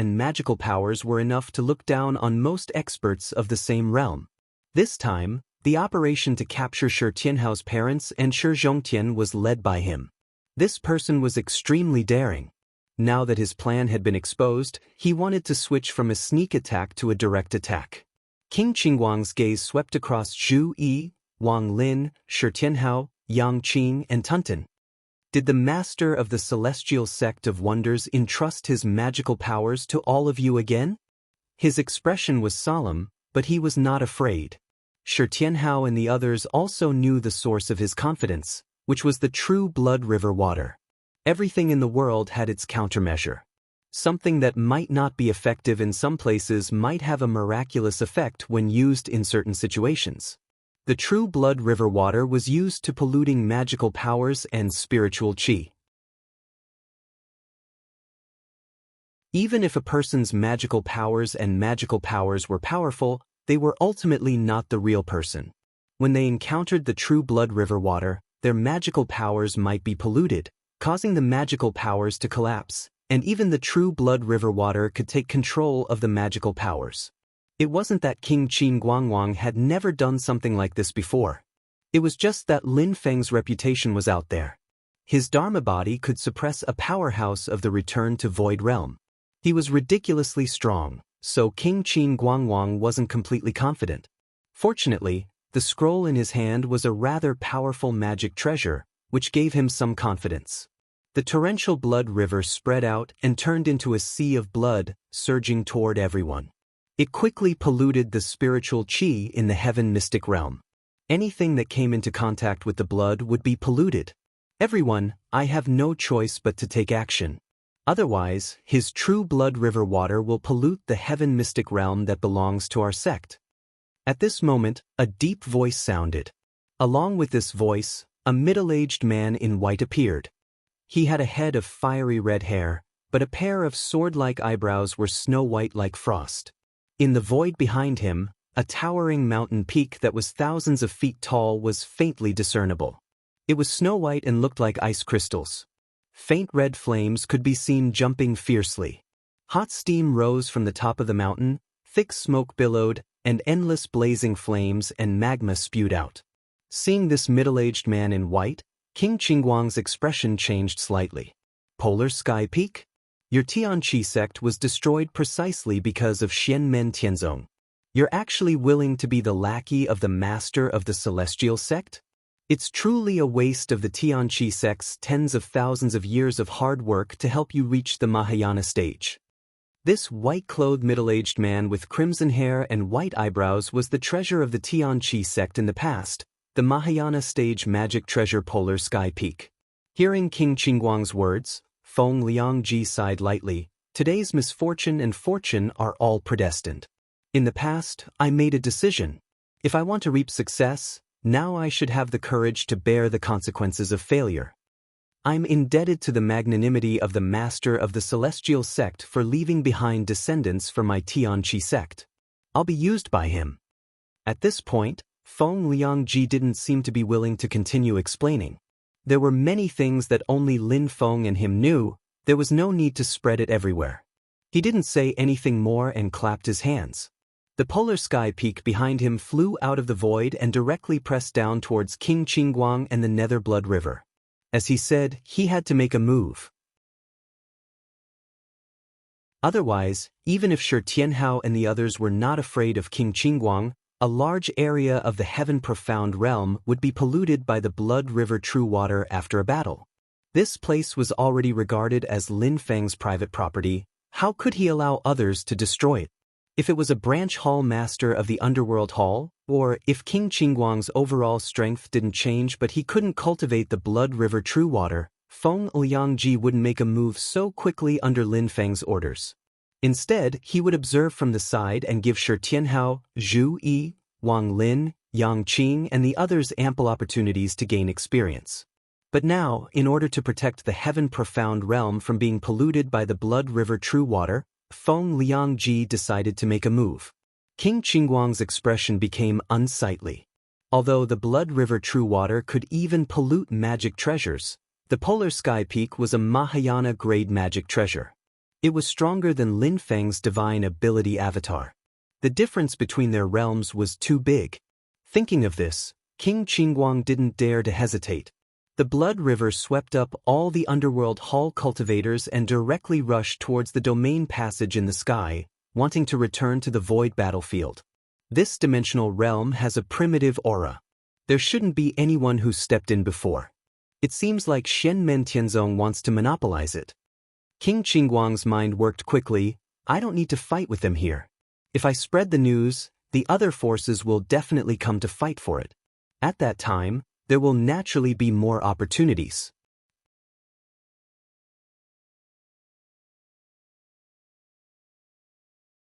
were enough to look down on most experts of the same realm. This time, the operation to capture Shi Tianhao's parents and Shi Zhongtian was led by him. This person was extremely daring. Now that his plan had been exposed, he wanted to switch from a sneak attack to a direct attack. King Qingguang's gaze swept across Zhu Yi, Wang Lin, Shi Tianhao, Yang Qing, and Tunten. Did the master of the celestial sect of wonders entrust his magical powers to all of you again? His expression was solemn, but he was not afraid. Shi Tianhao and the others also knew the source of his confidence, which was the true blood river water. Everything in the world had its countermeasure. Something that might not be effective in some places might have a miraculous effect when used in certain situations. The true blood river water was used to polluting magical powers and spiritual qi. Even if a person's magical powers were powerful, they were ultimately not the real person. When they encountered the true blood river water, their magical powers might be polluted, causing the magical powers to collapse, and even the true blood river water could take control of the magical powers. It wasn't that King Qingguang had never done something like this before. It was just that Lin Feng's reputation was out there. His Dharma body could suppress a powerhouse of the return to void realm. He was ridiculously strong, so King Qingguang wasn't completely confident. Fortunately, the scroll in his hand was a rather powerful magic treasure, which gave him some confidence. The torrential blood river spread out and turned into a sea of blood, surging toward everyone. It quickly polluted the spiritual qi in the heaven mystic realm. Anything that came into contact with the blood would be polluted. Everyone, I have no choice but to take action. Otherwise, his true blood river water will pollute the heaven mystic realm that belongs to our sect. At this moment, a deep voice sounded. Along with this voice, a middle-aged man in white appeared. He had a head of fiery red hair, but a pair of sword-like eyebrows were snow-white like frost. In the void behind him, a towering mountain peak that was thousands of feet tall was faintly discernible. It was snow-white and looked like ice crystals. Faint red flames could be seen jumping fiercely. Hot steam rose from the top of the mountain, thick smoke billowed, and endless blazing flames and magma spewed out. Seeing this middle-aged man in white, King Qingguang's expression changed slightly. Polar Sky Peak? Your Tianqi sect was destroyed precisely because of Xianmen Tianzong. You're actually willing to be the lackey of the master of the celestial sect? It's truly a waste of the Tianqi sect's tens of thousands of years of hard work to help you reach the Mahayana stage. This white-clothed middle-aged man with crimson hair and white eyebrows was the treasure of the Tianqi sect in the past, the Mahayana stage magic treasure Polar Sky Peak. Hearing King Qingguang's words, Feng Liangji sighed lightly. Today's misfortune and fortune are all predestined. In the past, I made a decision. If I want to reap success, now I should have the courage to bear the consequences of failure. I'm indebted to the magnanimity of the master of the celestial sect for leaving behind descendants for my Tianqi sect. I'll be used by him. At this point, Feng Liangji didn't seem to be willing to continue explaining. There were many things that only Lin Feng and him knew. There was no need to spread it everywhere. He didn't say anything more and clapped his hands. The Polar Sky Peak behind him flew out of the void and directly pressed down towards King Qingguang and the Nether Blood River. As he said, he had to make a move. Otherwise, even if Shi Tianhao and the others were not afraid of King Qingguang, a large area of the heaven profound realm would be polluted by the Blood River True Water after a battle. This place was already regarded as Lin Feng's private property. How could he allow others to destroy it? If it was a branch hall master of the Underworld Hall, or if King Qingguang's overall strength didn't change but he couldn't cultivate the Blood River True Water, Feng Liangji wouldn't make a move so quickly under Lin Feng's orders. Instead, he would observe from the side and give Shi Tianhao, Zhu Yi, Wang Lin, Yang Qing and the others ample opportunities to gain experience. But now, in order to protect the heaven-profound realm from being polluted by the Blood River True Water, Feng Liangji decided to make a move. King Qingguang's expression became unsightly. Although the Blood River True Water could even pollute magic treasures, the Polar Sky Peak was a Mahayana-grade magic treasure. It was stronger than Lin Feng's divine ability avatar. The difference between their realms was too big. Thinking of this, King Qingguang didn't dare to hesitate. The Blood River swept up all the underworld hall cultivators and directly rushed towards the domain passage in the sky, wanting to return to the void battlefield. This dimensional realm has a primitive aura. There shouldn't be anyone who stepped in before. It seems like Shenmen Tianzong wants to monopolize it. King Qingguang's mind worked quickly. I don't need to fight with them here. If I spread the news, the other forces will definitely come to fight for it. At that time, there will naturally be more opportunities.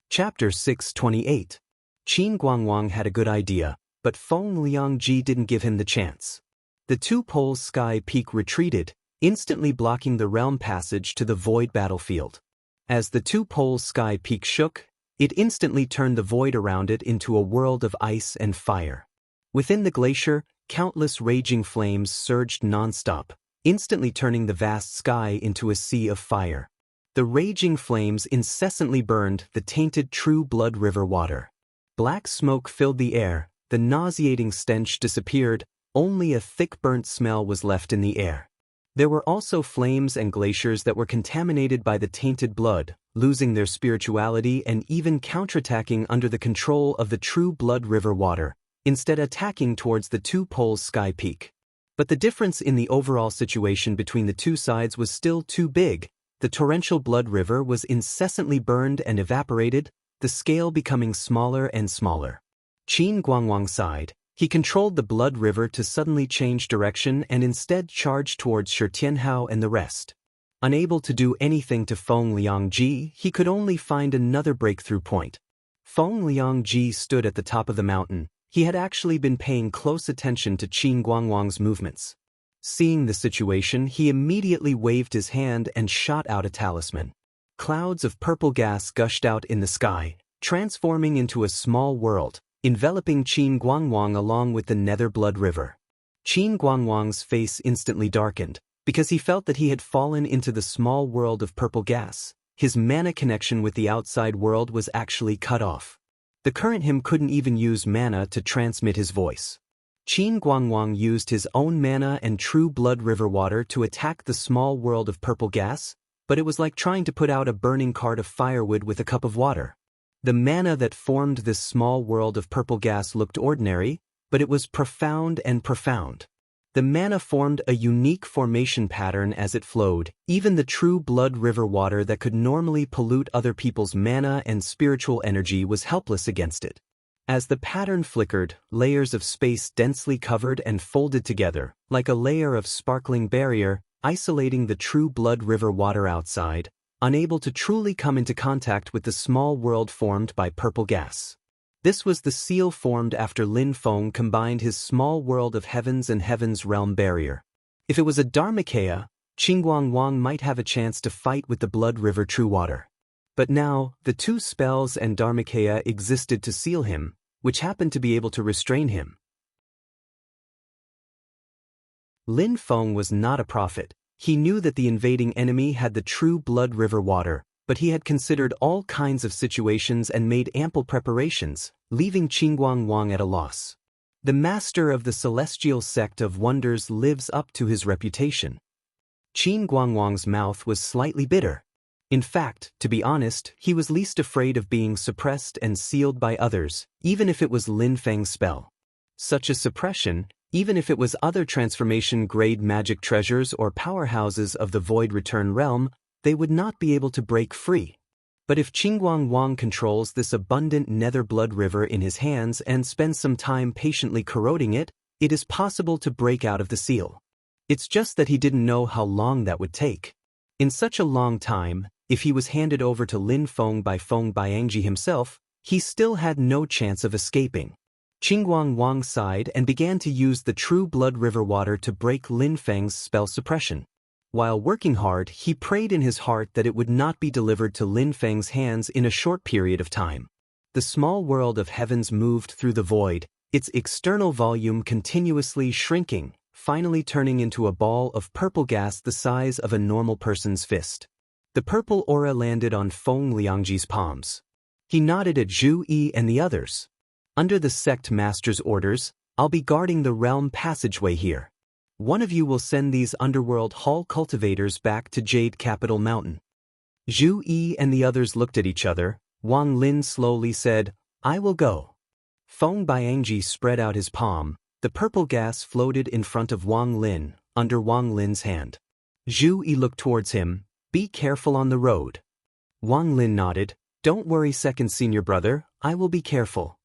Chapter 628. Qin Guangwang had a good idea, but Feng Liangji didn't give him the chance. The two poles Sky Peak retreated, instantly blocking the realm passage to the void battlefield. As the two poles Sky Peak shook, it instantly turned the void around it into a world of ice and fire. Within the glacier, countless raging flames surged non-stop, instantly turning the vast sky into a sea of fire. The raging flames incessantly burned the tainted True Blood River water. Black smoke filled the air, the nauseating stench disappeared, only a thick burnt smell was left in the air. There were also flames and glaciers that were contaminated by the tainted blood, losing their spirituality and even counterattacking under the control of the True Blood River water, instead attacking towards the two poles Sky Peak. But the difference in the overall situation between the two sides was still too big. The torrential Blood River was incessantly burned and evaporated, the scale becoming smaller and smaller. Qin Guangwang sighed. He controlled the Blood River to suddenly change direction and instead charged towards Shitianhao and the rest. Unable to do anything to Feng Liangji, he could only find another breakthrough point. Feng Liangji stood at the top of the mountain. He had actually been paying close attention to Qin Guangwang's movements. Seeing the situation, he immediately waved his hand and shot out a talisman. Clouds of purple gas gushed out in the sky, transforming into a small world, enveloping Qin Guangwang along with the Nether Blood River. Qin Guangwang's face instantly darkened, because he felt that he had fallen into the small world of purple gas. His mana connection with the outside world was actually cut off. The current him couldn't even use mana to transmit his voice. Qin Guangwang used his own mana and True Blood River water to attack the small world of purple gas, but it was like trying to put out a burning cart of firewood with a cup of water. The mana that formed this small world of purple gas looked ordinary, but it was profound and profound. The mana formed a unique formation pattern as it flowed. Even the True Blood River water that could normally pollute other people's mana and spiritual energy was helpless against it. As the pattern flickered, layers of space densely covered and folded together, like a layer of sparkling barrier, isolating the True Blood River water outside, unable to truly come into contact with the small world formed by purple gas. This was the seal formed after Lin Feng combined his small world of heavens and heavens realm barrier. If it was a Dharmakaya, Qin Guangwang might have a chance to fight with the Blood River True Water. But now, the two spells and Dharmakaya existed to seal him, which happened to be able to restrain him. Lin Feng was not a prophet. He knew that the invading enemy had the True Blood River water, but he had considered all kinds of situations and made ample preparations, leaving Qin Guangwang at a loss. The master of the celestial sect of wonders lives up to his reputation. Qin Guangwang's mouth was slightly bitter. In fact, to be honest, he was least afraid of being suppressed and sealed by others, even if it was Lin Feng's spell. Such a suppression, even if it was other transformation-grade magic treasures or powerhouses of the Void Return realm, they would not be able to break free. But if Qin Guangwang controls this abundant Nether Blood River in his hands and spends some time patiently corroding it, it is possible to break out of the seal. It's just that he didn't know how long that would take. In such a long time, if he was handed over to Lin Feng by Feng Biangji himself, he still had no chance of escaping. Qingguang Wang sighed and began to use the True Blood River water to break Lin Feng's spell suppression. While working hard, he prayed in his heart that it would not be delivered to Lin Feng's hands in a short period of time. The small world of heavens moved through the void, its external volume continuously shrinking, finally turning into a ball of purple gas the size of a normal person's fist. The purple aura landed on Feng Liangji's palms. He nodded at Zhu Yi and the others. Under the sect master's orders, I'll be guarding the realm passageway here. One of you will send these underworld hall cultivators back to Jade Capital Mountain. Zhu Yi and the others looked at each other. Wang Lin slowly said, I will go. Feng Biangji spread out his palm. The purple gas floated in front of Wang Lin, under Wang Lin's hand. Zhu Yi looked towards him. Be careful on the road. Wang Lin nodded. Don't worry, second senior brother, I will be careful.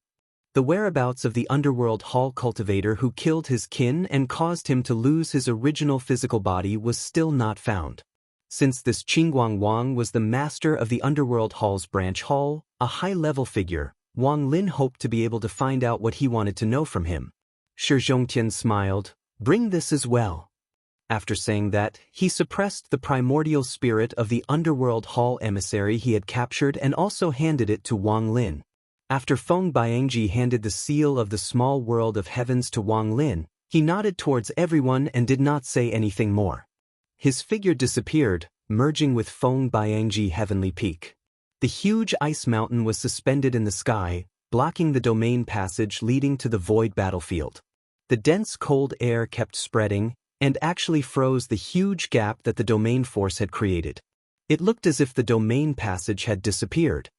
The whereabouts of the underworld hall cultivator who killed his kin and caused him to lose his original physical body was still not found. Since this Qingguang Wang was the master of the underworld hall's branch hall, a high-level figure, Wang Lin hoped to be able to find out what he wanted to know from him. Shi Zhongtian smiled. Bring this as well. After saying that, he suppressed the primordial spirit of the underworld hall emissary he had captured and also handed it to Wang Lin. After Feng Biangji handed the seal of the small world of heavens to Wang Lin, he nodded towards everyone and did not say anything more. His figure disappeared, merging with Feng Biangji Heavenly Peak. The huge ice mountain was suspended in the sky, blocking the domain passage leading to the void battlefield. The dense cold air kept spreading, and actually froze the huge gap that the domain force had created. It looked as if the domain passage had disappeared.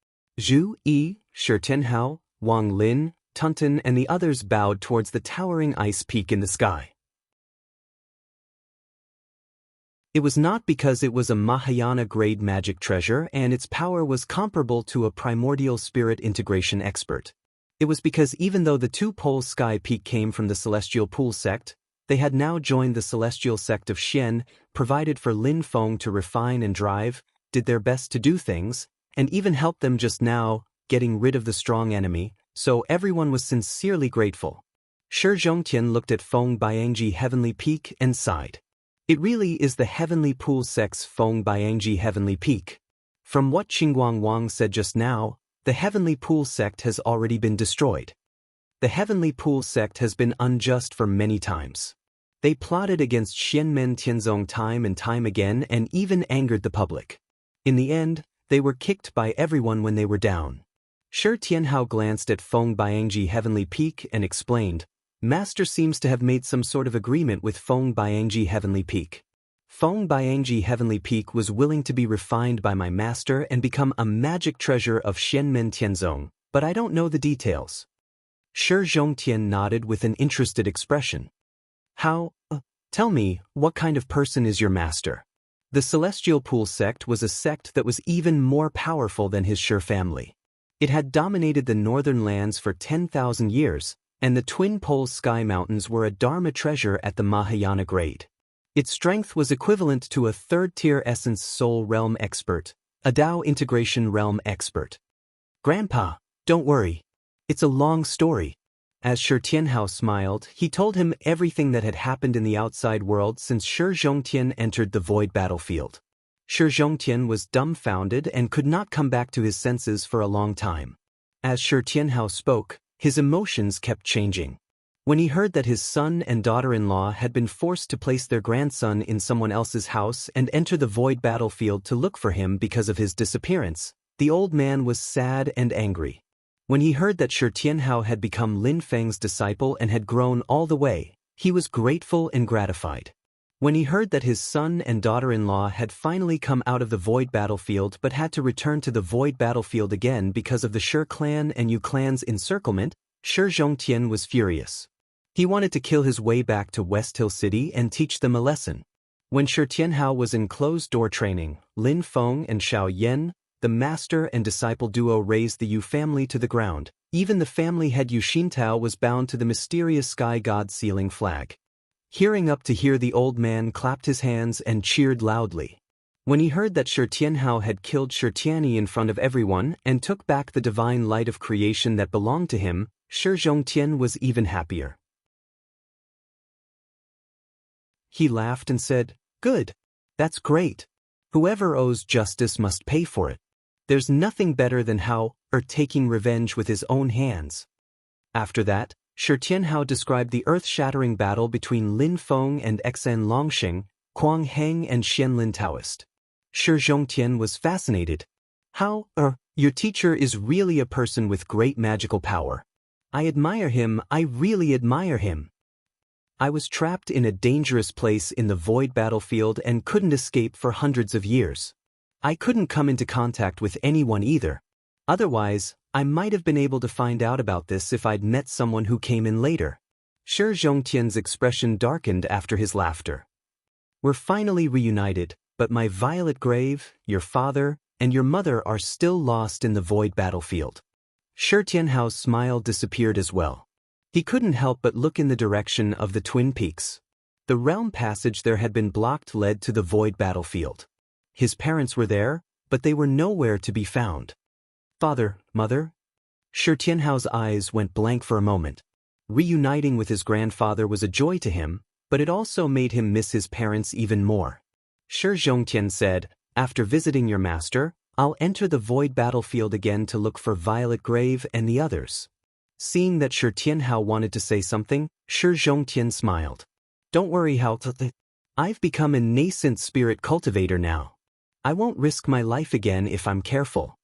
Zhu Yi, Shi Tianhao, Wang Lin, Tunten and the others bowed towards the towering ice peak in the sky. It was not because it was a Mahayana-grade magic treasure and its power was comparable to a primordial spirit integration expert. It was because even though the two-pole sky peak came from the Celestial Pool sect, they had now joined the Celestial sect of Xian, provided for Lin Feng to refine and drive, did their best to do things, and even helped them just now, getting rid of the strong enemy, so everyone was sincerely grateful. Shi Zhongtian looked at Feng Biangji Heavenly Peak and sighed. It really is the Heavenly Pool sect's Feng Biangji Heavenly Peak. From what Qingguang Wang said just now, the Heavenly Pool sect has already been destroyed. The Heavenly Pool sect has been unjust for many times. They plotted against Xianmen Tianzong time and time again and even angered the public. In the end, they were kicked by everyone when they were down. Shi Tianhao glanced at Feng Biangji Heavenly Peak and explained, Master seems to have made some sort of agreement with Feng Biangji Heavenly Peak. Feng Biangji Heavenly Peak was willing to be refined by my master and become a magic treasure of Xianmen Tianzong, but I don't know the details. Shi Zhongtian nodded with an interested expression. How? Tell me, what kind of person is your master? The Celestial Pool sect was a sect that was even more powerful than his Shi family. It had dominated the northern lands for 10,000 years, and the twin pole sky mountains were a Dharma treasure at the Mahayana grade. Its strength was equivalent to a third-tier essence soul realm expert, a Dao integration realm expert. Grandpa, don't worry. It's a long story. As Shi Tianhao smiled, he told him everything that had happened in the outside world since Shi Zhongtian entered the void battlefield. Shi Zhongtian was dumbfounded and could not come back to his senses for a long time. As Shi Tianhao spoke, his emotions kept changing. When he heard that his son and daughter-in-law had been forced to place their grandson in someone else's house and enter the void battlefield to look for him because of his disappearance, the old man was sad and angry. When he heard that Shi Tianhao had become Lin Feng's disciple and had grown all the way, he was grateful and gratified. When he heard that his son and daughter-in-law had finally come out of the void battlefield but had to return to the void battlefield again because of the Shi clan and Yu clan's encirclement, Shi Zhongtian was furious. He wanted to kill his way back to West Hill City and teach them a lesson. When Shi Tianhao was in closed-door training, Lin Feng and Xiao Yan, the master and disciple duo, raised the Yu family to the ground. Even the family head Yu Xintao was bound to the mysterious sky god sealing flag. Hearing up to here, the old man clapped his hands and cheered loudly. When he heard that Shi Tianhao had killed Shi Tianyi in front of everyone and took back the divine light of creation that belonged to him, Shi Zhongtian was even happier. He laughed and said, "Good. That's great. Whoever owes justice must pay for it. There's nothing better than taking revenge with his own hands." After that, Shi Tianhao described the earth-shattering battle between Lin Feng and Xan Longxing, Kuang Heng and Xianlin Taoist. Shi Zhongtian was fascinated. Your teacher is really a person with great magical power. I admire him, I really admire him. I was trapped in a dangerous place in the void battlefield and couldn't escape for hundreds of years. I couldn't come into contact with anyone either. Otherwise, I might have been able to find out about this if I'd met someone who came in later. Shi Zhongtian's expression darkened after his laughter. We're finally reunited, but my violet grave, your father, and your mother are still lost in the void battlefield. Shi Tianhao's smile disappeared as well. He couldn't help but look in the direction of the Twin Peaks. The realm passage there had been blocked led to the void battlefield. His parents were there, but they were nowhere to be found. Father, mother? Shi Tianhao's eyes went blank for a moment. Reuniting with his grandfather was a joy to him, but it also made him miss his parents even more. Shi Zhongtian said, "After visiting your master, I'll enter the void battlefield again to look for Violet Grave and the others." Seeing that Shi Tianhao wanted to say something, Shi Zhongtian smiled. "Don't worry, I've become a nascent spirit cultivator now. I won't risk my life again if I'm careful."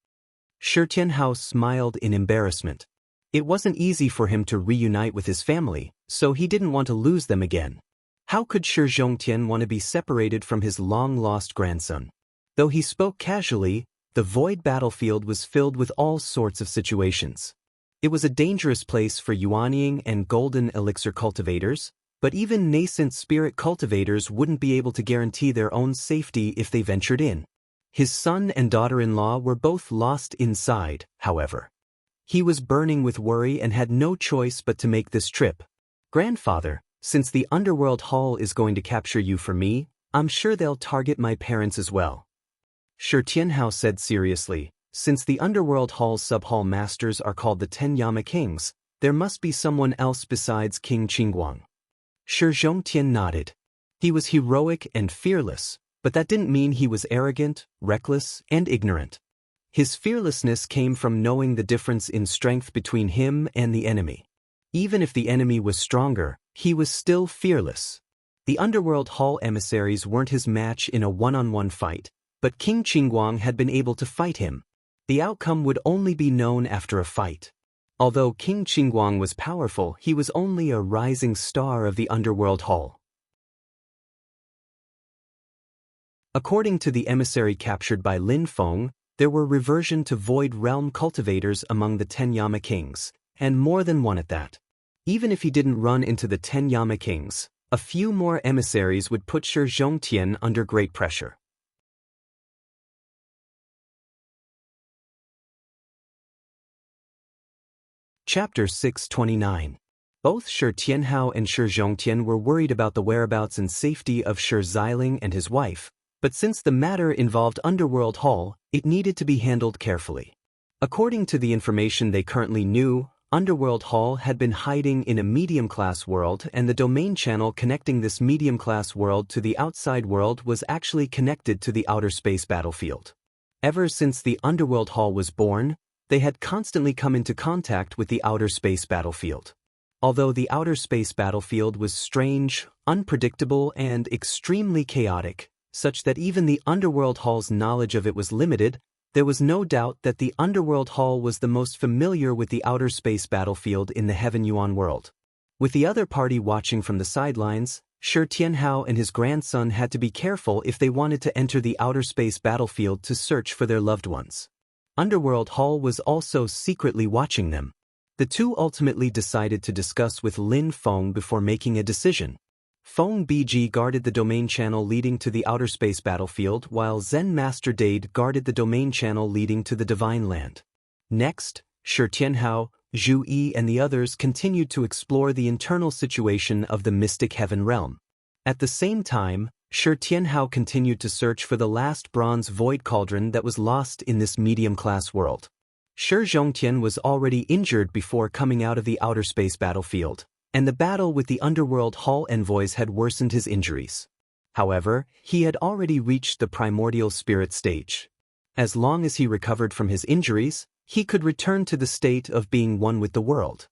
Shi Tianhao smiled in embarrassment. It wasn't easy for him to reunite with his family, so he didn't want to lose them again. How could Shi Zhongtian want to be separated from his long-lost grandson? Though he spoke casually, the void battlefield was filled with all sorts of situations. It was a dangerous place for Yuanying and golden elixir cultivators, but even nascent spirit cultivators wouldn't be able to guarantee their own safety if they ventured in. His son and daughter-in-law were both lost inside, however. He was burning with worry and had no choice but to make this trip. "Grandfather, since the Underworld Hall is going to capture you for me, I'm sure they'll target my parents as well." Shi Tianhao said seriously, "Since the Underworld Hall's sub-hall masters are called the 10 Yama Kings, there must be someone else besides King Qingguang." Shi Zhongtian nodded. He was heroic and fearless, but that didn't mean he was arrogant, reckless, and ignorant. His fearlessness came from knowing the difference in strength between him and the enemy. Even if the enemy was stronger, he was still fearless. The Underworld Hall emissaries weren't his match in a one-on-one fight, but King Qingguang had been able to fight him. The outcome would only be known after a fight. Although King Qingguang was powerful, he was only a rising star of the Underworld Hall. According to the emissary captured by Lin Feng, there were reversion to void realm cultivators among the 10 Yama Kings, and more than one at that. Even if he didn't run into the 10 Yama Kings, a few more emissaries would put Shi Zhongtian under great pressure. Chapter 629. Both Shi Tianhao and Shi Zhongtian were worried about the whereabouts and safety of Shi Xiling and his wife, but since the matter involved Underworld Hall, it needed to be handled carefully. According to the information they currently knew, Underworld Hall had been hiding in a medium-class world, and the domain channel connecting this medium-class world to the outside world was actually connected to the outer space battlefield. Ever since the Underworld Hall was born, they had constantly come into contact with the outer space battlefield. Although the outer space battlefield was strange, unpredictable, and extremely chaotic, such that even the Underworld Hall's knowledge of it was limited, there was no doubt that the Underworld Hall was the most familiar with the outer space battlefield in the Heaven Yuan world. With the other party watching from the sidelines, Shi Tianhao and his grandson had to be careful if they wanted to enter the outer space battlefield to search for their loved ones. Underworld Hall was also secretly watching them. The two ultimately decided to discuss with Lin Feng before making a decision. Feng Biji guarded the domain channel leading to the outer space battlefield, while Zen Master Dade guarded the domain channel leading to the Divine Land. Next, Shi Tianhao, Zhu Yi and the others continued to explore the internal situation of the Mystic Heaven realm. At the same time, Shi Tianhao continued to search for the last bronze void cauldron that was lost in this medium-class world. Shi Zhongtian was already injured before coming out of the outer space battlefield, and the battle with the underworld hall envoys had worsened his injuries. However, he had already reached the primordial spirit stage. As long as he recovered from his injuries, he could return to the state of being one with the world.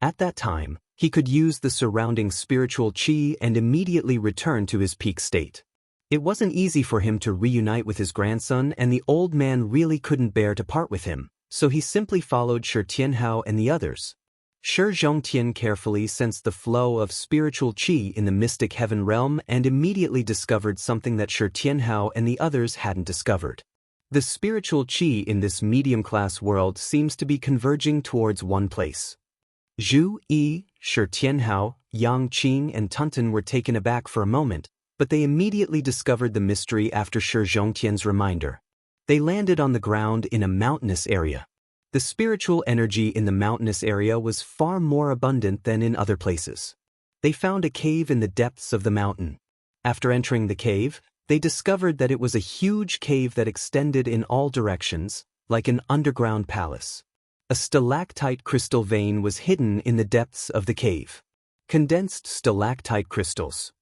At that time, he could use the surrounding spiritual qi and immediately return to his peak state. It wasn't easy for him to reunite with his grandson, and the old man really couldn't bear to part with him, so he simply followed Shi Tianhao and the others. Shi Zhongtian carefully sensed the flow of spiritual qi in the mystic heaven realm and immediately discovered something that Shi Tianhao and the others hadn't discovered. The spiritual qi in this medium-class world seems to be converging towards one place. Zhu Yi, Shi Tianhao, Yang Qing and Tunten were taken aback for a moment, but they immediately discovered the mystery after Shi Zhongtian's reminder. They landed on the ground in a mountainous area. The spiritual energy in the mountainous area was far more abundant than in other places. They found a cave in the depths of the mountain. After entering the cave, they discovered that it was a huge cave that extended in all directions, like an underground palace. A stalactite crystal vein was hidden in the depths of the cave. Condensed stalactite crystals.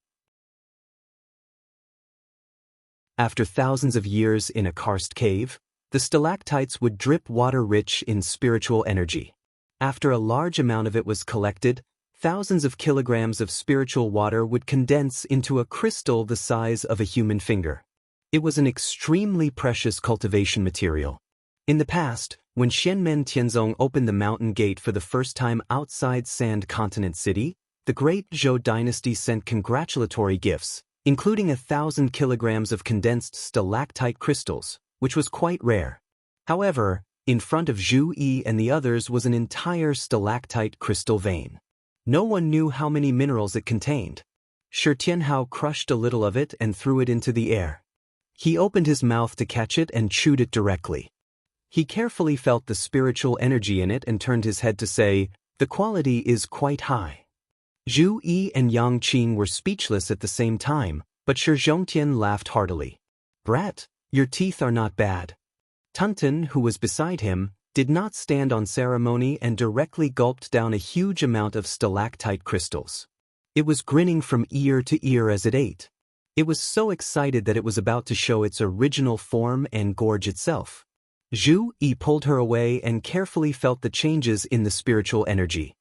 After thousands of years in a karst cave, the stalactites would drip water rich in spiritual energy. After a large amount of it was collected, thousands of kilograms of spiritual water would condense into a crystal the size of a human finger. It was an extremely precious cultivation material. In the past, when Xianmen Tianzong opened the mountain gate for the first time outside Sand Continent City, the great Zhou dynasty sent congratulatory gifts, including 1,000 kilograms of condensed stalactite crystals, which was quite rare. However, in front of Zhu Yi and the others was an entire stalactite crystal vein. No one knew how many minerals it contained. Shi Tianhao crushed a little of it and threw it into the air. He opened his mouth to catch it and chewed it directly. He carefully felt the spiritual energy in it and turned his head to say, "The quality is quite high." Zhu Yi and Yang Qing were speechless at the same time, but Shi Zhongtian laughed heartily. "Brat, your teeth are not bad." Tunten, who was beside him, did not stand on ceremony and directly gulped down a huge amount of stalactite crystals. It was grinning from ear to ear as it ate. It was so excited that it was about to show its original form and gorge itself. Zhu Yi pulled her away and carefully felt the changes in the spiritual energy.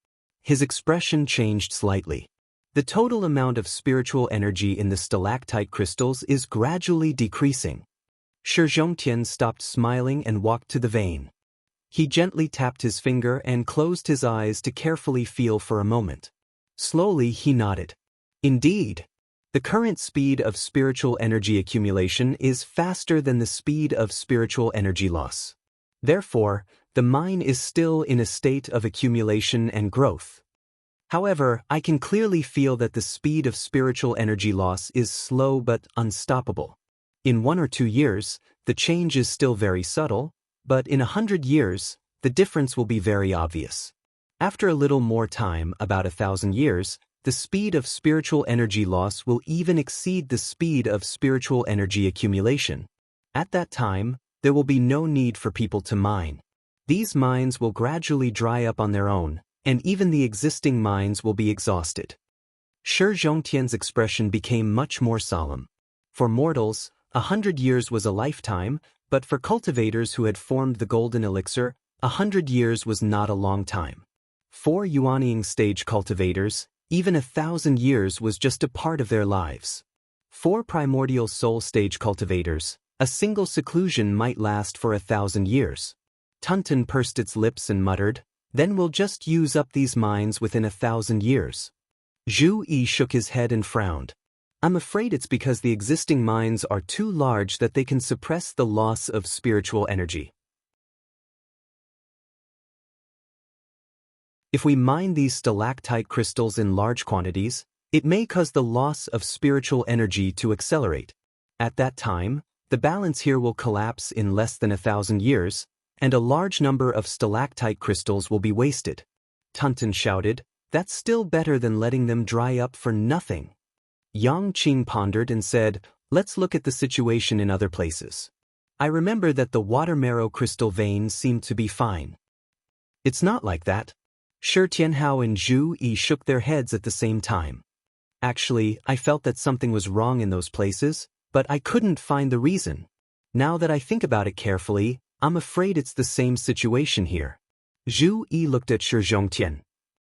His expression changed slightly. The total amount of spiritual energy in the stalactite crystals is gradually decreasing. Shi Zhongtian stopped smiling and walked to the vein. He gently tapped his finger and closed his eyes to carefully feel for a moment. Slowly he nodded. Indeed, the current speed of spiritual energy accumulation is faster than the speed of spiritual energy loss. Therefore, the mine is still in a state of accumulation and growth. However, I can clearly feel that the speed of spiritual energy loss is slow but unstoppable. In 1 or 2 years, the change is still very subtle, but in 100 years, the difference will be very obvious. After a little more time, about 1,000 years, the speed of spiritual energy loss will even exceed the speed of spiritual energy accumulation. At that time, there will be no need for people to mine. These mines will gradually dry up on their own, and even the existing mines will be exhausted. Shi Zhongtian's expression became much more solemn. For mortals, 100 years was a lifetime, but for cultivators who had formed the golden elixir, 100 years was not a long time. For Yuanying stage cultivators, even 1,000 years was just a part of their lives. For primordial soul stage cultivators, a single seclusion might last for 1,000 years. Tunten pursed its lips and muttered, "Then we'll just use up these mines within 1,000 years." Zhu Yi shook his head and frowned. "I'm afraid it's because the existing mines are too large that they can suppress the loss of spiritual energy. If we mine these stalactite crystals in large quantities, it may cause the loss of spiritual energy to accelerate. At that time, the balance here will collapse in less than 1,000 years, and a large number of stalactite crystals will be wasted." Tunten shouted, "That's still better than letting them dry up for nothing." Yang Qing pondered and said, "Let's look at the situation in other places. I remember that the water marrow crystal veins seemed to be fine. It's not like that. Shi Tianhao and Zhu Yi shook their heads at the same time. Actually, I felt that something was wrong in those places, but I couldn't find the reason. Now that I think about it carefully, I'm afraid it's the same situation here. Zhu Yi looked at Shi Zhongtian.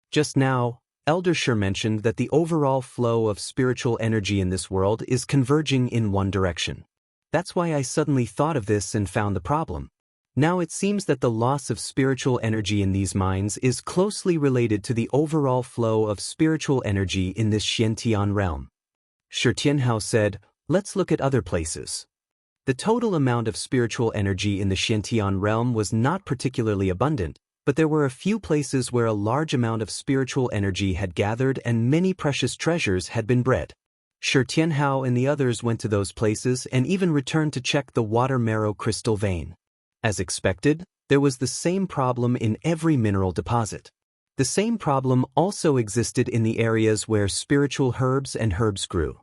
Just now, Elder Shi mentioned that the overall flow of spiritual energy in this world is converging in one direction. That's why I suddenly thought of this and found the problem. Now it seems that the loss of spiritual energy in these minds is closely related to the overall flow of spiritual energy in this Xiantian realm. Shi Tianhao said, let's look at other places. The total amount of spiritual energy in the Xiantian realm was not particularly abundant, but there were a few places where a large amount of spiritual energy had gathered and many precious treasures had been bred. Shi Tianhao and the others went to those places and even returned to check the water marrow crystal vein. As expected, there was the same problem in every mineral deposit. The same problem also existed in the areas where spiritual herbs and herbs grew.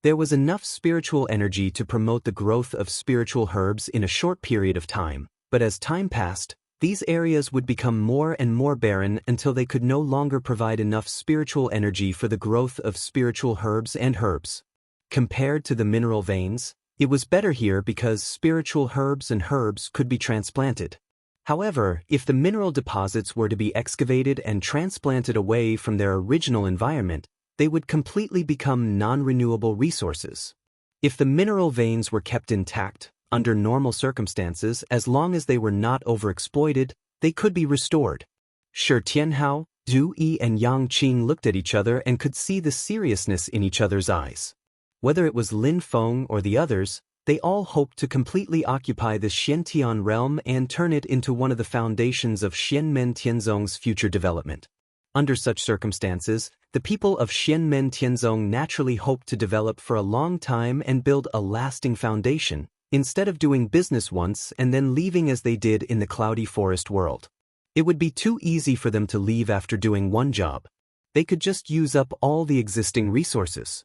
There was enough spiritual energy to promote the growth of spiritual herbs in a short period of time, but as time passed, these areas would become more and more barren until they could no longer provide enough spiritual energy for the growth of spiritual herbs and herbs. Compared to the mineral veins, it was better here because spiritual herbs and herbs could be transplanted. However, if the mineral deposits were to be excavated and transplanted away from their original environment, they would completely become non-renewable resources. If the mineral veins were kept intact, under normal circumstances, as long as they were not overexploited, they could be restored. Shi Tianhao, Zhu Yi and Yang Qing looked at each other and could see the seriousness in each other's eyes. Whether it was Lin Feng or the others, they all hoped to completely occupy the Xiantian realm and turn it into one of the foundations of Xianmen Tianzong's future development. Under such circumstances, the people of Xianmen Tianzong naturally hoped to develop for a long time and build a lasting foundation, instead of doing business once and then leaving as they did in the cloudy forest world. It would be too easy for them to leave after doing one job. They could just use up all the existing resources.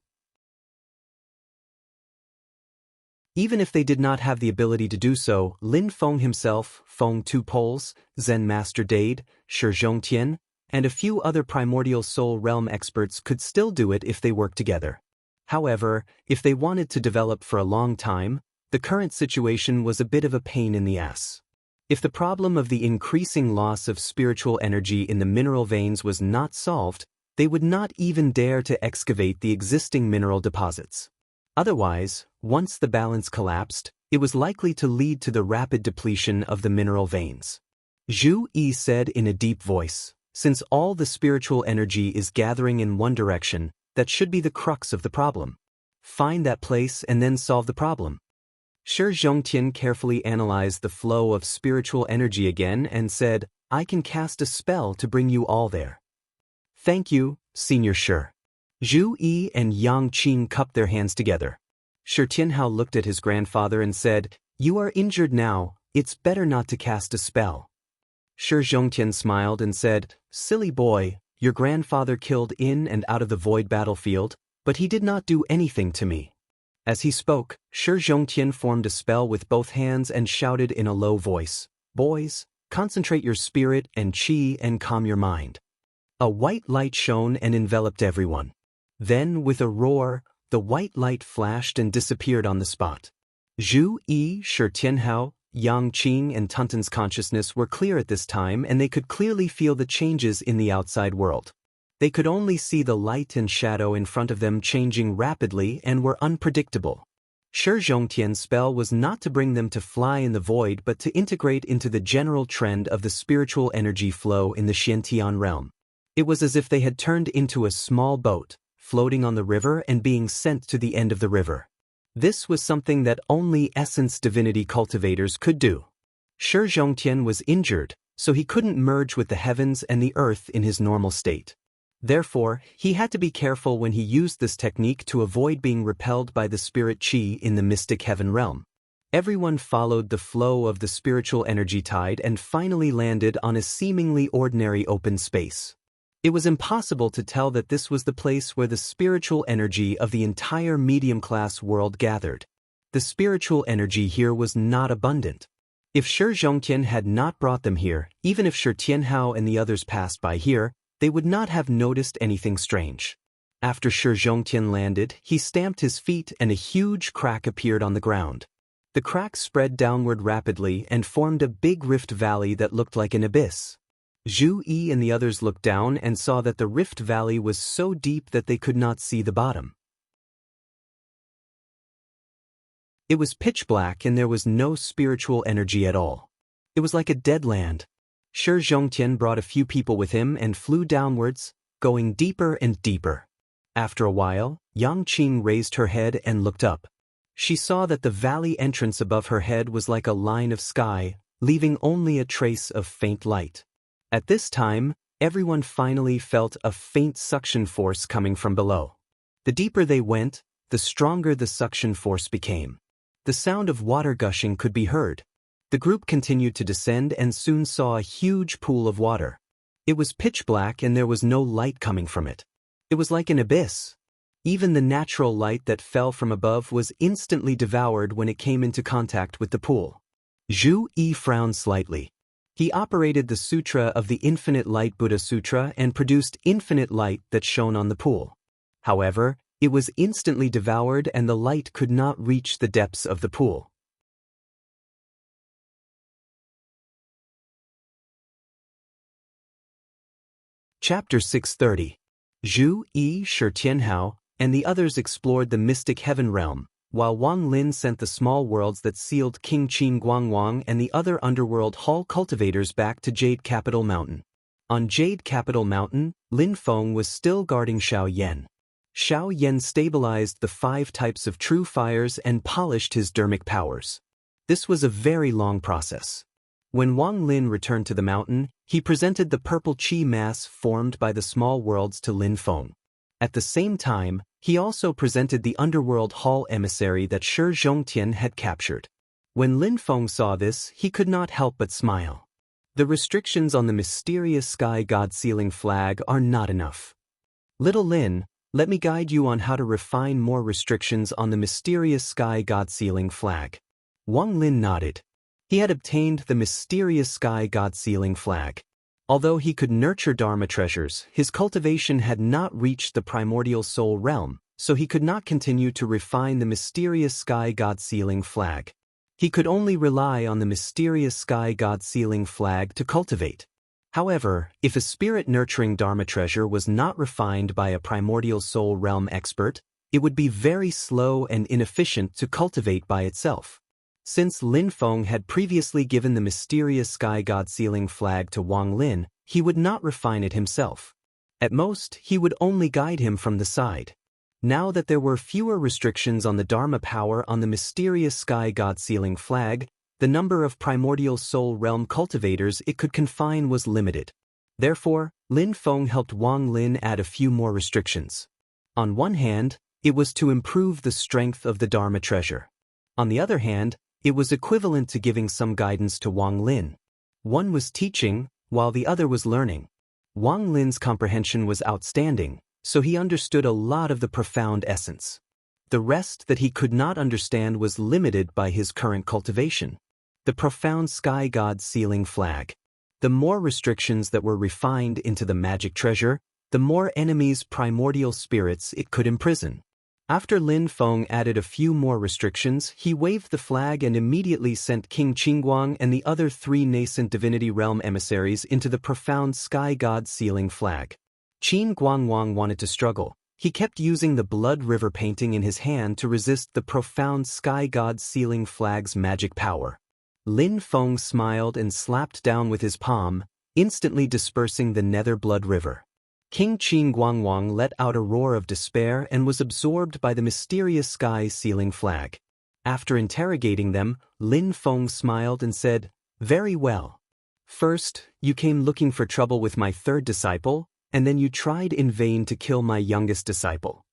Even if they did not have the ability to do so, Lin Feng himself, Feng Two Poles, Zen Master Dade, Shi Zhongtian, and a few other primordial soul realm experts could still do it if they worked together. However, if they wanted to develop for a long time, the current situation was a bit of a pain in the ass. If the problem of the increasing loss of spiritual energy in the mineral veins was not solved, they would not even dare to excavate the existing mineral deposits. Otherwise, once the balance collapsed, it was likely to lead to the rapid depletion of the mineral veins. Zhu Yi said in a deep voice, since all the spiritual energy is gathering in one direction, that should be the crux of the problem. Find that place and then solve the problem. Shi Zhongtian carefully analyzed the flow of spiritual energy again and said, I can cast a spell to bring you all there. Thank you, Senior Shi. Zhu Yi and Yang Qing cupped their hands together. Shi Tianhao looked at his grandfather and said, You are injured now, it's better not to cast a spell. Shi Zhongtian smiled and said, Silly boy, your grandfather killed in and out of the void battlefield, but he did not do anything to me. As he spoke, Shi Zhongtian formed a spell with both hands and shouted in a low voice, Boys, concentrate your spirit and qi and calm your mind. A white light shone and enveloped everyone. Then, with a roar, the white light flashed and disappeared on the spot. Zhu Yi, Shi Tianhao, Yang Qing and Tuntun's consciousness were clear at this time and they could clearly feel the changes in the outside world. They could only see the light and shadow in front of them changing rapidly and were unpredictable. Shi Zhongtian's spell was not to bring them to fly in the void but to integrate into the general trend of the spiritual energy flow in the Xiantian realm. It was as if they had turned into a small boat, floating on the river and being sent to the end of the river. This was something that only essence divinity cultivators could do. Shi Zhongtian was injured, so he couldn't merge with the heavens and the earth in his normal state. Therefore, he had to be careful when he used this technique to avoid being repelled by the spirit qi in the mystic heaven realm. Everyone followed the flow of the spiritual energy tide and finally landed on a seemingly ordinary open space. It was impossible to tell that this was the place where the spiritual energy of the entire medium-class world gathered. The spiritual energy here was not abundant. If Shi Zhongtian had not brought them here, even if Shi Tianhao and the others passed by here, they would not have noticed anything strange. After Shi Zhongtian landed, he stamped his feet and a huge crack appeared on the ground. The crack spread downward rapidly and formed a big rift valley that looked like an abyss. Zhu Yi and the others looked down and saw that the rift valley was so deep that they could not see the bottom. It was pitch black and there was no spiritual energy at all. It was like a dead land. Shi Zhongtian brought a few people with him and flew downwards, going deeper and deeper. After a while, Yang Qing raised her head and looked up. She saw that the valley entrance above her head was like a line of sky, leaving only a trace of faint light. At this time, everyone finally felt a faint suction force coming from below. The deeper they went, the stronger the suction force became. The sound of water gushing could be heard. The group continued to descend and soon saw a huge pool of water. It was pitch black and there was no light coming from it. It was like an abyss. Even the natural light that fell from above was instantly devoured when it came into contact with the pool. Zhu Yi frowned slightly. He operated the Sutra of the Infinite Light Buddha Sutra and produced infinite light that shone on the pool. However, it was instantly devoured and the light could not reach the depths of the pool. Chapter 630. Zhu Yi, Shi Tianhao, and the others explored the mystic heaven realm, while Wang Lin sent the small worlds that sealed King Qin Guangwang and the other underworld hall cultivators back to Jade Capital Mountain. On Jade Capital Mountain, Lin Feng was still guarding Xiao Yan. Xiao Yan stabilized the 5 types of true fires and polished his dermic powers. This was a very long process. When Wang Lin returned to the mountain, he presented the purple qi mass formed by the small worlds to Lin Feng. At the same time, he also presented the underworld hall emissary that Shi Zhongtian had captured. When Lin Feng saw this, he could not help but smile. The restrictions on the mysterious sky god sealing flag are not enough. Little Lin, let me guide you on how to refine more restrictions on the mysterious sky god sealing flag. Wang Lin nodded. He had obtained the mysterious sky god sealing flag. Although he could nurture Dharma treasures, his cultivation had not reached the primordial soul realm, so he could not continue to refine the mysterious sky god sealing flag. He could only rely on the mysterious sky god sealing flag to cultivate. However, if a spirit-nurturing Dharma treasure was not refined by a primordial soul realm expert, it would be very slow and inefficient to cultivate by itself. Since Lin Feng had previously given the mysterious sky god sealing flag to Wang Lin, he would not refine it himself. At most, he would only guide him from the side. Now that there were fewer restrictions on the Dharma power on the mysterious sky god sealing flag, the number of primordial soul realm cultivators it could confine was limited. Therefore, Lin Feng helped Wang Lin add a few more restrictions. On one hand, it was to improve the strength of the Dharma treasure. On the other hand, it was equivalent to giving some guidance to Wang Lin. One was teaching, while the other was learning. Wang Lin's comprehension was outstanding, so he understood a lot of the profound essence. The rest that he could not understand was limited by his current cultivation. The profound sky god sealing flag. The more restrictions that were refined into the magic treasure, the more enemies' primordial spirits it could imprison. After Lin Feng added a few more restrictions, he waved the flag and immediately sent King Qingguang and the other 3 nascent divinity realm emissaries into the profound sky god sealing flag. Qin Guangwang wanted to struggle. He kept using the blood river painting in his hand to resist the profound sky god sealing flag's magic power. Lin Feng smiled and slapped down with his palm, instantly dispersing the nether blood river. King Qin Guangwang let out a roar of despair and was absorbed by the mysterious sky sealing flag. After interrogating them, Lin Feng smiled and said, "Very well. First, you came looking for trouble with my 3rd disciple, and then you tried in vain to kill my youngest disciple.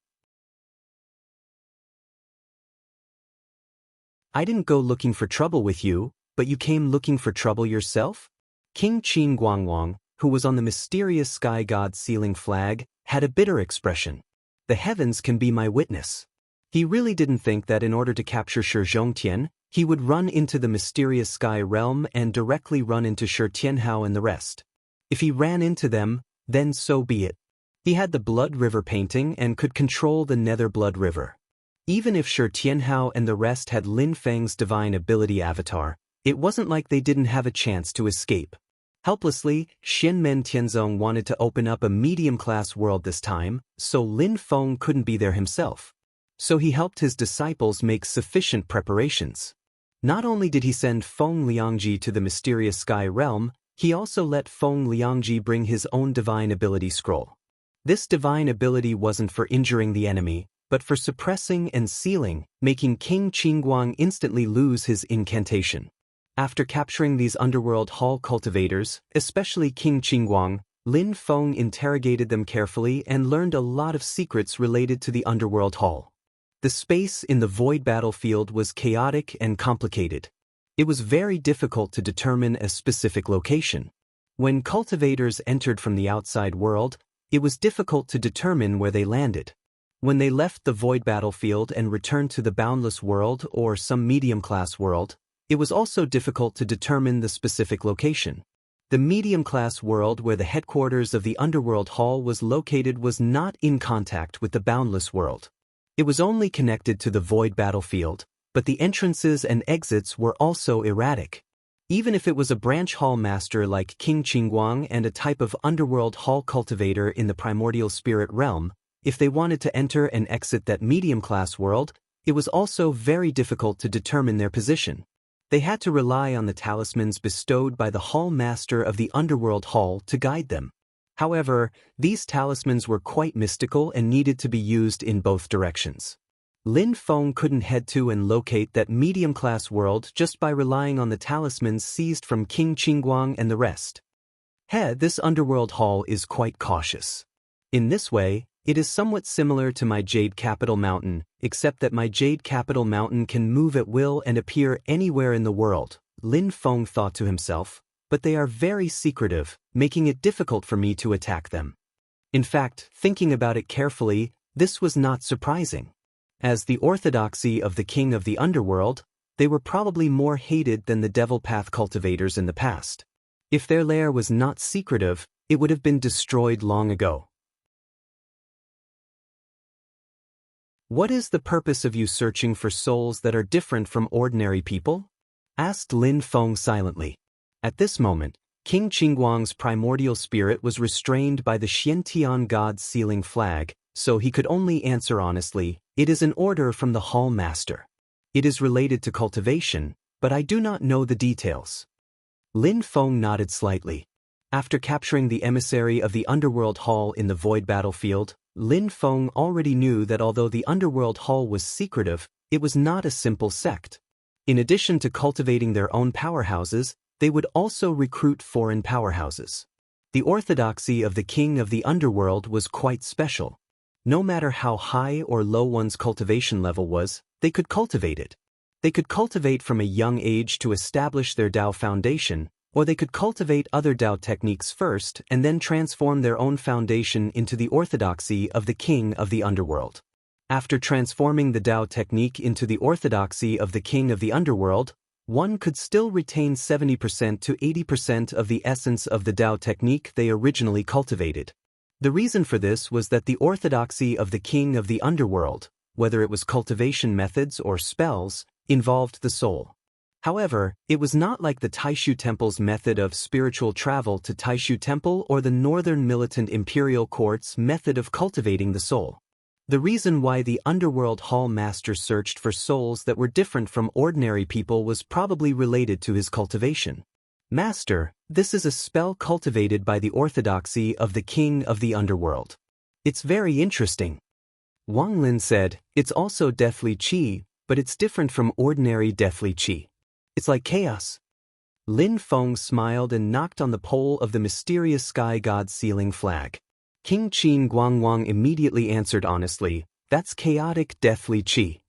I didn't go looking for trouble with you, but you came looking for trouble yourself?" King Qin Guangwang, who was on the mysterious sky god sealing flag, had a bitter expression. "The heavens can be my witness. He really didn't think that in order to capture Shi Zhongtian, he would run into the mysterious sky realm and directly run into Shi Tianhao and the rest. If he ran into them, then so be it. He had the Blood River painting and could control the Nether Blood River. Even if Shi Tianhao and the rest had Lin Feng's divine ability avatar, it wasn't like they didn't have a chance to escape. Helplessly, Xianmen Tianzong wanted to open up a medium-class world this time, so Lin Feng couldn't be there himself. So he helped his disciples make sufficient preparations. Not only did he send Feng Liangji to the mysterious sky realm, he also let Feng Liangji bring his own divine ability scroll. This divine ability wasn't for injuring the enemy, but for suppressing and sealing, making King Qingguang instantly lose his incantation. After capturing these underworld hall cultivators, especially King Qingguang, Lin Feng interrogated them carefully and learned a lot of secrets related to the underworld hall. The space in the void battlefield was chaotic and complicated. It was very difficult to determine a specific location. When cultivators entered from the outside world, it was difficult to determine where they landed. When they left the void battlefield and returned to the boundless world or some medium-class world, it was also difficult to determine the specific location. The medium-class world where the headquarters of the underworld hall was located was not in contact with the boundless world. It was only connected to the void battlefield, but the entrances and exits were also erratic. Even if it was a branch hall master like King Qingguang and a type of underworld hall cultivator in the primordial spirit realm, if they wanted to enter and exit that medium-class world, it was also very difficult to determine their position. They had to rely on the talismans bestowed by the hall master of the underworld hall to guide them. However, these talismans were quite mystical and needed to be used in both directions. Lin Feng couldn't head to and locate that medium-class world just by relying on the talismans seized from King Qingguang and the rest. This underworld hall is quite cautious. In this way, it is somewhat similar to my Jade Capital Mountain, except that my Jade Capital Mountain can move at will and appear anywhere in the world, Lin Feng thought to himself, but they are very secretive, making it difficult for me to attack them. In fact, thinking about it carefully, this was not surprising. As the orthodoxy of the king of the underworld, they were probably more hated than the devil path cultivators in the past. If their lair was not secretive, it would have been destroyed long ago. What is the purpose of you searching for souls that are different from ordinary people? Asked Lin Feng silently. At this moment, King Qingguang's primordial spirit was restrained by the Xiantian god's sealing flag, so he could only answer honestly, "It is an order from the hall master. It is related to cultivation, but I do not know the details." Lin Feng nodded slightly. After capturing the emissary of the underworld hall in the void battlefield, Lin Feng already knew that although the underworld hall was secretive, it was not a simple sect. In addition to cultivating their own powerhouses, they would also recruit foreign powerhouses. The orthodoxy of the king of the underworld was quite special. No matter how high or low one's cultivation level was, they could cultivate it. They could cultivate from a young age to establish their Dao foundation, or they could cultivate other Dao techniques first and then transform their own foundation into the orthodoxy of the king of the underworld. After transforming the Dao technique into the orthodoxy of the king of the underworld, one could still retain 70% to 80% of the essence of the Dao technique they originally cultivated. The reason for this was that the orthodoxy of the king of the underworld, whether it was cultivation methods or spells, involved the soul. However, it was not like the Taishu Temple's method of spiritual travel to Taishu Temple or the Northern Militant Imperial Court's method of cultivating the soul. The reason why the underworld hall master searched for souls that were different from ordinary people was probably related to his cultivation. "Master, this is a spell cultivated by the orthodoxy of the king of the underworld. It's very interesting." Wang Lin said, "It's also deathly qi, but it's different from ordinary deathly qi. It's like chaos." Lin Feng smiled and knocked on the pole of the mysterious sky god's sealing flag. King Qin Guangwang immediately answered honestly, "That's chaotic deathly qi.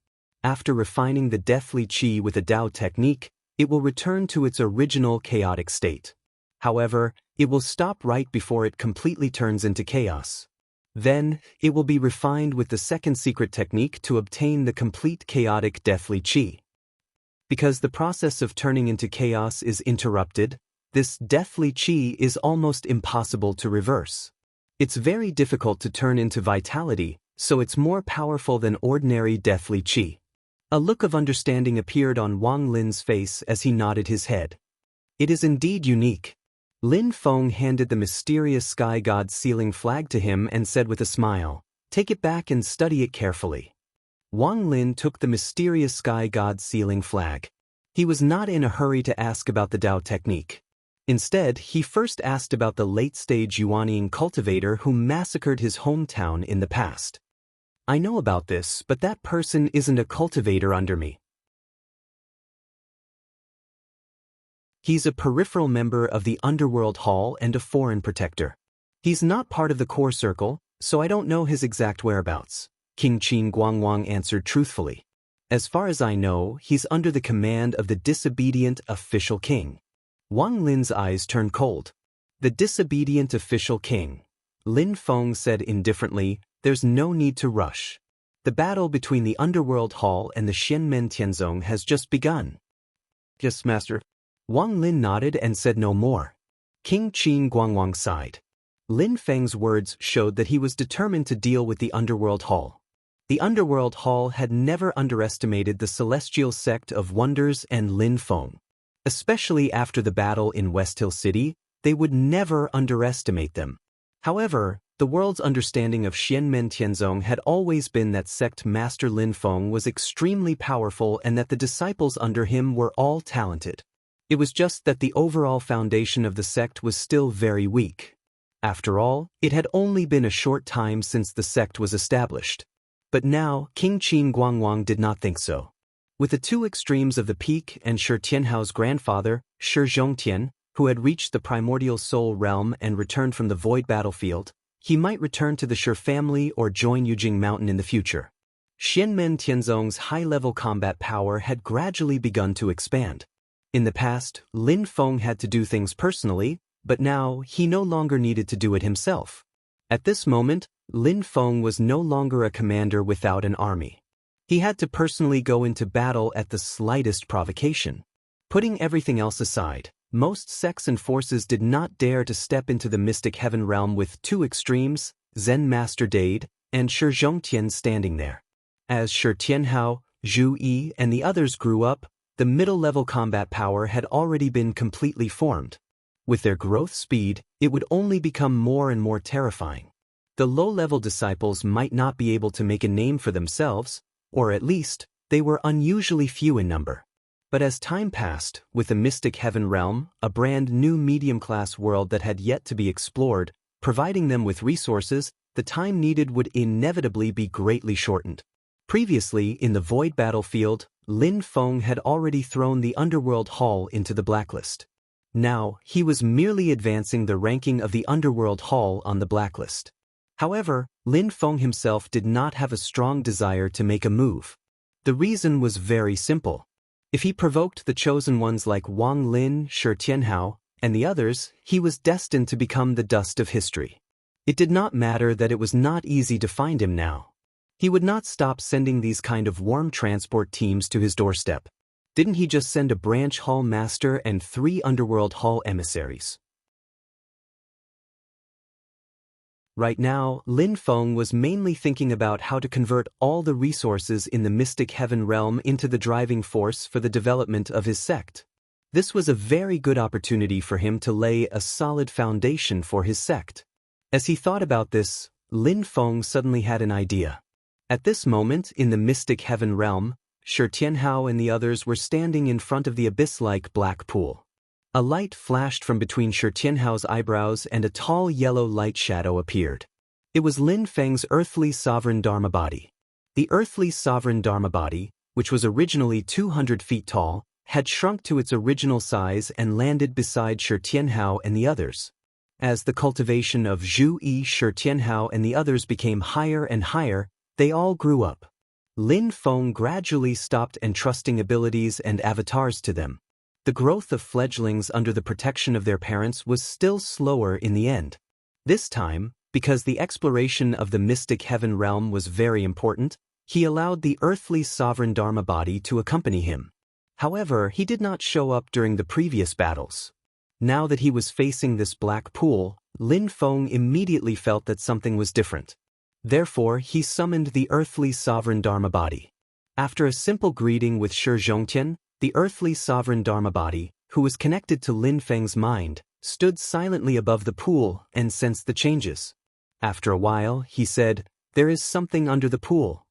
After refining the deathly qi with a Dao technique, it will return to its original chaotic state. However, it will stop right before it completely turns into chaos. Then, it will be refined with the second secret technique to obtain the complete chaotic deathly chi. Because the process of turning into chaos is interrupted, this deathly chi is almost impossible to reverse. It's very difficult to turn into vitality, so it's more powerful than ordinary deathly chi. A look of understanding appeared on Wang Lin's face as he nodded his head. It is indeed unique. Lin Feng handed the mysterious sky god's sealing flag to him and said with a smile, "Take it back and study it carefully." Wang Lin took the mysterious sky god's sealing flag. He was not in a hurry to ask about the Dao technique. Instead, he first asked about the late-stage Yuanying cultivator who massacred his hometown in the past. "I know about this, but that person isn't a cultivator under me. He's a peripheral member of the Underworld Hall and a foreign protector. He's not part of the core circle, so I don't know his exact whereabouts," King Qin Guangwang answered truthfully. "As far as I know, he's under the command of the disobedient official king." Wang Lin's eyes turned cold. "The disobedient official king," Lin Feng said indifferently, "there's no need to rush. The battle between the Underworld Hall and the Xianmen Tianzong has just begun." "Yes, master." Wang Lin nodded and said no more. King Qin Guangwang sighed. Lin Feng's words showed that he was determined to deal with the Underworld Hall. The Underworld Hall had never underestimated the celestial sect of Wonders and Lin Feng. Especially after the battle in West Hill City, they would never underestimate them. However, the world's understanding of Xianmen Tianzong had always been that sect master Lin Feng was extremely powerful and that the disciples under him were all talented. It was just that the overall foundation of the sect was still very weak. After all, it had only been a short time since the sect was established. But now, King Qin Guangwang did not think so. With the two extremes of the peak and Shi Tianhao's grandfather, Shi Zhongtian, who had reached the primordial soul realm and returned from the void battlefield, he might return to the Shi family or join Yujing Mountain in the future. Xianmen Tianzong's high-level combat power had gradually begun to expand. In the past, Lin Feng had to do things personally, but now he no longer needed to do it himself. At this moment, Lin Feng was no longer a commander without an army. He had to personally go into battle at the slightest provocation. Putting everything else aside, most sects and forces did not dare to step into the mystic heaven realm with two extremes, Zen Master Dade and Shi Zhongtian standing there. As Shi Tianhao, Zhu Yi, and the others grew up, the middle-level combat power had already been completely formed. With their growth speed, it would only become more and more terrifying. The low-level disciples might not be able to make a name for themselves, or at least, they were unusually few in number. But as time passed, with the mystic heaven realm, a brand new medium-class world that had yet to be explored, providing them with resources, the time needed would inevitably be greatly shortened. Previously, in the void battlefield, Lin Feng had already thrown the Underworld Hall into the blacklist. Now, he was merely advancing the ranking of the Underworld Hall on the blacklist. However, Lin Feng himself did not have a strong desire to make a move. The reason was very simple. If he provoked the chosen ones like Wang Lin, Shi Tianhao, and the others, he was destined to become the dust of history. It did not matter that it was not easy to find him now. He would not stop sending these kind of warm transport teams to his doorstep. Didn't he just send a branch hall master and 3 underworld hall emissaries? Right now, Lin Feng was mainly thinking about how to convert all the resources in the mystic heaven realm into the driving force for the development of his sect. This was a very good opportunity for him to lay a solid foundation for his sect. As he thought about this, Lin Feng suddenly had an idea. At this moment, in the mystic heaven realm, Shi Tianhao and the others were standing in front of the abyss-like black pool. A light flashed from between Shi Tianhao's eyebrows and a tall yellow light shadow appeared. It was Lin Feng's earthly sovereign Dharma body. The earthly sovereign Dharma body, which was originally 200 feet tall, had shrunk to its original size and landed beside Shi Tianhao and the others. As the cultivation of Zhu Yi, Shi Tianhao, and the others became higher and higher, they all grew up. Lin Feng gradually stopped entrusting abilities and avatars to them. The growth of fledglings under the protection of their parents was still slower in the end. This time, Because the exploration of the mystic heaven realm was very important, he allowed the earthly sovereign Dharma body to accompany him. However, he did not show up during the previous battles. Now that he was facing this black pool, Lin Feng immediately felt that something was different. Therefore, he summoned the earthly sovereign Dharma body. After a simple greeting with Shi Zhongtian, the earthly sovereign Dharma body, who was connected to Lin Feng's mind, stood silently above the pool and sensed the changes. After a while, he said, "There is something under the pool."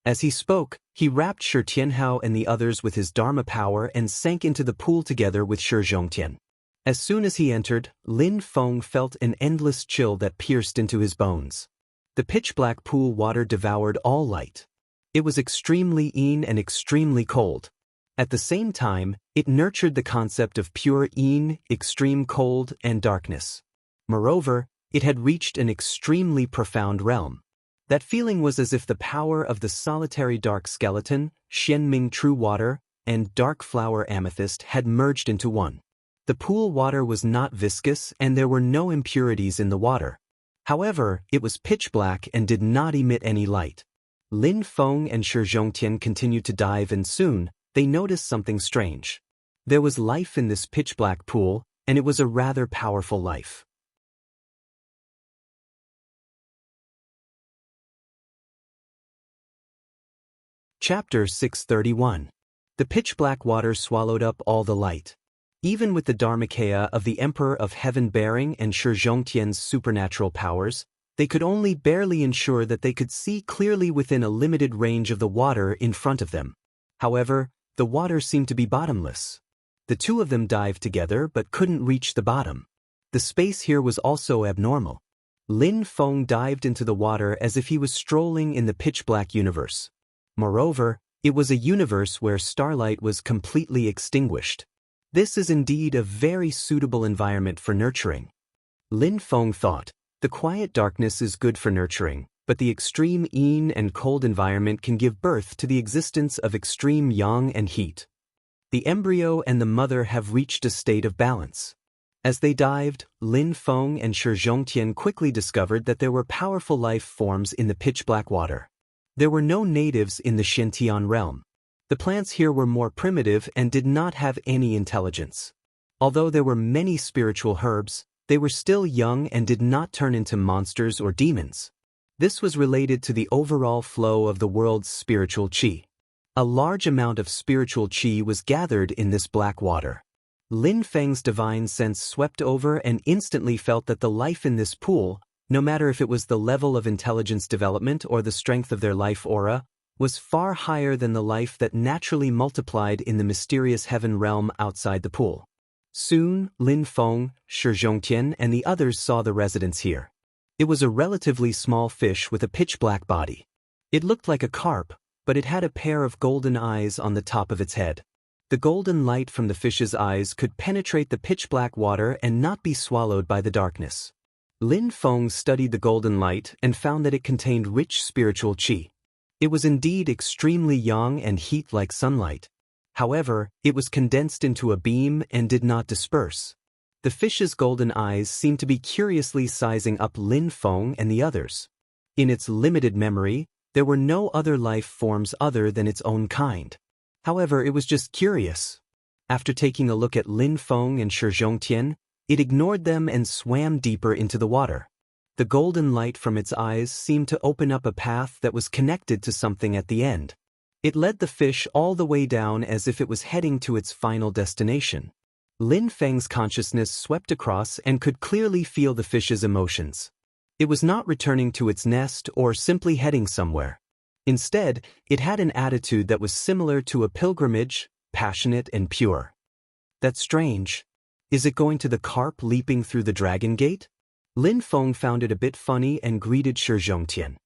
As he spoke, he wrapped Shi Tianhao and the others with his Dharma power and sank into the pool together with Shi Zhongtian. As soon as he entered, Lin Feng felt an endless chill that pierced into his bones. The pitch-black pool water devoured all light. It was extremely yin and extremely cold. At the same time, it nurtured the concept of pure yin, extreme cold, and darkness. Moreover, it had reached an extremely profound realm. That feeling was as if the power of the solitary dark skeleton, Xianming true water, and dark flower amethyst had merged into one. The pool water was not viscous and there were no impurities in the water. However, it was pitch black and did not emit any light. Lin Feng and Shi Zhongtian continued to dive and soon, they noticed something strange. There was life in this pitch black pool, and it was a rather powerful life. Chapter 631. The pitch-black water swallowed up all the light. Even with the Dharmakaya of the Emperor of Heaven bearing and Shi Zhongtian's supernatural powers, they could only barely ensure that they could see clearly within a limited range of the water in front of them. However, the water seemed to be bottomless. The two of them dived together but couldn't reach the bottom. The space here was also abnormal. Lin Feng dived into the water as if he was strolling in the pitch-black universe. Moreover, it was a universe where starlight was completely extinguished. This is indeed a very suitable environment for nurturing. Lin Feng thought, the quiet darkness is good for nurturing, but the extreme yin and cold environment can give birth to the existence of extreme yang and heat. The embryo and the mother have reached a state of balance. As they dived, Lin Feng and Shi Zhongtian quickly discovered that there were powerful life forms in the pitch-black water. There were no natives in the Xintian realm. The plants here were more primitive and did not have any intelligence. Although there were many spiritual herbs, they were still young and did not turn into monsters or demons. This was related to the overall flow of the world's spiritual qi. A large amount of spiritual qi was gathered in this black water. Lin Feng's divine sense swept over and instantly felt that the life in this pool, no matter if it was the level of intelligence development or the strength of their life aura, was far higher than the life that naturally multiplied in the mysterious heaven realm outside the pool. Soon, Lin Feng, Shi Zhongtian, and the others saw the residence here. It was a relatively small fish with a pitch-black body. It looked like a carp, but it had a pair of golden eyes on the top of its head. The golden light from the fish's eyes could penetrate the pitch-black water and not be swallowed by the darkness. Lin Feng studied the golden light and found that it contained rich spiritual qi. It was indeed extremely yang and heat like sunlight. However, it was condensed into a beam and did not disperse. The fish's golden eyes seemed to be curiously sizing up Lin Feng and the others. In its limited memory, there were no other life forms other than its own kind. However, it was just curious. After taking a look at Lin Feng and Shi Zhongtian, it ignored them and swam deeper into the water. The golden light from its eyes seemed to open up a path that was connected to something at the end. It led the fish all the way down as if it was heading to its final destination. Lin Feng's consciousness swept across and could clearly feel the fish's emotions. It was not returning to its nest or simply heading somewhere. Instead, it had an attitude that was similar to a pilgrimage, passionate and pure. That's strange. Is it going to the carp leaping through the dragon gate? Lin Feng found it a bit funny and greeted Shi Zhongtian.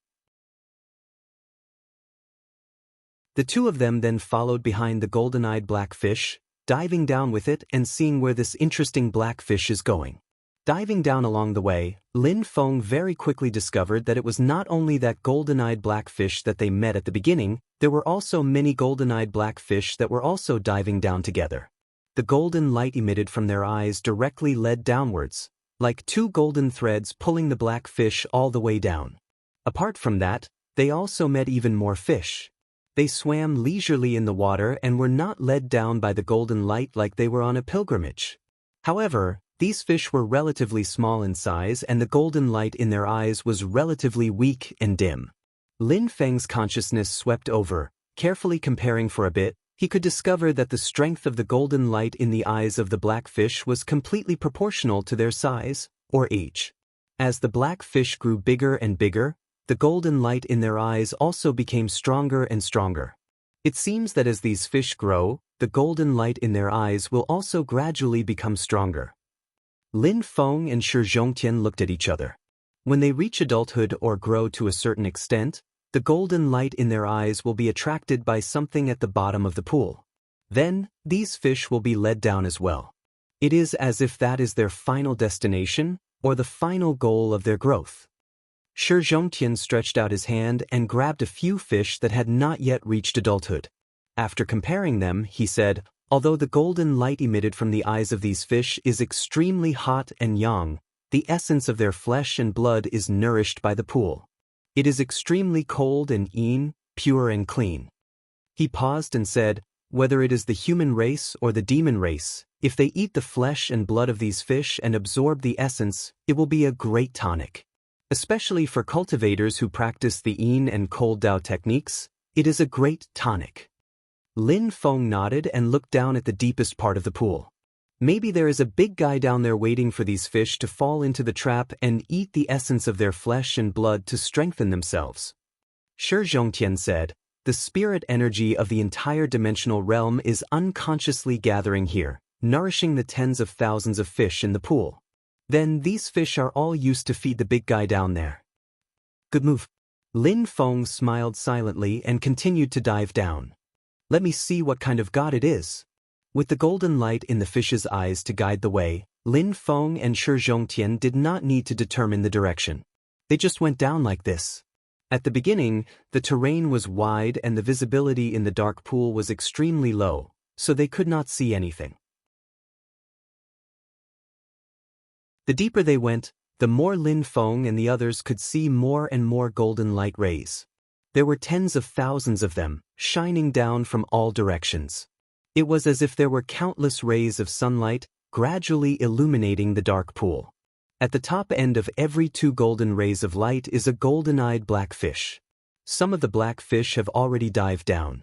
The two of them then followed behind the golden-eyed black fish, diving down with it and seeing where this interesting black fish is going. Diving down along the way, Lin Feng very quickly discovered that it was not only that golden-eyed black fish that they met at the beginning, there were also many golden-eyed black fish that were also diving down together. The golden light emitted from their eyes directly led downwards. like two golden threads pulling the black fish all the way down. Apart from that, they also met even more fish. They swam leisurely in the water and were not led down by the golden light like they were on a pilgrimage. However, these fish were relatively small in size and the golden light in their eyes was relatively weak and dim. Lin Feng's consciousness swept over. Carefully comparing for a bit, he could discover that the strength of the golden light in the eyes of the black fish was completely proportional to their size, or age. As the black fish grew bigger and bigger, the golden light in their eyes also became stronger and stronger. It seems that as these fish grow, the golden light in their eyes will also gradually become stronger. Lin Feng and Shi Zhongtian looked at each other. When they reach adulthood or grow to a certain extent, the golden light in their eyes will be attracted by something at the bottom of the pool. Then, these fish will be led down as well. It is as if that is their final destination, or the final goal of their growth. Shi Zhongtian stretched out his hand and grabbed a few fish that had not yet reached adulthood. After comparing them, he said, although the golden light emitted from the eyes of these fish is extremely hot and young, the essence of their flesh and blood is nourished by the pool. It is extremely cold and pure and clean. He paused and said, whether it is the human race or the demon race, if they eat the flesh and blood of these fish and absorb the essence, it will be a great tonic. Especially for cultivators who practice the yin and cold Dao techniques, it is a great tonic. Lin Feng nodded and looked down at the deepest part of the pool. Maybe there is a big guy down there waiting for these fish to fall into the trap and eat the essence of their flesh and blood to strengthen themselves. Shi Zhongtian said, the spirit energy of the entire dimensional realm is unconsciously gathering here, nourishing the tens of thousands of fish in the pool. Then these fish are all used to feed the big guy down there. Good move. Lin Feng smiled silently and continued to dive down. Let me see what kind of god it is. With the golden light in the fish's eyes to guide the way, Lin Feng and Shi Zhongtian did not need to determine the direction. They just went down like this. At the beginning, the terrain was wide and the visibility in the dark pool was extremely low, so they could not see anything. The deeper they went, the more Lin Feng and the others could see more and more golden light rays. There were tens of thousands of them, shining down from all directions. It was as if there were countless rays of sunlight, gradually illuminating the dark pool. At the top end of every two golden rays of light is a golden-eyed black fish. Some of the black fish have already dived down.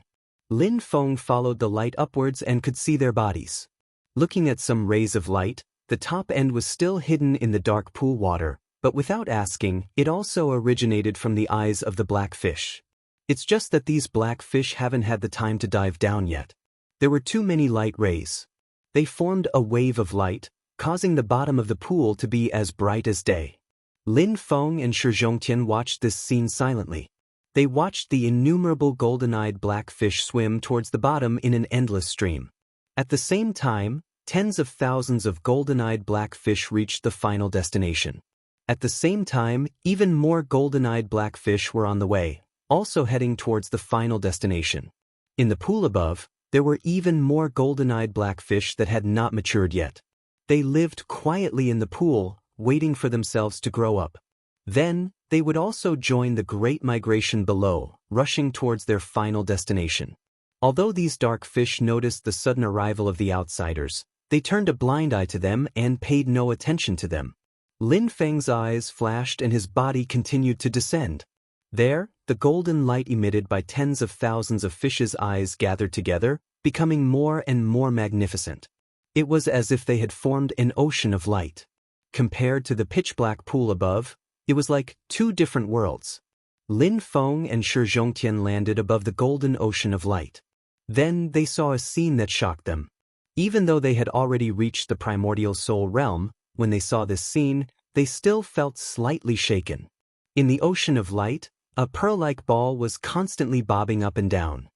Lin Feng followed the light upwards and could see their bodies. Looking at some rays of light, the top end was still hidden in the dark pool water, but without asking, it also originated from the eyes of the black fish. It's just that these black fish haven't had the time to dive down yet. There were too many light rays. They formed a wave of light, causing the bottom of the pool to be as bright as day. Lin Feng and Shi Zhongtian watched this scene silently. They watched the innumerable golden-eyed black fish swim towards the bottom in an endless stream. At the same time, tens of thousands of golden-eyed black fish reached the final destination. At the same time, even more golden-eyed black fish were on the way, also heading towards the final destination. In the pool above, there were even more golden-eyed black fish that had not matured yet. They lived quietly in the pool, waiting for themselves to grow up. Then, they would also join the great migration below, rushing towards their final destination. Although these dark fish noticed the sudden arrival of the outsiders, they turned a blind eye to them and paid no attention to them. Lin Feng's eyes flashed and his body continued to descend. There, the golden light emitted by tens of thousands of fishes' eyes gathered together, becoming more and more magnificent. It was as if they had formed an ocean of light. Compared to the pitch-black pool above, it was like two different worlds. Lin Feng and Shi Zhongtian landed above the golden ocean of light. Then they saw a scene that shocked them. Even though they had already reached the primordial soul realm, when they saw this scene, they still felt slightly shaken. In the ocean of light, a pearl-like ball was constantly bobbing up and down.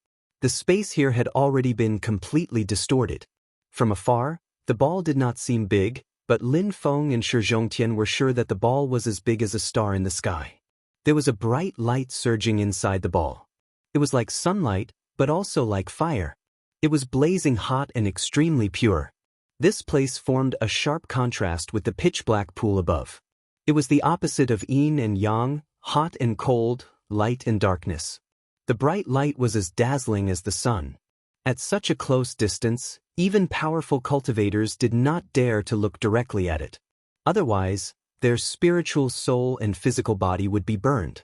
The space here had already been completely distorted. From afar, the ball did not seem big, but Lin Feng and Shi Zhongtian were sure that the ball was as big as a star in the sky. There was a bright light surging inside the ball. It was like sunlight, but also like fire. It was blazing hot and extremely pure. This place formed a sharp contrast with the pitch-black pool above. It was the opposite of yin and yang, hot and cold, light and darkness. The bright light was as dazzling as the sun. At such a close distance, even powerful cultivators did not dare to look directly at it. Otherwise, their spiritual soul and physical body would be burned.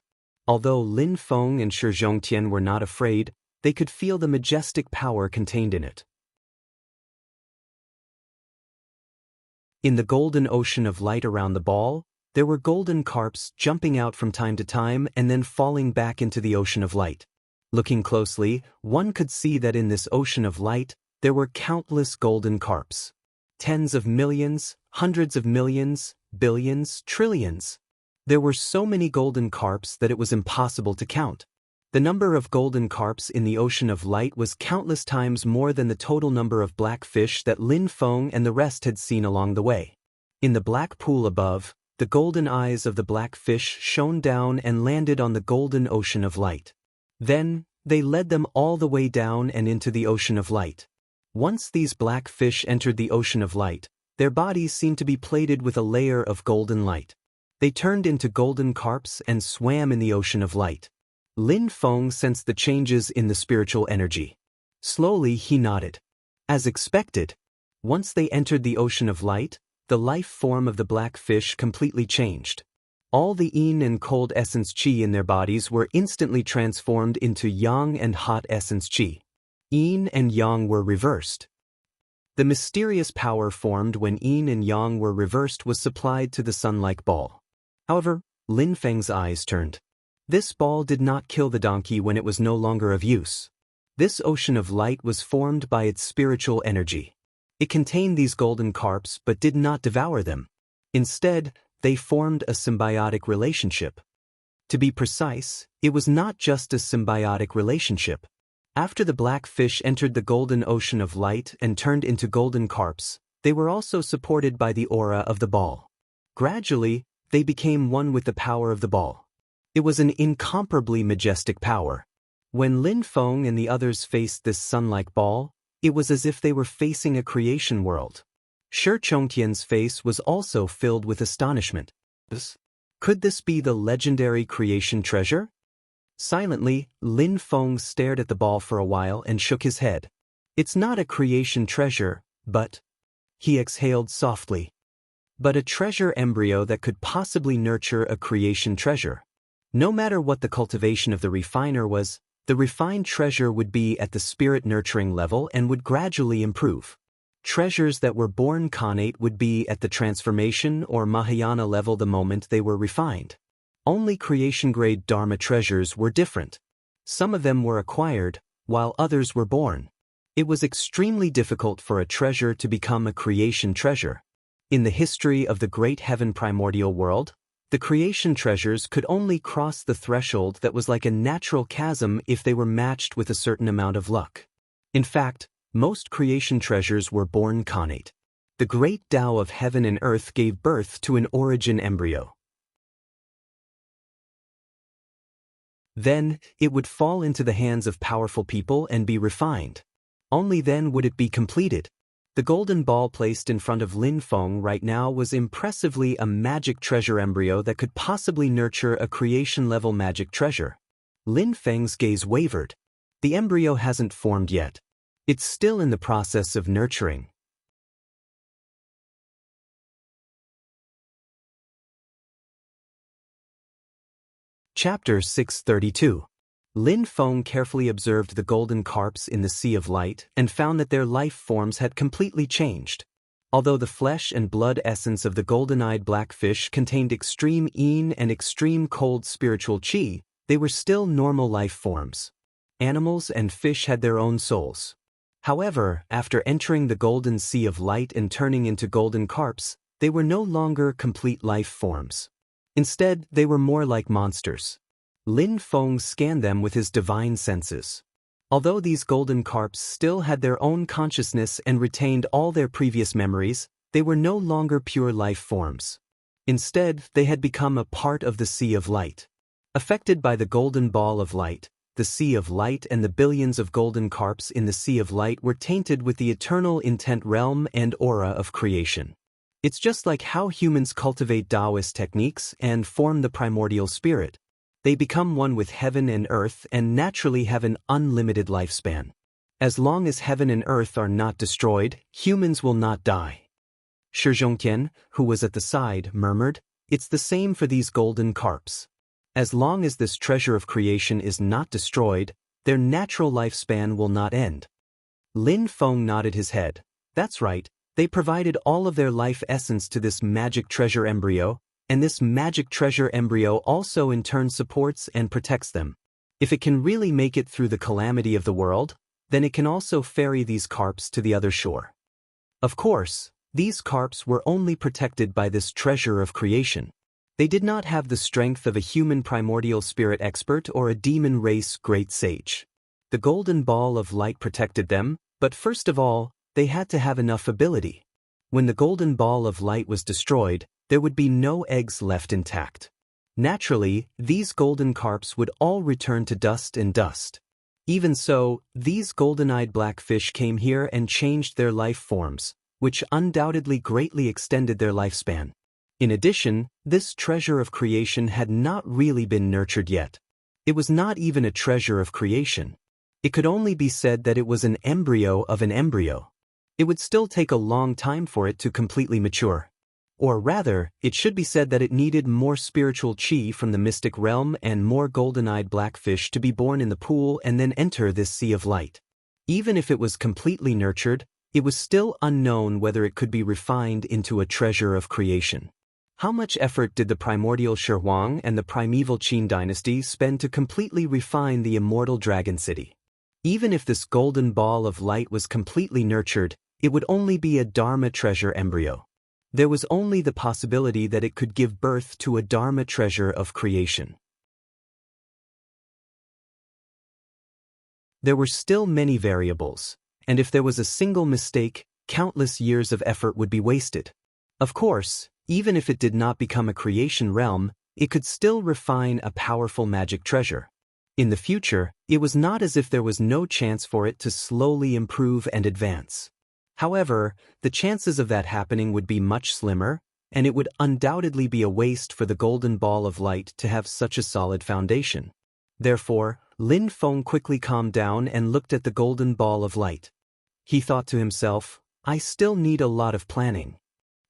Although Lin Feng and Shi Zhongtian were not afraid, they could feel the majestic power contained in it. In the golden ocean of light around the ball, there were golden carps jumping out from time to time and then falling back into the ocean of light. Looking closely, one could see that in this ocean of light, there were countless golden carps. Tens of millions, hundreds of millions, billions, trillions. There were so many golden carps that it was impossible to count. The number of golden carps in the ocean of light was countless times more than the total number of black fish that Lin Feng and the rest had seen along the way. In the black pool above, the golden eyes of the black fish shone down and landed on the golden ocean of light. Then, they led them all the way down and into the ocean of light. Once these black fish entered the ocean of light, their bodies seemed to be plated with a layer of golden light. They turned into golden carps and swam in the ocean of light. Lin Feng sensed the changes in the spiritual energy. Slowly he nodded. As expected, once they entered the ocean of light, the life form of the black fish completely changed. All the yin and cold essence qi in their bodies were instantly transformed into yang and hot essence qi. Yin and yang were reversed. The mysterious power formed when yin and yang were reversed was supplied to the sun-like ball. However, Lin Feng's eyes turned. This ball did not kill the donkey when it was no longer of use. This ocean of light was formed by its spiritual energy. It contained these golden carps but did not devour them. Instead, they formed a symbiotic relationship. To be precise, it was not just a symbiotic relationship. After the black fish entered the golden ocean of light and turned into golden carps, they were also supported by the aura of the ball. Gradually, they became one with the power of the ball. It was an incomparably majestic power. When Lin Feng and the others faced this sun-like ball, it was as if they were facing a creation world. Shi Zhongtian's face was also filled with astonishment. Could this be the legendary creation treasure? Silently, Lin Feng stared at the ball for a while and shook his head. It's not a creation treasure, but... He exhaled softly. But a treasure embryo that could possibly nurture a creation treasure. No matter what the cultivation of the refiner was, the refined treasure would be at the spirit nurturing level and would gradually improve. Treasures that were born connate would be at the transformation or Mahayana level the moment they were refined. Only creation-grade Dharma treasures were different. Some of them were acquired, while others were born. It was extremely difficult for a treasure to become a creation treasure. In the history of the great heaven primordial world, the creation treasures could only cross the threshold that was like a natural chasm if they were matched with a certain amount of luck. In fact, most creation treasures were born connate. The great Tao of heaven and earth gave birth to an origin embryo. Then, it would fall into the hands of powerful people and be refined. Only then would it be completed. The golden ball placed in front of Lin Feng right now was impressively a magic treasure embryo that could possibly nurture a creation-level magic treasure. Lin Feng's gaze wavered. The embryo hasn't formed yet. It's still in the process of nurturing. Chapter 632. Lin Feng carefully observed the golden carps in the sea of light and found that their life forms had completely changed. Although the flesh and blood essence of the golden-eyed blackfish contained extreme yin and extreme cold spiritual qi, they were still normal life forms. Animals and fish had their own souls. However, after entering the golden sea of light and turning into golden carps, they were no longer complete life forms. Instead, they were more like monsters. Lin Feng scanned them with his divine senses. Although these golden carps still had their own consciousness and retained all their previous memories, they were no longer pure life forms. Instead, they had become a part of the sea of light. Affected by the golden ball of light, the Sea of Light, and the billions of golden carps in the Sea of Light were tainted with the eternal intent realm and aura of creation. It's just like how humans cultivate Taoist techniques and form the primordial spirit. They become one with heaven and earth and naturally have an unlimited lifespan. As long as heaven and earth are not destroyed, humans will not die. Shi Zhongtian, who was at the side, murmured, "It's the same for these golden carps. As long as this treasure of creation is not destroyed, their natural lifespan will not end." Lin Feng nodded his head. "That's right, they provided all of their life essence to this magic treasure embryo, and this magic treasure embryo also in turn supports and protects them. If it can really make it through the calamity of the world, then it can also ferry these carps to the other shore." Of course, these carps were only protected by this treasure of creation. They did not have the strength of a human primordial spirit expert or a demon race great sage. The golden ball of light protected them, but first of all, they had to have enough ability. When the golden ball of light was destroyed, there would be no eggs left intact. Naturally, these golden carps would all return to dust and dust. Even so, these golden-eyed blackfish came here and changed their life forms, which undoubtedly greatly extended their lifespan. In addition, this treasure of creation had not really been nurtured yet. It was not even a treasure of creation. It could only be said that it was an embryo of an embryo. It would still take a long time for it to completely mature. Or rather, it should be said that it needed more spiritual chi from the mystic realm and more golden-eyed blackfish to be born in the pool and then enter this sea of light. Even if it was completely nurtured, it was still unknown whether it could be refined into a treasure of creation. How much effort did the primordial Shi Huang and the primeval Qin dynasty spend to completely refine the immortal dragon city? Even if this golden ball of light was completely nurtured, it would only be a Dharma treasure embryo. There was only the possibility that it could give birth to a Dharma treasure of creation. There were still many variables, and if there was a single mistake, countless years of effort would be wasted. Of course, even if it did not become a creation realm, it could still refine a powerful magic treasure. In the future, it was not as if there was no chance for it to slowly improve and advance. However, the chances of that happening would be much slimmer, and it would undoubtedly be a waste for the golden ball of light to have such a solid foundation. Therefore, Lin Feng quickly calmed down and looked at the golden ball of light. He thought to himself, "I still need a lot of planning."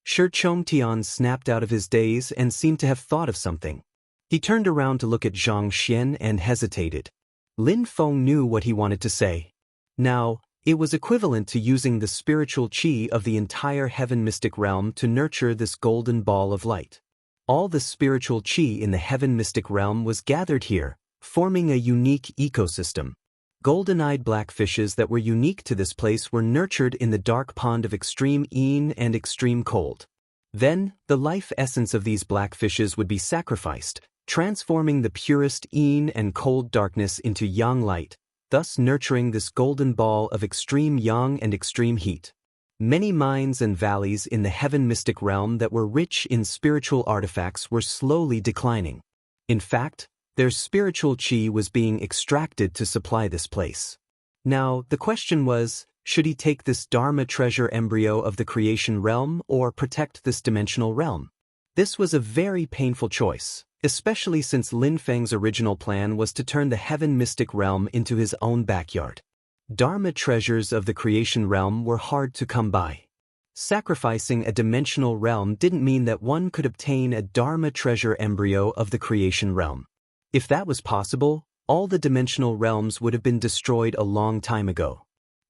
Shi Zhongtian snapped out of his daze and seemed to have thought of something. He turned around to look at Zhang Xian and hesitated. Lin Feng knew what he wanted to say. Now, it was equivalent to using the spiritual chi of the entire heaven mystic realm to nurture this golden ball of light. All the spiritual chi in the heaven mystic realm was gathered here, forming a unique ecosystem. Golden-eyed blackfishes that were unique to this place were nurtured in the dark pond of extreme yin and extreme cold. Then, the life essence of these blackfishes would be sacrificed, transforming the purest yin and cold darkness into yang light, thus nurturing this golden ball of extreme yang and extreme heat. Many mines and valleys in the heaven mystic realm that were rich in spiritual artifacts were slowly declining. In fact, their spiritual chi was being extracted to supply this place. Now, the question was, should he take this Dharma treasure embryo of the creation realm or protect this dimensional realm? This was a very painful choice, especially since Lin Feng's original plan was to turn the heaven mystic realm into his own backyard. Dharma treasures of the creation realm were hard to come by. Sacrificing a dimensional realm didn't mean that one could obtain a Dharma treasure embryo of the creation realm. If that was possible, all the dimensional realms would have been destroyed a long time ago.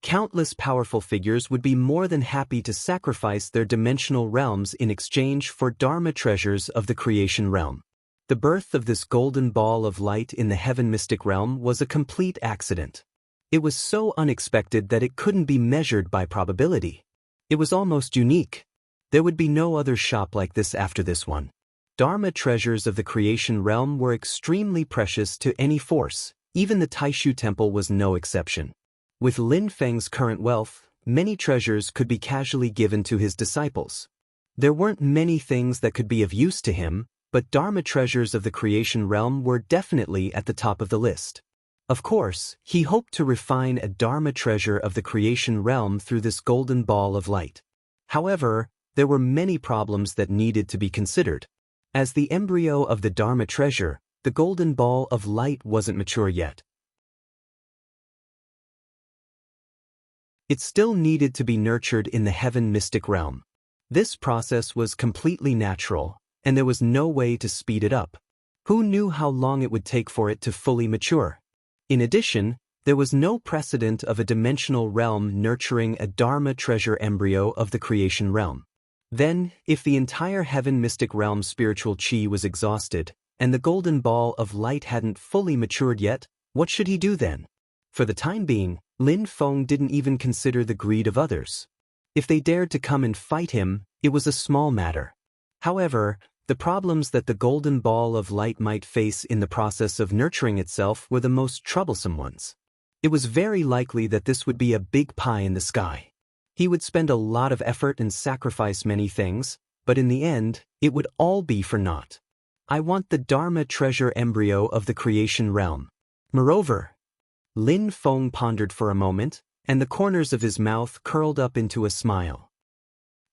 Countless powerful figures would be more than happy to sacrifice their dimensional realms in exchange for Dharma treasures of the creation realm. The birth of this golden ball of light in the heaven mystic realm was a complete accident. It was so unexpected that it couldn't be measured by probability. It was almost unique. There would be no other shop like this after this one. Dharma treasures of the creation realm were extremely precious to any force, even the Taishu temple was no exception. With Lin Feng's current wealth, many treasures could be casually given to his disciples. There weren't many things that could be of use to him, but Dharma treasures of the creation realm were definitely at the top of the list. Of course, he hoped to refine a Dharma treasure of the creation realm through this golden ball of light. However, there were many problems that needed to be considered. As the embryo of the Dharma treasure, the golden ball of light wasn't mature yet. It still needed to be nurtured in the heaven mystic realm. This process was completely natural, and there was no way to speed it up. Who knew how long it would take for it to fully mature? In addition, there was no precedent of a dimensional realm nurturing a Dharma treasure embryo of the creation realm. Then, if the entire heaven mystic realm spiritual chi was exhausted, and the golden ball of light hadn't fully matured yet, what should he do then? For the time being, Lin Feng didn't even consider the greed of others. If they dared to come and fight him, it was a small matter. However, the problems that the golden ball of light might face in the process of nurturing itself were the most troublesome ones. It was very likely that this would be a big pie in the sky. He would spend a lot of effort and sacrifice many things, but in the end, it would all be for naught. I want the Dharma treasure embryo of the creation realm. Moreover, Lin Feng pondered for a moment, and the corners of his mouth curled up into a smile.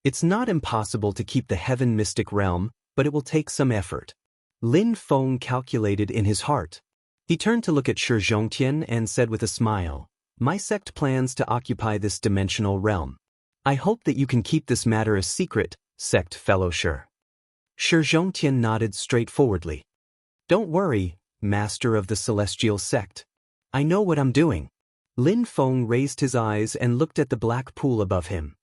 It's not impossible to keep the heaven mystic realm, but it will take some effort. Lin Feng calculated in his heart. He turned to look at Shi Zhongtian and said with a smile, "My sect plans to occupy this dimensional realm. I hope that you can keep this matter a secret, sect fellow Shi." Shi Zhongtian nodded straightforwardly. "Don't worry, master of the celestial sect. I know what I'm doing." Lin Feng raised his eyes and looked at the black pool above him.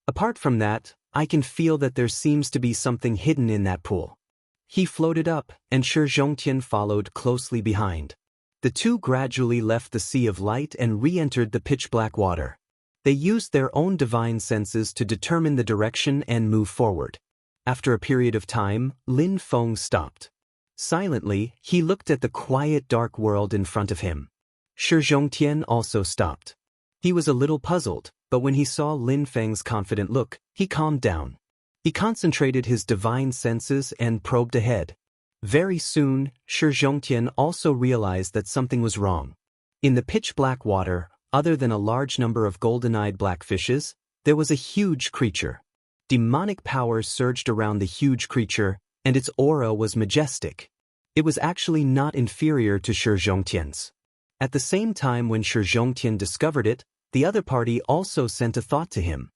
"Apart from that, I can feel that there seems to be something hidden in that pool." He floated up, and Shi Zhongtian followed closely behind. The two gradually left the sea of light and re-entered the pitch-black water. They used their own divine senses to determine the direction and move forward. After a period of time, Lin Feng stopped. Silently, he looked at the quiet dark world in front of him. Shi Zhongtian also stopped. He was a little puzzled, but when he saw Lin Feng's confident look, he calmed down. He concentrated his divine senses and probed ahead. Very soon, Shi Zhongtian also realized that something was wrong. In the pitch-black water, other than a large number of golden-eyed blackfishes, there was a huge creature. Demonic power surged around the huge creature, and its aura was majestic. It was actually not inferior to Shi Zhongtian's. At the same time when Shi Zhongtian discovered it, the other party also sent a thought to him.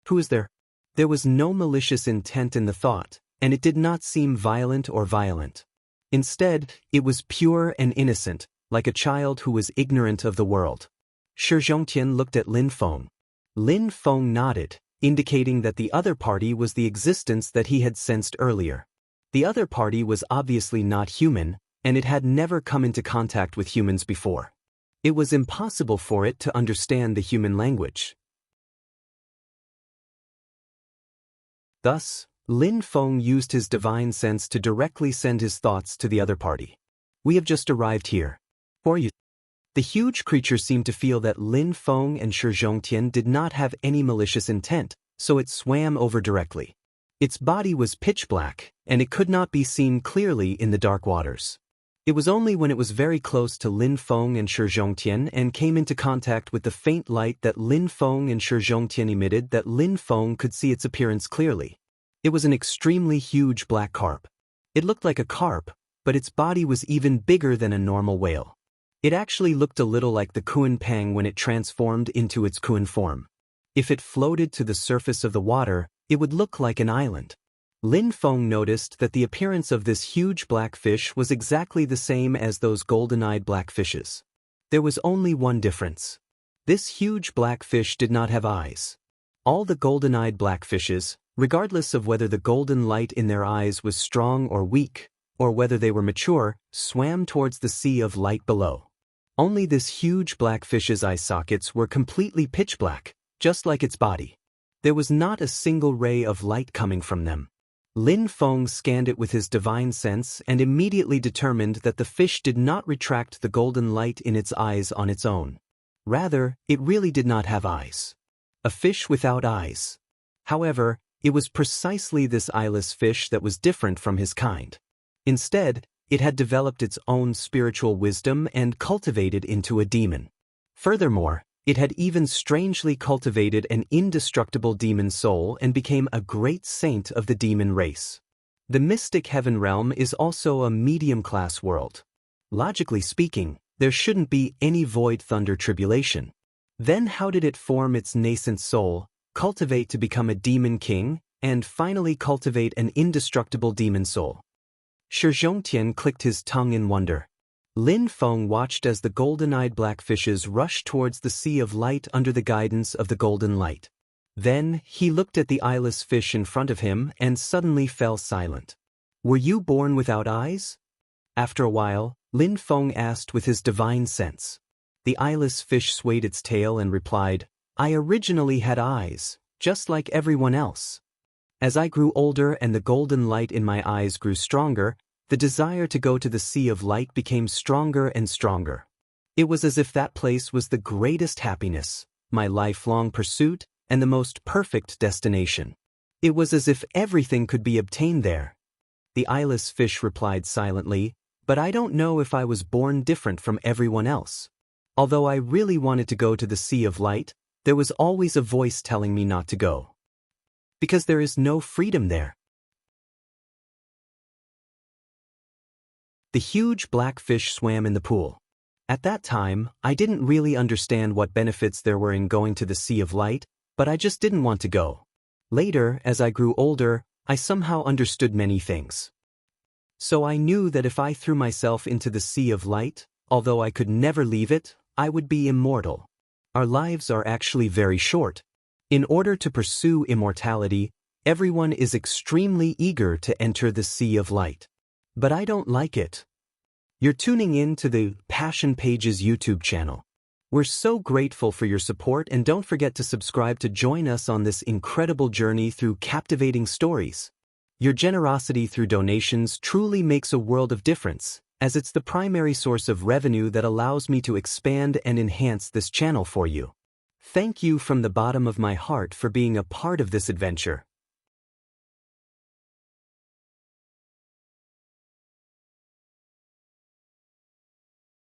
"Who is there?" There was no malicious intent in the thought, and it did not seem violent or violent. Instead, it was pure and innocent, like a child who was ignorant of the world. Shi Zhongtian looked at Lin Feng. Lin Feng nodded, indicating that the other party was the existence that he had sensed earlier. The other party was obviously not human, and it had never come into contact with humans before. It was impossible for it to understand the human language. Thus, Lin Feng used his divine sense to directly send his thoughts to the other party. "We have just arrived here. For you." The huge creature seemed to feel that Lin Feng and Shi Zhongtian did not have any malicious intent, so it swam over directly. Its body was pitch black, and it could not be seen clearly in the dark waters. It was only when it was very close to Lin Feng and Shi Zhongtian and came into contact with the faint light that Lin Feng and Shi Zhongtian emitted that Lin Feng could see its appearance clearly. It was an extremely huge black carp. It looked like a carp, but its body was even bigger than a normal whale. It actually looked a little like the Kuan Pang when it transformed into its Kuan form. If it floated to the surface of the water, it would look like an island. Lin Feng noticed that the appearance of this huge black fish was exactly the same as those golden-eyed blackfishes. There was only one difference. This huge black fish did not have eyes. All the golden-eyed blackfishes, regardless of whether the golden light in their eyes was strong or weak, or whether they were mature, swam towards the sea of light below. Only this huge blackfish's eye sockets were completely pitch black, just like its body. There was not a single ray of light coming from them. Lin Feng scanned it with his divine sense and immediately determined that the fish did not retract the golden light in its eyes on its own. Rather, it really did not have eyes. A fish without eyes. However, it was precisely this eyeless fish that was different from his kind. Instead, It had developed its own spiritual wisdom and cultivated into a demon. Furthermore, it had even strangely cultivated an indestructible demon soul and became a great saint of the demon race. The mystic heaven realm is also a medium-class world. Logically speaking, there shouldn't be any void thunder tribulation. Then how did it form its nascent soul, cultivate to become a demon king, and finally cultivate an indestructible demon soul? Shi Zhongtian clicked his tongue in wonder. Lin Feng watched as the golden-eyed blackfishes rushed towards the sea of light under the guidance of the golden light. Then, he looked at the eyeless fish in front of him and suddenly fell silent. "Were you born without eyes?" After a while, Lin Feng asked with his divine sense. The eyeless fish swayed its tail and replied, "I originally had eyes, just like everyone else. As I grew older and the golden light in my eyes grew stronger, the desire to go to the sea of light became stronger and stronger. It was as if that place was the greatest happiness, my lifelong pursuit, and the most perfect destination. It was as if everything could be obtained there." The eyeless fish replied silently, "But I don't know if I was born different from everyone else. Although I really wanted to go to the sea of light, there was always a voice telling me not to go. Because there is no freedom there." The huge black fish swam in the pool. At that time, I didn't really understand what benefits there were in going to the sea of light, but I just didn't want to go. Later, as I grew older, I somehow understood many things. So I knew that if I threw myself into the sea of light, although I could never leave it, I would be immortal. Our lives are actually very short. In order to pursue immortality, everyone is extremely eager to enter the sea of light. But I don't like it. You're tuning in to the Passion Pages YouTube channel. We're so grateful for your support, and don't forget to subscribe to join us on this incredible journey through captivating stories. Your generosity through donations truly makes a world of difference, as it's the primary source of revenue that allows me to expand and enhance this channel for you. Thank you from the bottom of my heart for being a part of this adventure.